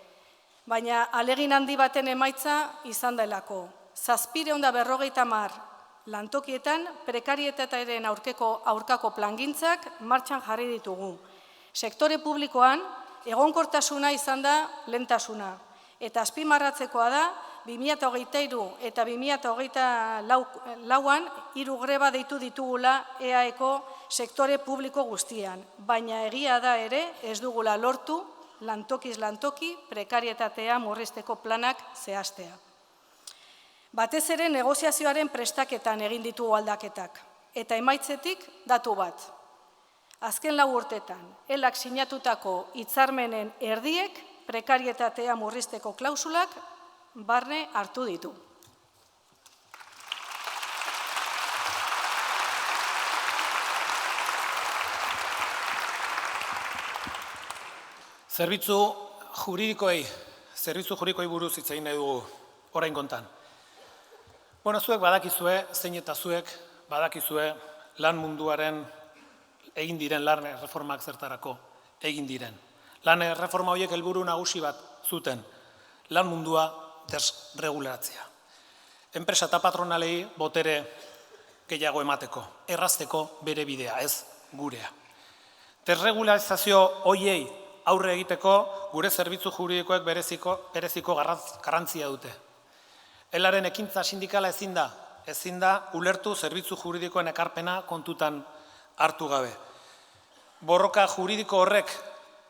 Baina alegin handi baten emaitza izan delako. 750 lantokietan prekarietatearen aurkako plangintzak martxan jarri ditugu. Sektore publikoan egonkortasuna izan da lehentasuna. Eta azpimarratzekoa da 2023 eta 2024an 3 greba deitu ditugula EAEko sektore publiko guztian. Baina egia da ere ez dugula lortu lantokiz lantoki prekarietatea murrizteko planak zehaztea. Batez ere negoziazioaren prestaketan egin ditugu aldaketak. Eta emaitzetik datu bat. Azken 4 urtetan, elak sinatutako hitzarmenen erdiek prekarietatea murrizteko klausulak barne hartu ditu. Zerbitzu juridikoei buruz hitz egin nahi dugu orain kontan. Zuek badakizue, zein eta zuek badakizue lan munduaren egin diren lan erreformak zertarako egin diren. Lan erreforma horiek helburu nagusi bat zuten, lan mundua desregulatzea. Enpresa eta patronalei botere gehiago emateko, errazteko bere bidea, ez gurea. Desregulazio horiei aurre egiteko gure zerbitzu juridikoek bereziko garrantzia dute. Elaren ekintza sindikala ezin da ezin da ulertu zerbitzu juridikoen ekarpena kontutan hartu gabe. Borroka juridiko horrek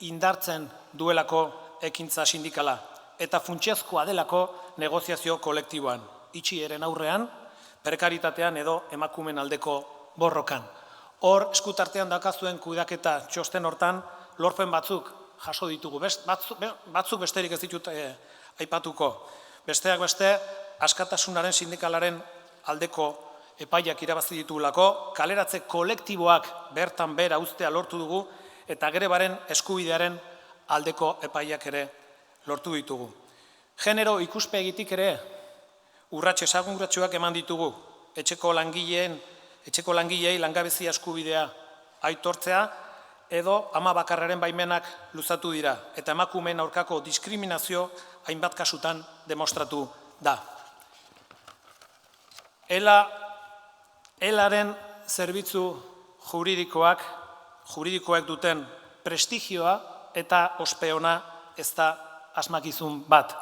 indartzen duelako ekintza sindikala eta funtsezkoa delako negoziazio kolektiboan, itxieren aurrean, prekaritatean edo emakumen aldeko borrokan. Hor, eskutartean dakazuen kudeaketa txosten hortan, lorpen batzuk jaso ditugu, batzuk besterik ez ditut aipatuko. Besteak beste, askatasunaren sindikalaren aldeko epaiak irabazi ditugulako, kaleratze kolektiboak bertan bera uztea lortu dugu, eta grebaren eskubidearen aldeko epaiak ere lortu ditugu. Genero ikuspegitik ere, urrats esanguratsuak eman ditugu, etxeko langileei langabezia eskubidea aitortzea, edo ama bakarraren baimenak luzatu dira, eta emakumeen aurkako diskriminazio hainbat kasutan demostratu da. Elaren zerbitzu juridikoek duten prestigioa eta ospeona ez da asmakizun bat.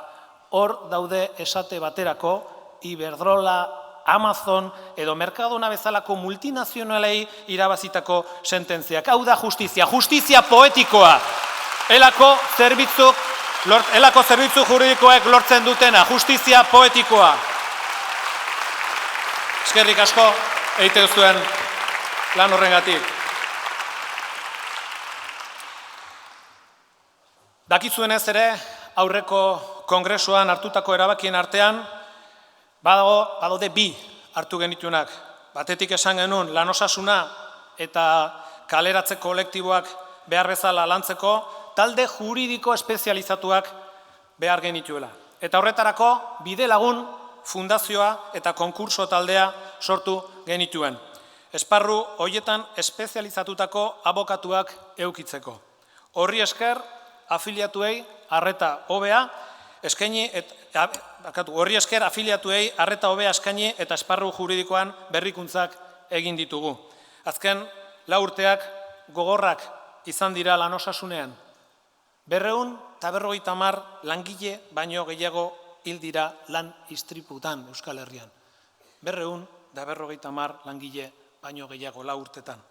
Hor daude esate baterako Iberdrola, Amazon edo Mercadona bezalako multinazionalei irabazitako sententziak. Hau da justizia poetikoa. Elako zerbitzu juridikoek lortzen dutena, justizia poetikoa. Eskerrik asko egite duzuen lan horrengatik. Dakizuenez ere, aurreko kongresuan hartutako erabakien artean, badaude bi hartu genituenak. Batetik esan genuen lan osasuna eta kaleratze kolektiboak behar bezala lantzeko, talde juridiko espezializatuak behar genituela. Eta horretarako Bidelagun fundazioa eta konkurso taldea sortu genituen. Esparru horietan espezializatutako abokatuak eukitzeko. Horri esker, afiliatuei arreta hobea eskaini eta esparru juridikoan berrikuntzak egin ditugu. Azken 4 urteak gogorrak izan dira lan osasunean. 250 langile baino gehiago hil dira lan istriputan Euskal Herrian. 250 langile baino gehiago 4 urtetan.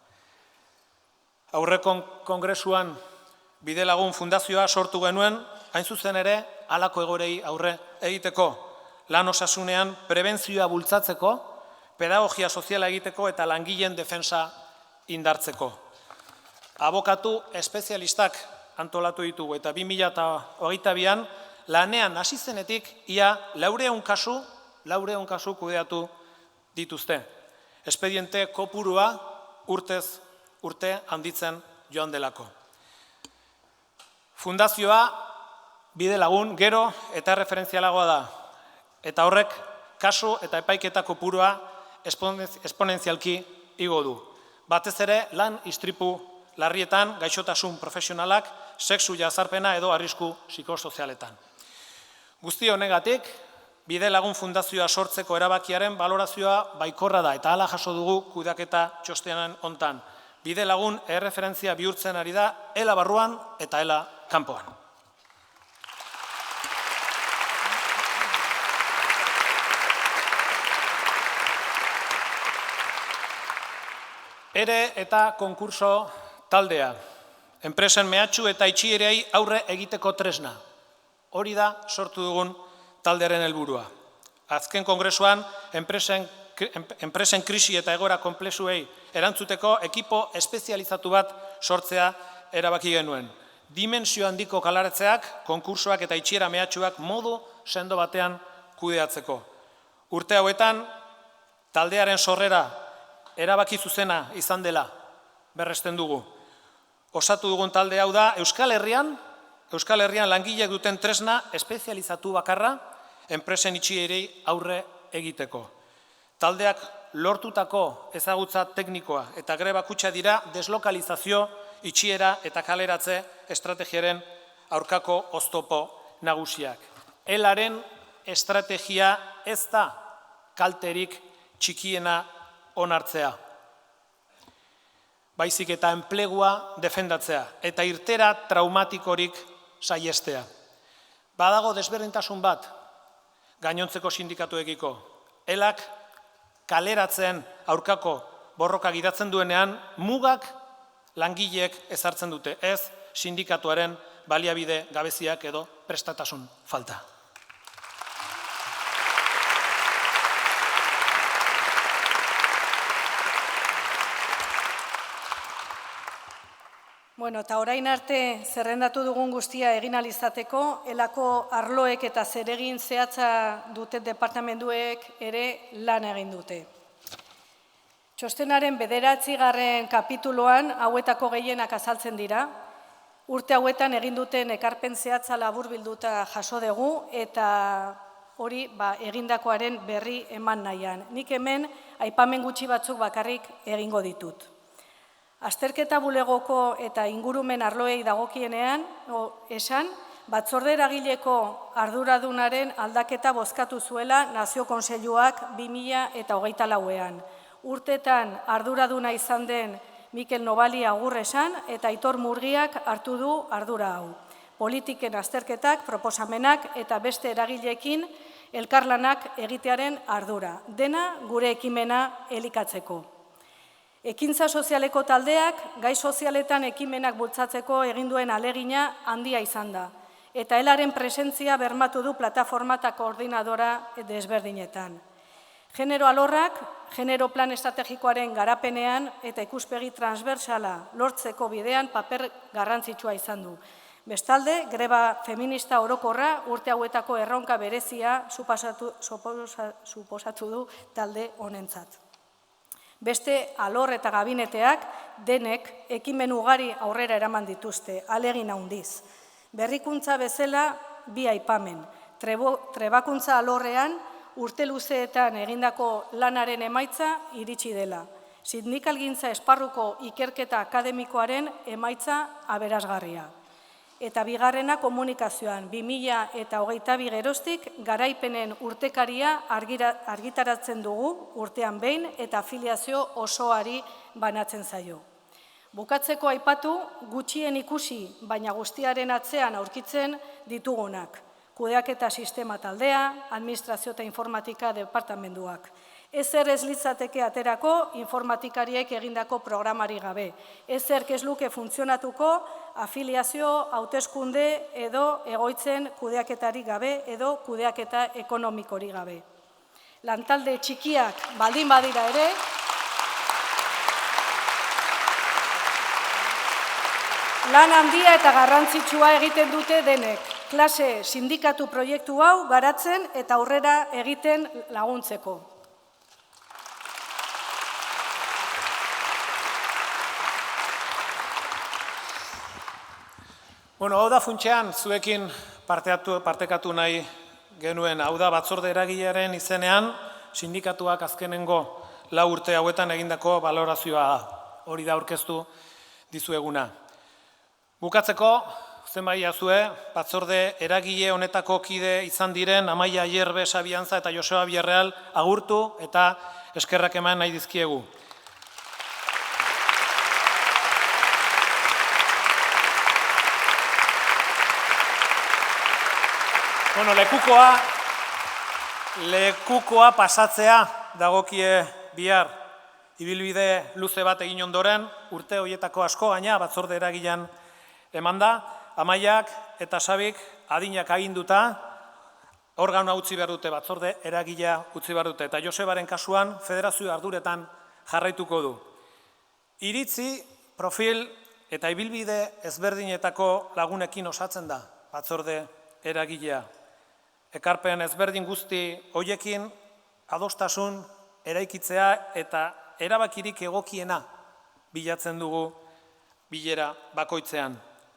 Aurreko kongresuan Bidelagun fundazioa sortu genuen, hain zuzen ere, halako egorei aurre egiteko, lan osasunean prebentzioa bultzatzeko, pedagogia soziala egiteko eta langileen defensa indartzeko. Abokatu espezialistak antolatu ditugu eta 2022an lanean hasi zenetik ia 400 kasu kudeatu dituzte. Espediente kopurua urtez urte handitzen joan delako. Fundazioa Bidelagun gero eta referentzialagoa da, eta horrek kasu eta epaiketa kopurua esponentzialki igo du. Batez ere lan istripu larrietan, gaixotasun profesionalak, sexu jazarpena edo arrisku psikosozialetan. Guzti honegatik, Bidelagun fundazioa sortzeko erabakiaren balorazioa baikorra da, eta hala jaso dugu kudeaketa txostenan hontan. Bidelagun erreferentzia bihurtzen ari da, ela barruan eta ela kanpoan. Ere eta konkurso taldea, enpresen mehatxu eta itxierei aurre egiteko tresna. Hori da sortu dugun taldearen helburua. Azken kongresuan, enpresen krisi eta egoera konplexuei erantzuteko ekipo espezializatu bat sortzea erabaki genuen. Dimensio handiko kalaratzeak, konkursoak eta itxiera mehatxuak modu sendo batean kudeatzeko. Urte hauetan, taldearen sorrera erabaki zuzena izan dela berresten dugu. Osatu dugun talde hau da Euskal Herrian langileek duten tresna espezializatu bakarra enpresen itxierei aurre egiteko. Taldeak lortutako ezagutza teknikoa eta greba kutxa dira deslokalizazio, itxiera eta kaleratze estrategiaren aurkako oztopo nagusiak. Elaren estrategia ez da kalterik txikiena onartzea. Baizik eta enplegua defendatzea eta irtera traumatikorik saihestea. Badago desberdintasun bat gainontzeko sindikatuekiko. Elak kaleratzen aurkako borroka gidatzen duenean, mugak langileek ezartzen dute, ez sindikatuaren baliabide gabeziak edo prestatasun falta. Bueno, eta orain arte zerrendatu dugun guztia egin alizateko, elako arloek eta zeregin zehatza duten departamentuek ere lan egin dute. Txostenaren 9. kapituluan hauetako gehienak azaltzen dira, urte hauetan egin duten ekarpen zehatza laburbilduta jaso dugu eta hori egindakoaren berri eman nahian. Nik hemen aipamen gutxi batzuk bakarrik egingo ditut. Azterketa bulegoko eta ingurumen arloei dagokienean, esan, batzorde eragileko arduradunaren aldaketa bozkatu zuela Nazio Kontseiluak 2024ean. Urtetan arduraduna izan den Mikel Nobali agur esan eta Aitor Murgiak hartu du ardura hau. Politiken azterketak, proposamenak eta beste eragileekin elkarlanak egitearen ardura. Dena gure ekimena elikatzeko. Ekintza sozialeko taldeak gai sozialetan ekimenak bultzatzeko egin duen alegina handia izan da. Eta elaren presentzia bermatu du plataforma eta koordinadora desberdinetan. Genero alorrak, genero plan estrategikoaren garapenean eta ikuspegi transversala lortzeko bidean paper garrantzitsua izan du. Bestalde, greba feminista orokorra urte hauetako erronka berezia suposatu du talde honentzat. Beste alor eta gabineteak denek ekimen ugari aurrera eraman dituzte, alegin handiz. Berrikuntza bezala bi aipamen. Trebakuntza alorrean urte luzeetan egindako lanaren emaitza iritsi dela. Sindikalgintza esparruko ikerketa akademikoaren emaitza aberasgarria. Eta bigarrena komunikazioan, 2022 geroztik garaipenen urtekaria argitaratzen dugu urtean behin eta afiliazio osoari banatzen zaio. Bukatzeko aipatu gutxien ikusi, baina guztiaren atzean aurkitzen ditugunak. Kudeaketa sistema taldea, administrazio eta informatika departamentuak. Ezer ez litzateke aterako informatikariek egindako programari gabe. Ezer ez luke funtzionatuko afiliazio, hauteskunde edo egoitzen kudeaketari gabe edo kudeaketa ekonomikori gabe. Lantalde txikiak baldin badira ere, lan handia eta garrantzitsua egiten dute denek. Klase sindikatu proiektu hau garatzen eta aurrera egiten laguntzeko. Bueno, hau da funtsean zuekin partekatu nahi genuen, hau da batzorde eragilearen izenean sindikatuak azkenengo 4 urte hauetan egindako balorazioa hori da aurkeztu dizueguna. Bukatzeko, zenbait jazue, batzorde eragile honetako kide izan diren Amaia Ayerbe Sabiantza eta Joseba Villarreal agurtu eta eskerrak eman nahi dizkiegu. Bueno, lekukoa pasatzea dagokie bihar ibilbide luze bat egin ondoren, urte horietako asko gaina batzorde eragilean eman da, Amaiak eta Sabik adinak aginduta, organoa utzi behar dute, batzorde eragilea utzi behar dute, eta Josebaren kasuan federazio arduretan jarraituko du. Iritzi, profil eta ibilbide ezberdinetako lagunekin osatzen da batzorde eragilea. Ekarpen ezberdin guzti hoiekin adostasun eraikitzea eta erabakirik egokiena bilatzen dugu bilera bakoitzean.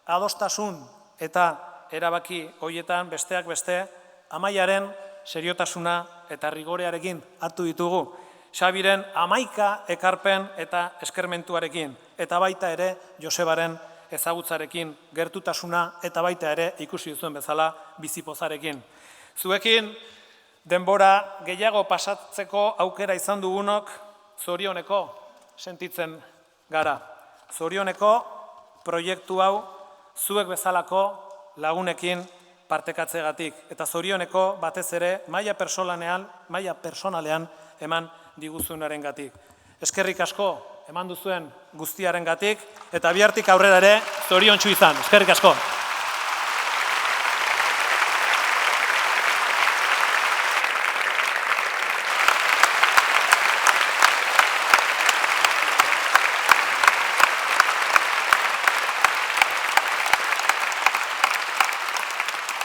Adostasun eta erabaki hoietan besteak beste Amaiaren seriotasuna eta rigorearekin hartu ditugu. Xabiren 11 ekarpen eta eskermentuarekin eta baita ere Josebaren ezagutzarekin gertutasuna eta baita ere ikusi duzuen bezala bizipozarekin. Zuekin denbora gehiago pasatzeko aukera izan dugunok zorioneko sentitzen gara. Zorioneko proiektu hau zuek bezalako lagunekin partekatzegatik. Eta zorioneko batez ere maila personalean eman diguzunarengatik. Eskerrik asko eman duzuen guztiarengatik eta bihartik aurrera ere zoriontsu izan. Eskerrik asko.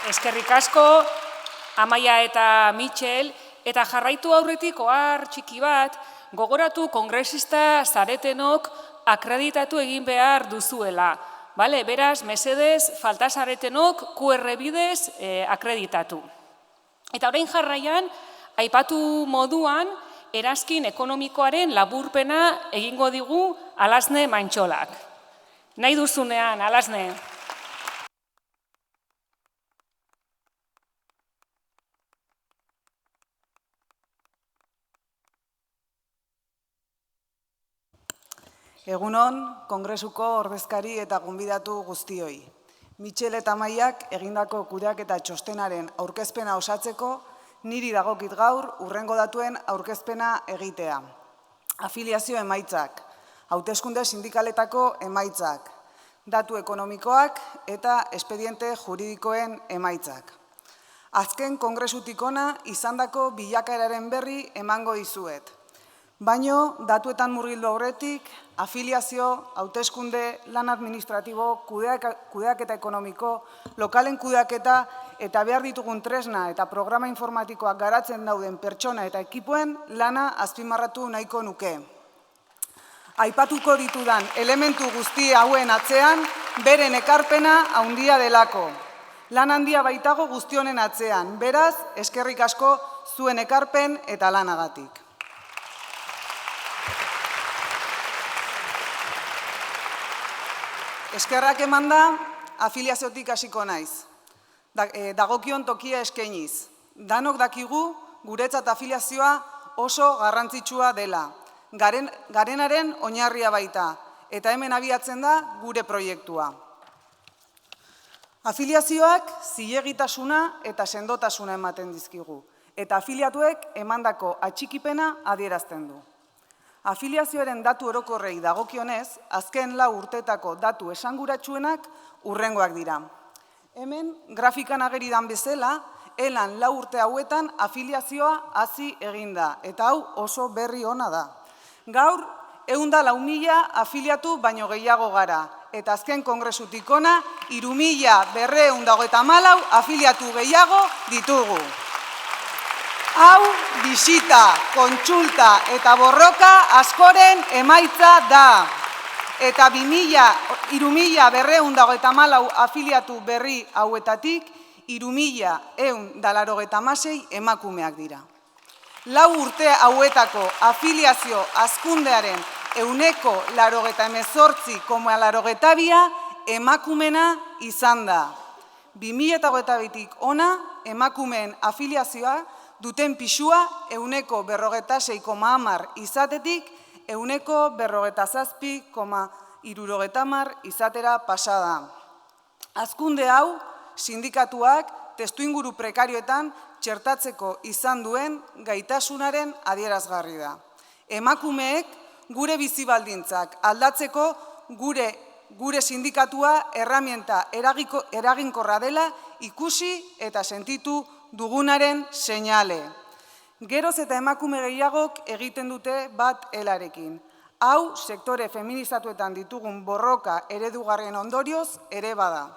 Eskerrik asko, Amaia eta Mitxel, eta jarraitu aurretik ohar txiki bat, gogoratu kongresista zaretenok akreditatu egin behar duzuela. Beraz, mesedez, falta zaretenok QR bidez akreditatu. Eta orain jarraian, aipatu moduan, erazkin ekonomikoaren laburpena egingo digu Alasne Mantxolak. Nahi duzunean, Alasne. Egunon, kongresuko ordezkari eta gonbidatu guztioi. Mitxel eta Amaiak egindako kudeaketa txostenaren aurkezpena osatzeko, niri dagokit gaur hurrengo datuen aurkezpena egitea. Afiliazio emaitzak, hauteskunde sindikaletako emaitzak, datu ekonomikoak eta espediente juridikoen emaitzak. Azken kongresutik ona izandako bilakaeraren berri emango dizuet. Baino, datuetan murgildu aurretik, afiliazio, hauteskunde, lan administratibo, kudeaketa ekonomiko, lokalen kudeaketa eta behar ditugun tresna eta programa informatikoak garatzen dauden pertsona eta ekipoen lana azpimarratu nahiko nuke. Aipatuko ditudan elementu guzti hauen atzean, beren ekarpena handia delako. Lan handia baitago guztionen atzean, beraz, eskerrik asko zuen ekarpen eta lanagatik. Eskerrak eman da, afiliaziotik hasiko naiz. Dagokion tokia eskainiz. Danok dakigu, guretzat afiliazioa oso garrantzitsua dela. Garenaren oinarria baita, eta hemen abiatzen da gure proiektua. Afiliazioak zilegitasuna eta sendotasuna ematen dizkigu, eta afiliatuek emandako atxikipena adierazten du. Afiliazioaren datu orokorrei dagokionez, azken 4 urteetako datu esanguratsuenak hurrengoak dira. Hemen, grafikan ageridan bezala, elan 4 urte hauetan afiliazioa hazi eginda, eta hau oso berri ona da. Gaur, 104.000 afiliatu baino gehiago gara, eta azken kongresutik ona, 3.224 afiliatu gehiago ditugu. Hau, bisita, kontsulta eta borroka askoren emaitza da. Eta 3.224 afiliatu berri hauetatik, 3.186 emakumeak dira. 4 urte hauetako afiliazio hazkundearen 88,82 emakumena izan da. 2022tik ona emakumeen afiliazioa duten pisua 46,10 izatetik 47,70 izatera pasada. Hazkunde hau, sindikatuak testuinguru prekarioetan txertatzeko izan duen gaitasunaren adierazgarri da. Emakumeek gure bizibaldintzak aldatzeko gure sindikatua erramienta eraginkorra dela ikusi eta sentitu dugunaren seinale. Geroz eta emakume gehiagok egiten dute bat elarekin. Hau, sektore feminizatuetan ditugun borroka eredugarrien ondorioz ere bada.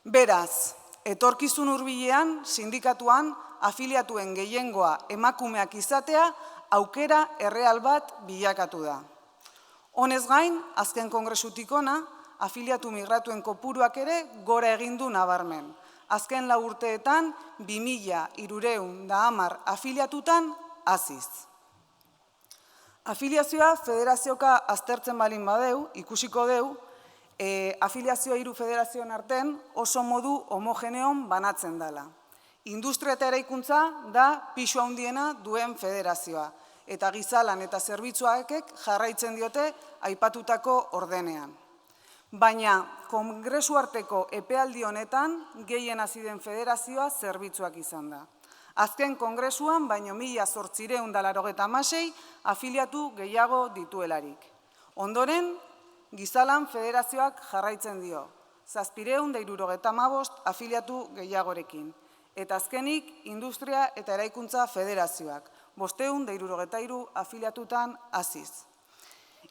Beraz, etorkizun hurbilean, sindikatuan, afiliatuen gehiengoa emakumeak izatea, aukera erreal bat bilakatu da. Honez gain, azken kongresutik ona, afiliatu migratuen kopuruak ere gora egin du nabarmen. Azken 4 urteetan, 2.310 afiliatutan haziz. Afiliazioa federazioka aztertzen balin badeu, ikusiko deu, afiliazioa 3 federazioen arten oso modu homogeneon banatzen dela. Industria eta eraikuntza da pisu handiena duen federazioa, eta gizalan eta zerbitzuakek jarraitzen diote aipatutako ordenean. Baina, kongresu arteko epealdi honetan gehien hasi den federazioa zerbitzuak izan da. Azken kongresuan baino 1896 afiliatu gehiago dituelarik. Ondoren, Gizalan Federazioak jarraitzen dio, 775 afiliatu gehiagorekin. Eta azkenik, Industria eta Eraikuntza Federazioak, 573 afiliatutan haziz.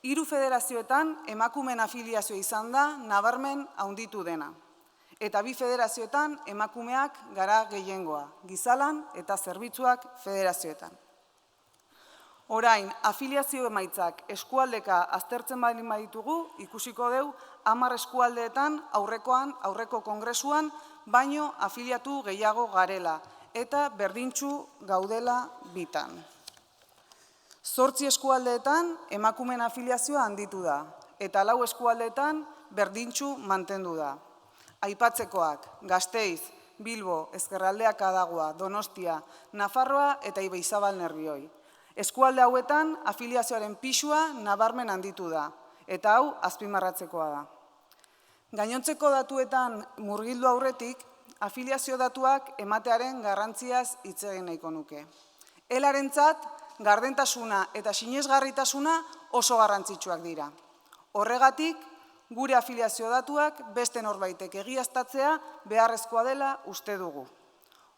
3 federazioetan emakumen afiliazio izan da nabarmen handitu dena. Eta 2 federazioetan emakumeak gara gehiengoa, Gizalan eta Zerbitzuak federazioetan. Orain, afiliazio emaitzak eskualdeka aztertzen baldin baditugu, ikusiko deu 10 eskualdeetan aurreko kongresuan, baino afiliatu gehiago garela eta berdintsu gaudela bitan. 8 eskualdeetan emakumen afiliazioa handitu da eta 4 eskualdeetan berdintsu mantendu da. Aipatzekoak, Gasteiz, Bilbo, Ezkerraldea Kadagua, Donostia, Nafarroa eta Ibaizabal Nerbioi. Eskualde hauetan afiliazioaren pisua nabarmen handitu da, eta hau azpimarratzekoa da. Gainontzeko datuetan murgildu aurretik, afiliazio datuak ematearen garrantziaz hitz egin nahiko nuke. Elarentzat, gardentasuna eta sinesgarritasuna oso garrantzitsuak dira. Horregatik, gure afiliazio datuak beste norbaitek egiaztatzea beharrezkoa dela uste dugu.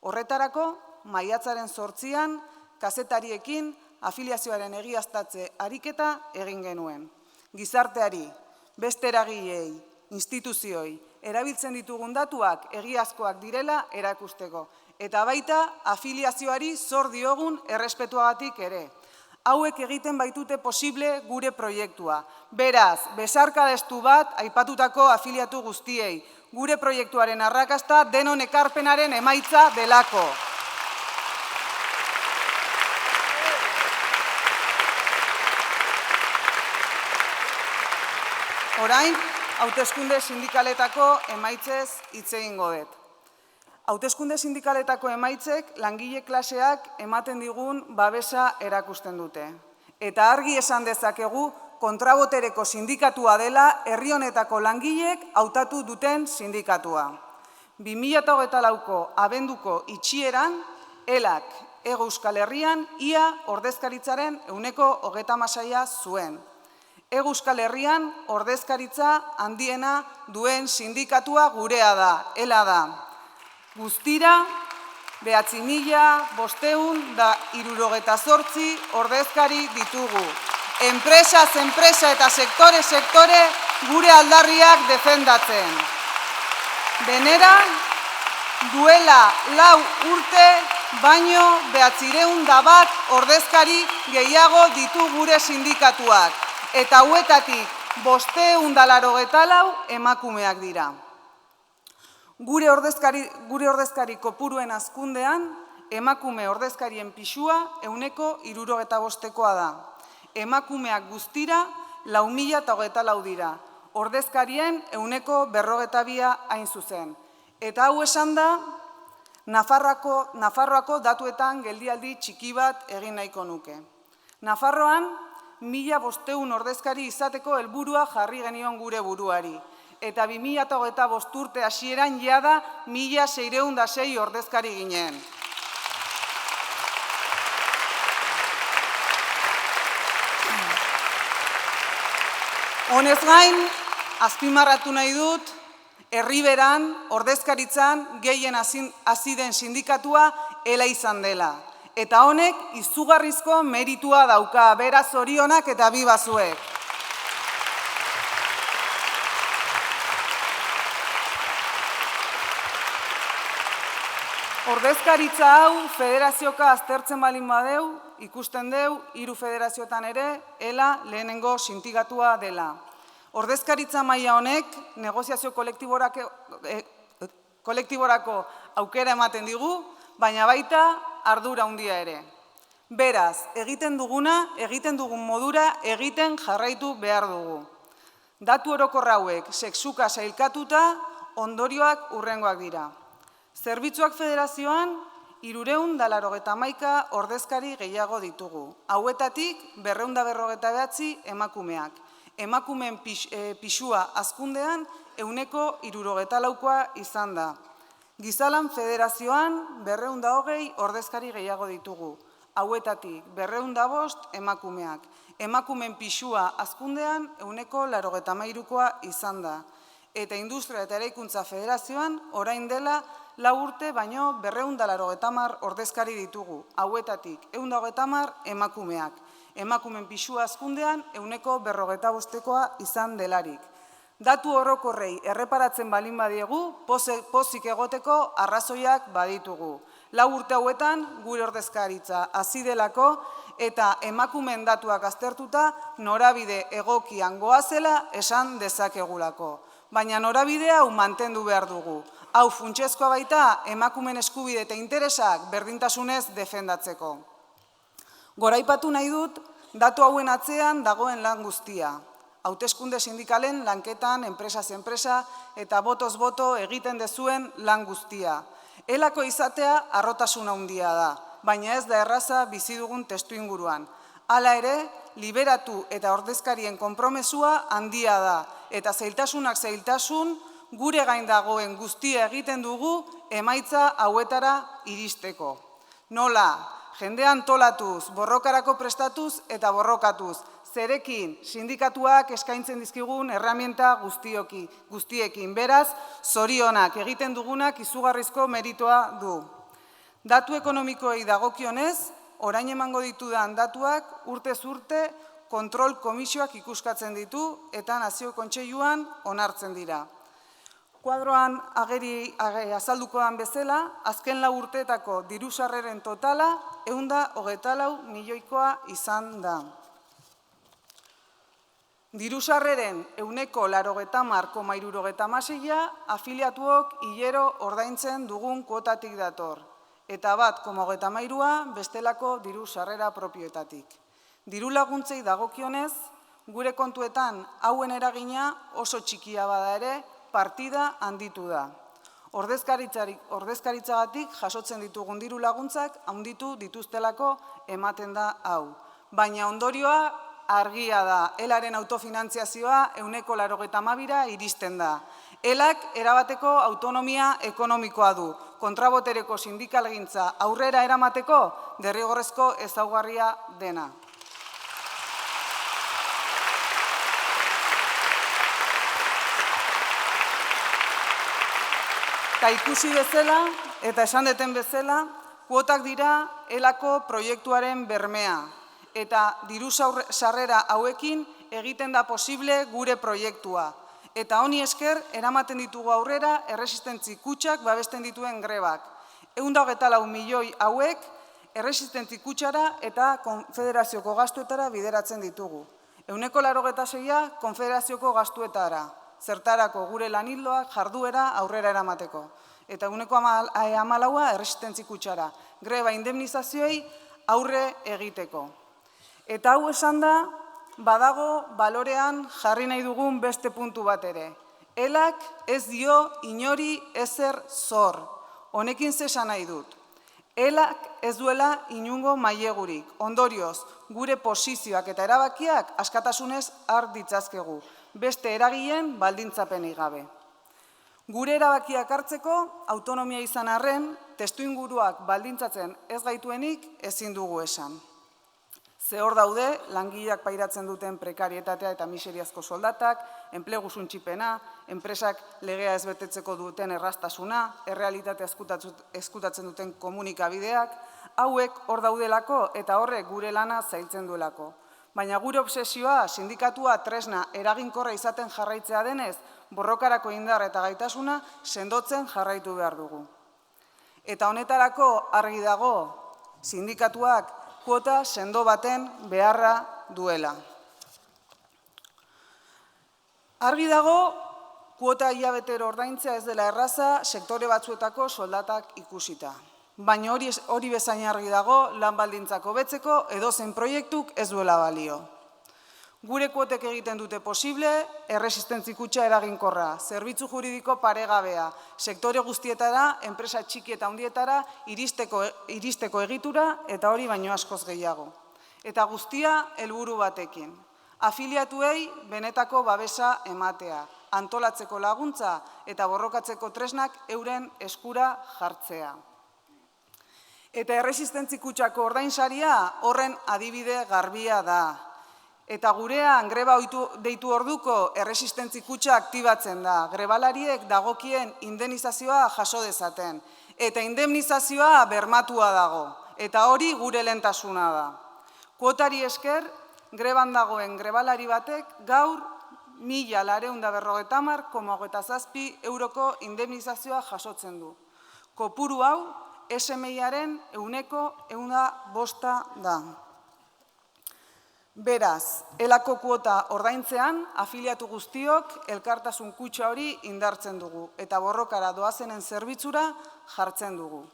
Horretarako, maiatzaren 8an, kazetariekin afiliazioaren egiaztatze ariketa egin genuen. Gizarteari, beste eragileei, instituzioi, erabiltzen ditugun datuak egiazkoak direla erakusteko. Eta baita afiliazioari zor diogun errespetuagatik ere. Hauek egiten baitute posible gure proiektua. Beraz, besarkadestu bat aipatutako afiliatu guztiei. Gure proiektuaren arrakasta denon ekarpenaren emaitza delako. Orain, hauteskunde sindikaletako emaitzez hitz egingo dut. Hauteskunde sindikaletako emaitzek langile klaseak ematen digun babesa erakusten dute. Eta argi esan dezakegu kontrabotereko sindikatua dela herri honetako langileek hautatu duten sindikatua. 2024ko abenduko itxieran, ELAK Hego Euskal Herrian ia ordezkaritzaren 36% zuen. Hego Euskal Herrian ordezkaritza handiena duen sindikatua gurea da, ELA da. Guztira, 9.578 ordezkari ditugu. Enpresaz enpresa eta sektore gure aldarriak defendatzen. Denera, duela 4 urte baino 901 ordezkari gehiago ditu gure sindikatuak. Eta hauetatik 584 emakumeak dira. Gure ordezkari kopuruen hazkundean, emakume ordezkarien pisua 65%koa da. Emakumeak guztira 4.024 dira. Ordezkarien 42% hain zuzen. Eta hau esan da, Nafarroako datuetan geldialdi txiki bat egin nahiko nuke. Nafarroan, 1.500 ordezkari izateko helburua jarri genion gure buruari. Eta 2025 urte hasieran jada 1.606 ordezkari ginen. Honez gain, azpimarratu nahi dut, herriberan ordezkaritzan gehien hasi den sindikatua ELA izan dela. Eta honek izugarrizko meritua dauka, beraz zorionak eta biba zuek. Ordezkaritza hau federazioka aztertzen balin badeu, ikusten deu, 3 federazioetan ere, ELA lehenengo sindikatua dela. Ordezkaritza maila honek, negoziazio kolektiborako aukera ematen digu, baina baita ardura handia ere. Beraz, egiten duguna, egiten dugun modura, egiten jarraitu behar dugu. Datu orokor hauek, sexuka sailkatuta, ondorioak hurrengoak dira. Zerbitzuak federazioan, 391 ordezkari gehiago ditugu. Hauetatik, 249 emakumeak. Emakumeen pisua hazkundean 64%koa izan da. Gizalan Federazioan 220 ordezkari gehiago ditugu. Hauetatik 205 emakumeak. Emakumeen pisua hazkundean 83%koa izan da. Eta Industria eta Eraikuntza Federazioan orain dela 4 urte baino 280 ordezkari ditugu. Hauetatik 130 emakumeak. Emakumeen pisua hazkundean 45%koa izan delarik. Datu orokorrei erreparatzen balin badiegu, pozik egoteko arrazoiak baditugu. 4 urte hauetan gure ordezkaritza hazi delako eta emakumeen datuak aztertuta norabide egokian goazela esan dezakegulako. Baina norabide hau mantendu behar dugu. Hau funtsezkoa baita emakumeen eskubide eta interesak berdintasunez defendatzeko. Goraipatu nahi dut, datu hauen atzean dagoen lan guztia. Hauteskunde sindikalen lanketan, enpresaz enpresa eta botoz boto egiten dezuen lan guztia. Elako izatea arrotasun handia da, baina ez da erraza bizi dugun testuinguruan. Hala ere, liberatu eta ordezkarien konpromesua handia da, eta zailtasunak zailtasun gure gain dagoen guztia egiten dugu emaitza hauetara iristeko. Nola, jendea antolatuz, borrokarako prestatuz eta borrokatuz, zerekin sindikatuak eskaintzen dizkigun erramienta guztiekin. Beraz, zorionak egiten dugunak izugarrizko meritoa du. Datu ekonomikoei dagokionez, orain emango ditudan datuak urtez urte kontrol komisioak ikuskatzen ditu eta Nazio Kontseiluan onartzen dira. Kuadroan azaldukoan bezala, azken 4 urteetako diru-sarreren totala 124 milioikoa izan da. Diru-sarreren 80,76 afiliatuok hilero ordaintzen dugun kuotatik dator, eta 1,33 bestelako diru-sarrera propioetatik. Diru laguntzei dagokionez, gure kontuetan hauen eragina oso txikia bada ere, partida handitu da. Ordezkaritzagatik jasotzen ditugun diru laguntzak handitu dituztelako ematen da hau. Baina ondorioa argia da, elaren autofinantziazioa 82%ra iristen da. Elak erabateko autonomia ekonomikoa du, kontrabotereko sindikalgintza aurrera eramateko derrigorrezko ezaugarria dena. Eta ikusi bezala, eta esan deten bezala, kuotak dira elako proiektuaren bermea. Eta diru sarrera hauekin egiten da posible gure proiektua. Eta honi esker, eramaten ditugu aurrera erresistentzi kutxak babesten dituen grebak. 124 milioi hauek erresistentzi kutxara eta konfederazioko gastuetara bideratzen ditugu. 86 konfederazioko gastuetara, zertarako gure lanildoak jarduera aurrera eramateko. Eta 14 erresistentzi kutxara, greba indemnizazioei aurre egiteko. Eta hau esan da, badago balorean jarri nahi dugun beste puntu bat ere. Elak ez dio inori ezer zor. Honekin zesan nahi dut. Elak ez duela inungo mailegurik. Ondorioz, gure posizioak eta erabakiak askatasunez har ditzazkegu. Beste eragileen baldintzapenik gabe. Gure erabakiak hartzeko autonomia izan arren, testuinguruak baldintzatzen ez gaituenik ezin dugu esan. Ze hor daude, langileak pairatzen duten prekarietatea eta miseriazko soldatak, enplegu suntsipena, enpresak legea ez betetzeko duten erraztasuna, errealitatea eskutatzen duten komunikabideak, hauek hor daudelako eta horrek gure lana zailtzen duelako. Baina gure obsesioa sindikatua tresna eraginkorra izaten jarraitzea denez, borrokarako indar eta gaitasuna sendotzen jarraitu behar dugu. Eta honetarako argi dago, sindikatuak kuota sendo baten beharra duela. Argi dago, kuota hilabetero ordaintzea ez dela erraza sektore batzuetako soldatak ikusita. Baina hori bezain argi dago, lan baldintzak hobetzeko edozein proiektuk ez duela balio. Gure kuotek egiten dute posible, erresistentzi kutxa eraginkorra, zerbitzu juridiko paregabea, sektore guztietara, enpresa txiki eta handietara, iristeko egitura eta hori baino askoz gehiago. Eta guztia helburu batekin. Afiliatuei benetako babesa ematea. antolatzeko laguntza eta borrokatzeko tresnak euren eskura jartzea. Eta erresistentzi kutxako ordainsaria horren adibide garbia da. Eta gurean greba deitu orduko erresistentzi kutxa aktibatzen da. Grebalariek dagokien indemnizazioa jaso dezaten. Eta indemnizazioa bermatua dago. Eta hori gure lehentasuna da. Kuotari esker, greban dagoen grebalari batek gaur 1.950,27 euroko indemnizazioa jasotzen du. Kopuru hau, SMI-aren 105% da. Beraz, elako kuota ordaintzean, afiliatu guztiok elkartasun kutxa hori indartzen dugu eta borrokara doazenen zerbitzura jartzen dugu.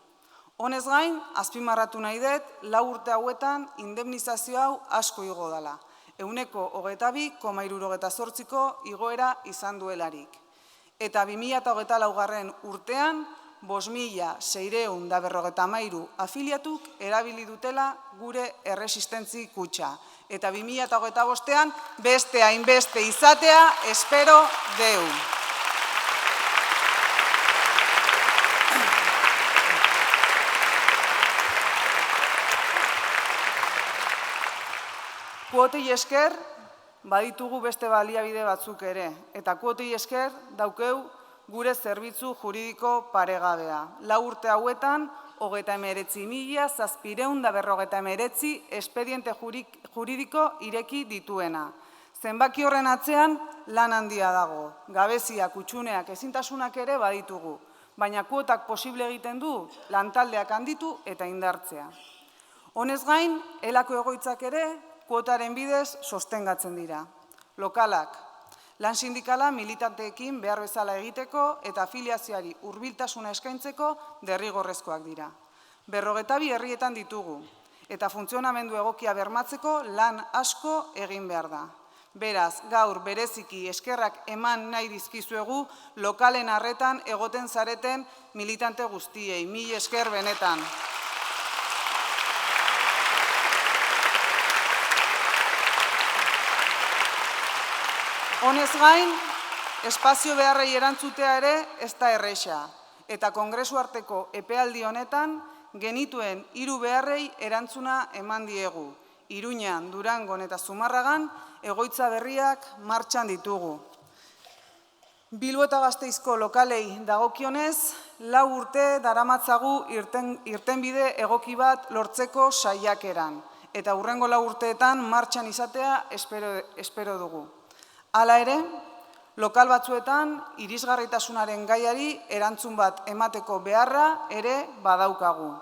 Honez gain, azpimarratu nahi dut, 4 urte hauetan indemnizazio hau asko igo dela. 122,68ko igoera izan duelarik. Eta 2024 urtean, 5.653 afiliatuk erabili dutela gure erresistentzi kutxa. Eta 2025ean beste hainbeste izatea espero deu. Kuotei esker baditugu beste baliabide batzuk ere, eta kuotei esker daukeu gure zerbitzu juridiko paregabea. 4 urte hauetan, 39.759 espediente juridiko ireki dituena. Zenbaki horren atzean lan handia dago. Gabezia, kutxuneak, ezintasunak ere baditugu, baina kuotak posible egiten du lantaldeak handitu eta indartzea. Honez gain, elako egoitzak ere kuotaren bidez sostengatzen dira. Lokalak, lan sindikala militanteekin behar bezala egiteko eta afiliazioari hurbiltasuna eskaintzeko derrigorrezkoak dira. 52 herrietan ditugu eta funtzionamendu egokia bermatzeko lan asko egin behar da. Beraz, gaur bereziki eskerrak eman nahi dizkizuegu lokalen arretan egoten zareten militante guztiei. Mil esker benetan. Honez gain, espazio beharrei erantzutea ere ez da erresa, eta kongresu arteko epealdi honetan genituen 3 beharrei erantzuna eman diegu. Iruñan, Durangon eta Zumarragan egoitza berriak martxan ditugu. Bilbo eta Gasteizko lokalei dagokionez, 4 urte daramatzagu irtenbide egoki bat lortzeko saiakeran, eta hurrengo 4 urteetan martxan izatea espero dugu. Hala ere, lokal batzuetan irisgarritasunaren gaiari erantzun bat emateko beharra ere badaukagu.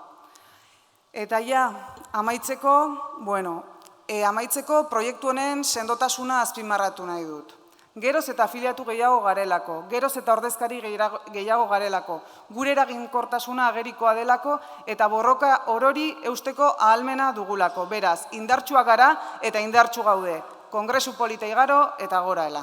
Eta ja, amaitzeko proiektu honen sendotasuna azpimarratu nahi dut. Geroz eta afiliatu gehiago garelako, geroz eta ordezkari gehiago garelako, gure eraginkortasuna agerikoa delako eta borroka orori eusteko ahalmena dugulako. Beraz, indartsuak gara eta indartsu gaude. Kongresu polita igaro eta goraela.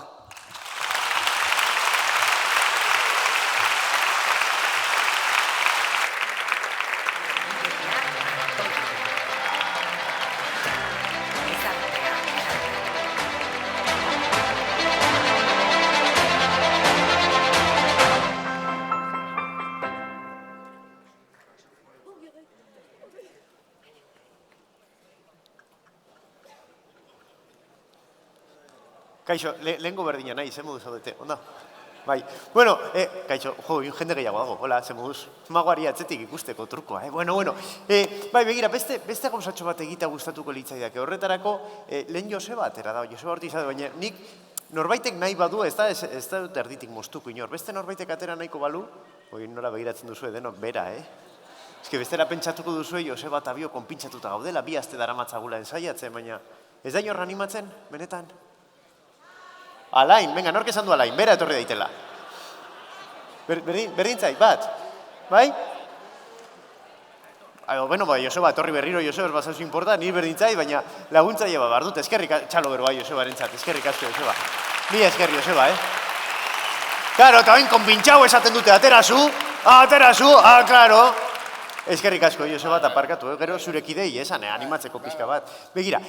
Kaixo, lehenko berdina nahi, zen moduz zaudete, onda? Bai, bueno, kaixo, jende gehiago dago, hola, zen moduz, magoari atzetik ikusteko trukoa, bueno. Bai, begira, beste gauzatxo bat egita gustatuko litzaidak, horretarako lehen Joseba atera da, Joseba Ortizade, baina nik norbaitek nahi badu, ez da dut erditik moztuko inor, beste norbaitek atera nahiko balu, nora begiratzen duzue, denok bera, Ez que bestera pentsatuko duzue, Joseba eta bio konpintzatuta gaudela, 2 aste daramatzagula ensaiatzen, baina ez da inor animatzen, benetan? Alain, venga, nork esan du Alain, bera etorri daitela. Berdintzai, bat, bai? Bueno, Joseba, etorri berriro, Joseba, bazauzu inporta, nire berdintzai, baina laguntza lleba behar dut, eskerrik txalo bero bai, Joseba erentzat, eskerrik asko, Joseba. Ni eskerri, Joseba, Claro, eta bain, konpintxau esaten dute, aterazu, claro. Eskerrik asko, Joseba, eta parkatu, gero zurekidei, esan, animatzeko pixka bat. Begira,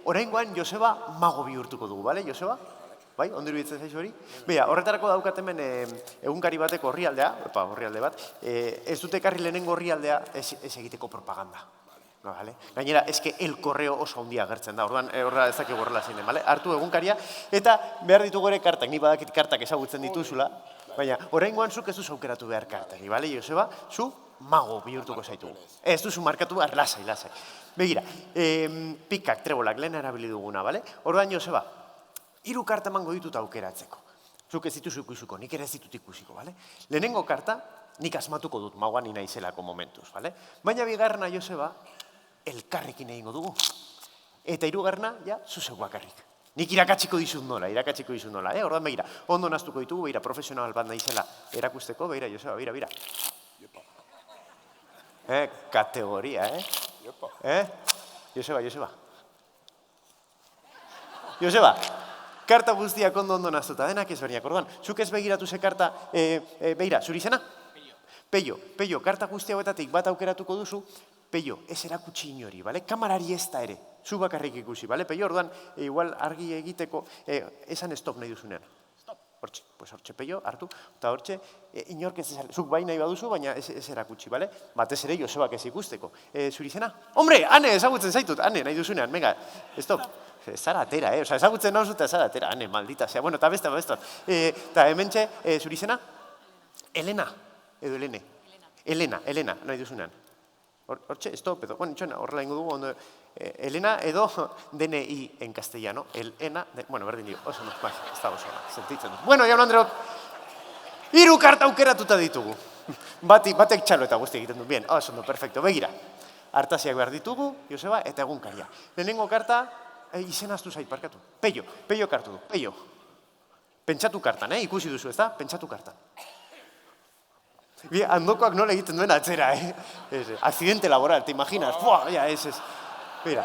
oraingoan Joseba mago bihurtuko dugu, bale, Joseba? bai, ondo iruditzen zaizu hori? Beha, horretarako daukat hemen egunkari bateko orrialdea, orrialde bat, ez dute ekarri lehenengo orrialdea ez egiteko propaganda. Vale. Gainera, eske el korreo oso handia agertzen da, orduan horra ezak egorrela zein den, vale? Hartu egunkaria, eta behar ditugu ere kartak, ni badakit kartak ezagutzen dituzula, baina oraingoan zuk ez duzu aukeratu behar kartak, bale, Joseba, zu mago bihurtuko zaitugu. Ez duzu markatu behar, lasai. Begira, pikak, trebolak, lehen erabili duguna, bale? Orduan, Joseba, 3 karta emango ditut aukeratzeko. Zuk ez dituzu ikusiko, nik ere ez ditut ikusiko, bale? Lehenengo karta, nik asmatuko dut, magoan ni naizelako momentuz, bale? Baina bigarrena, Joseba, elkarrekin egingo dugu. Eta 3. ja, zuzeu bakarrik. Nik irakatsiko dizut nola. Orduan, begira, ondo naztuko ditugu, begira, profesional bat naizela erakusteko, begira, Joseba, begira. Kategoria, Joseba. Joseba, karta guztiak ondo naztuta, denak ezberdinak. Orduan, zuk ez begiratu ze karta, begira, zuri izena? Peio, karta guzti hauetatik bat aukeratuko duzu, Peio, ez erakutsi inori, bale? Kamarari ez da ere, zu bakarrik ikusi, bale? Peio, orduan, igual argi egiteko, esan stop nahi duzunean. Hortxe, hortxe, Peio, hartu, eta hortxe, inork ez ezale, zuk bai nahi baduzu, baina ez erakutsi, bale? Batez ere, Josebak ez ikusteko. Zuri izena? Hombre, Ane, ezagutzen zaitut, Ane, nahi duzunean, venga, stop. Zara atera, ezagutzen nauzu eta zara atera, Ane, maldita, bueno, eta beste, eta hementxe, zuri izena? Elena, edo Elene? Elena, nahi duzunean. Hortxe, stop, edo, bueno, itxoena, horrela ingo dugu, Elena edo DNI en castellano, Elena, bueno, berdin dio, oso no, bai, ez da oso, sentitzen dut. Bueno, jaun Andreok, 3 karta aukeratuta ditugu. Batek txalo eta guzti egiten du, bien, oso no, perfecto, begira. Artaziak behar ditugu, Joseba, eta egunkaria. Lehenengo karta, izen aztu zait, parkatu. Peio kartu du, Peio. Pentsatu kartan, ikusi duzu, ez da? Pentsatu kartan. Andokoak nola egiten duen atzera, Accidente laboral, te imaginas? Buah, ya, ez. Begira.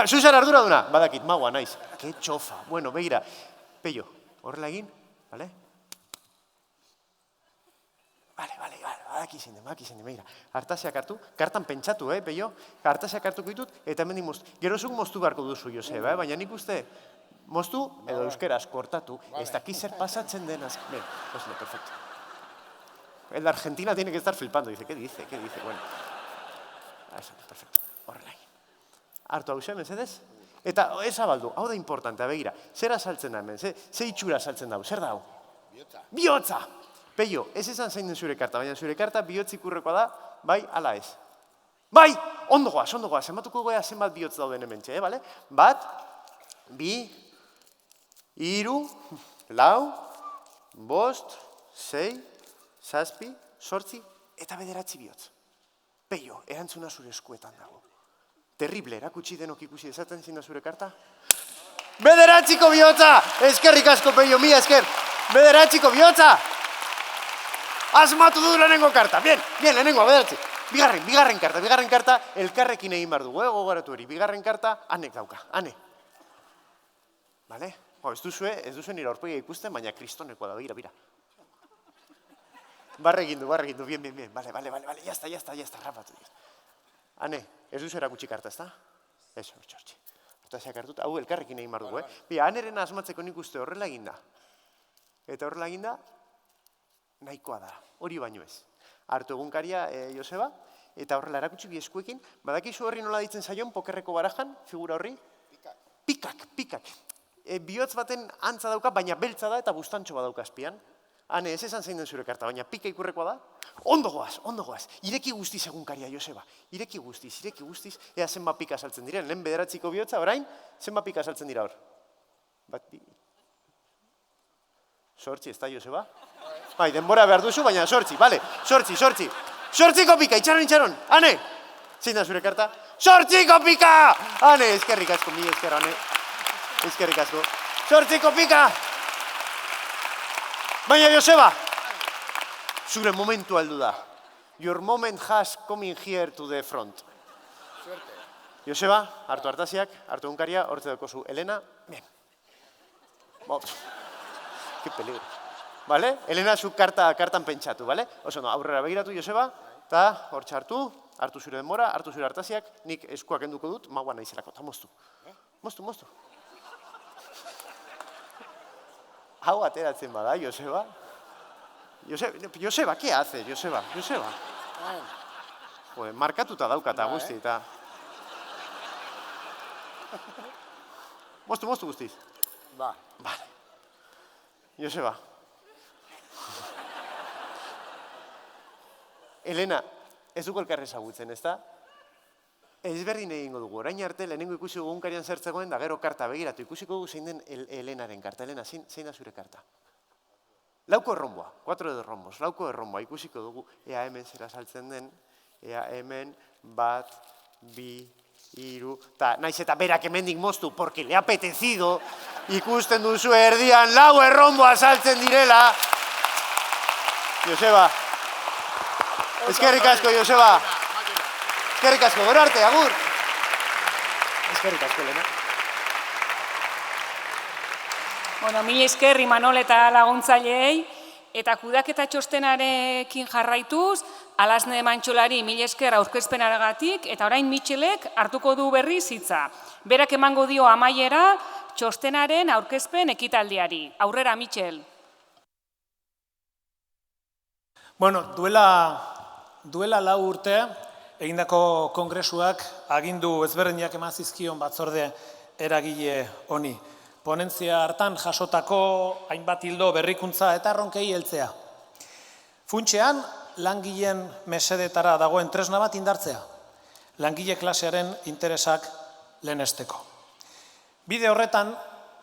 Zuzar ardura duna? Badakit, magoa, naiz. Que txofa. Bueno, begira. Peio, horrela egin, bale? Bale, badaki izin den, begira. Artaziak hartu, kartan pentsatu, Peio? Artaziak hartuko ditut, eta hemen moztu. Gerozuk moztu beharko duzu, Joseba, baina nik uste moztu, edo euskeraz kortatu, ez daki zer pasatzen denaz. Ben, perfecto. El de Argentina tiene que estar flipando. Dice, ¿qué dice? Bueno. Eso, perfecto. Horrela egin. Hartu hau mesedez? Eta ez abaldu, hau da importante, begira. Zer azaltzen da hemen? Ze itxura azaltzen da? Zer da hau? Bihotza! Peio, ez esan zein den zure karta, baina zure karta bihotzik urrekoa da, bai, ala ez. Bai! Ondo goaz. Zenbatuko goea zenbat bihotz dauden hementxe, bale? 1, 2, 3, 4, 5, 6, 7, 8 eta 9 bihotz. Peio, erantzuna zure eskuetan dago. Terrible, erakutsi denok ikusi dezaten zin da zure karta? 9 bihotza! Eskerrik asko, Peio, mila esker! 9 bihotza! Asmatu du lehenengo karta, bien, lehenengo, 9. Bigarren karta, elkarrekin egin behar dugu, gogoratu hori. Bigarren karta, Anek dauka, Ane. Bale? Ez duzue nire aurpegia ikusten, baina kristonekoa da, begira. Barre egin du, bien, bale, ya está, rapatu. Ane, ez duzu erakutsi karta, ez da? Ez, hortxe. Hortxe hartuta, hau elkarrekin egin behar dugu, Aneren asmatzeko nik uste horrela eginda. Eta horrela eginda, nahikoa da, hori baino ez. Hartu egunkaria, Joseba, eta horrela erakutsi bi eskuekin, badakizu horri nola ditzen zaion, pokerreko barajan, figura horri? Pikak. Bihotz baten antza dauka, baina beltza da eta bustantxo bat dauka azpian. Ane, ez esan zein den zure karta, baina pika ikurrekoa da? Ondo goaz. Ireki guztiz egunkaria, Joseba. Ireki guztiz. Ea zenba pika saltzen diren. Lehen 9 bihotza, orain, zenba pika saltzen dira hor? 8, ez da, Joseba? Bai, denbora behar duzu, baina 8, bale. 8. 8ko pika, itxaron. Ane, zein da zure karta? 8ko pika! Ane, eskerrik asko, mi esker, Ane. Eskerrik asko. 8ko pika! Baina, Joseba, zure momentu aldu da. Your moment has coming here to the front. Joseba, hartu hartaziak, hartu egunkaria, hortze daukozu Elena, bien. Que peligro. Vale? Elena, zu kartan pentsatu, vale? Oso, no, aurrera begiratu, Joseba, eta hortxe hartu zure denbora, hartu zure hartaziak, nik eskuak enduko dut, magoa nahizelako, eta moztu. Moztu. hau ateratzen bada, Joseba. Joseba, ¿qué haces, Joseba? Joder, markatuta daukata guzti, eta... Moztu guztiz. Ba. Vale. Joseba. Elena, ez dugu elkarri ezagutzen, ezta? Ezberdin egingo dugu, orain arte lehenengo ikusi dugu egunkarian zertzegoen, da gero karta begiratu, ikusiko dugu zein den Elenaren karta. Elena, zein da zure karta? Lauko erromboa, 4 de rombos, lauko erromboa ikusiko dugu, ea hemen zera saltzen den, ea hemen bat, bi, hiru, eta naiz eta berak hemendik moztu, porque le ha apetecido, ikusten duzu erdian, lau erromboa saltzen direla. Joseba, eskerrik asko, Joseba. Eskerrik asko, gero arte, agur. Eskerrik asko, Elena. Bueno, mila esker Imanol eta laguntzaileei, eta kudeaketa txostenarekin jarraituz, Alasne Mantxolari mila esker aurkezpenagatik, eta orain Mitxelek hartuko du berriz hitza. Berak emango dio amaiera txostenaren aurkezpen ekitaldiari. Aurrera, Mitxel. Bueno, duela 4 urte, egindako kongresuak agindu ezberdinak eman zizkion batzorde eragile honi. Ponentzia hartan jasotako hainbat ildo berrikuntza eta erronkei heltzea. Funtsean, langileen mesedetara dagoen tresna bat indartzea. Langile klasearen interesak lehenesteko. Bide horretan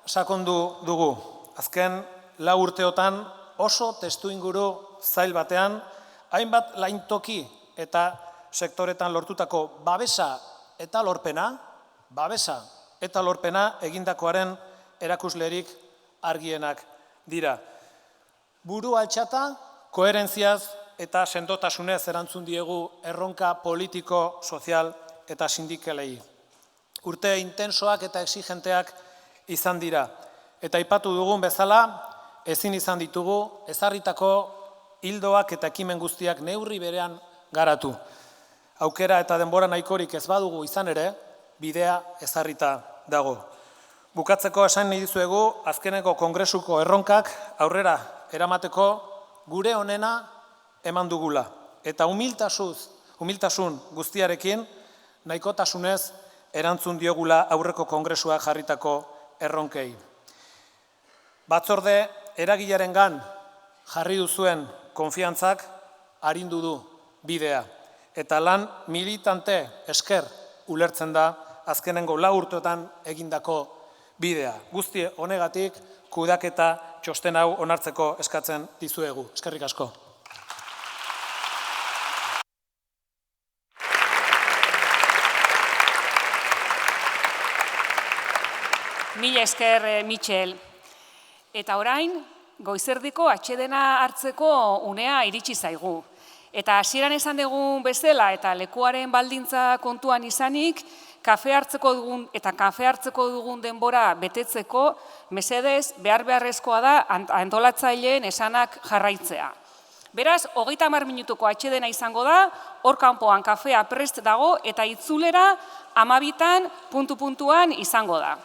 sakondu dugu. Azken 4 urteotan oso testuinguru zail batean, hainbat laintoki eta sektoretan lortutako babesa eta lorpena egindakoaren erakuslerik argienak dira. Buru altxata, koherentziaz eta sendotasunez erantzun diegu erronka politiko, sozial eta sindikalei. Urte intensoak eta exigenteak izan dira. Eta aipatu dugun bezala, ezin izan ditugu, ezarritako hildoak eta ekimen guztiak neurri berean garatu. Aukera eta denbora nahikorik ez badugu izan ere, bidea ezarrita dago. Bukatzeko esan nahi dizuegu, azkeneko kongresuko erronkak aurrera eramateko gure onena eman dugula. Eta humiltasun guztiarekin, nahikotasunez erantzun diogula aurreko kongresuak jarritako erronkei. Batzorde eragilearengan jarri duzuen konfiantzak arindu du bidea. Eta lan militante esker ulertzen da azkenengo 4 urteotan egindako bidea. Guzti honegatik kudeaketa txosten hau onartzeko eskatzen dizuegu. Eskerrik asko. Mila esker, Mitxel. Eta orain, goizerdiko atsedena hartzeko unea iritsi zaigu. Eta hasieran esan dugun bezala eta lekuaren baldintza kontuan izanik, kafe hartzeko dugun denbora betetzeko, mesedez, beharrezkoa da antolatzaileen esanak jarraitzea. Beraz, 30 minutuko atsedena izango da, hor kanpoan kafea prest dago eta itzulera 12 puntu-puntuan izango da.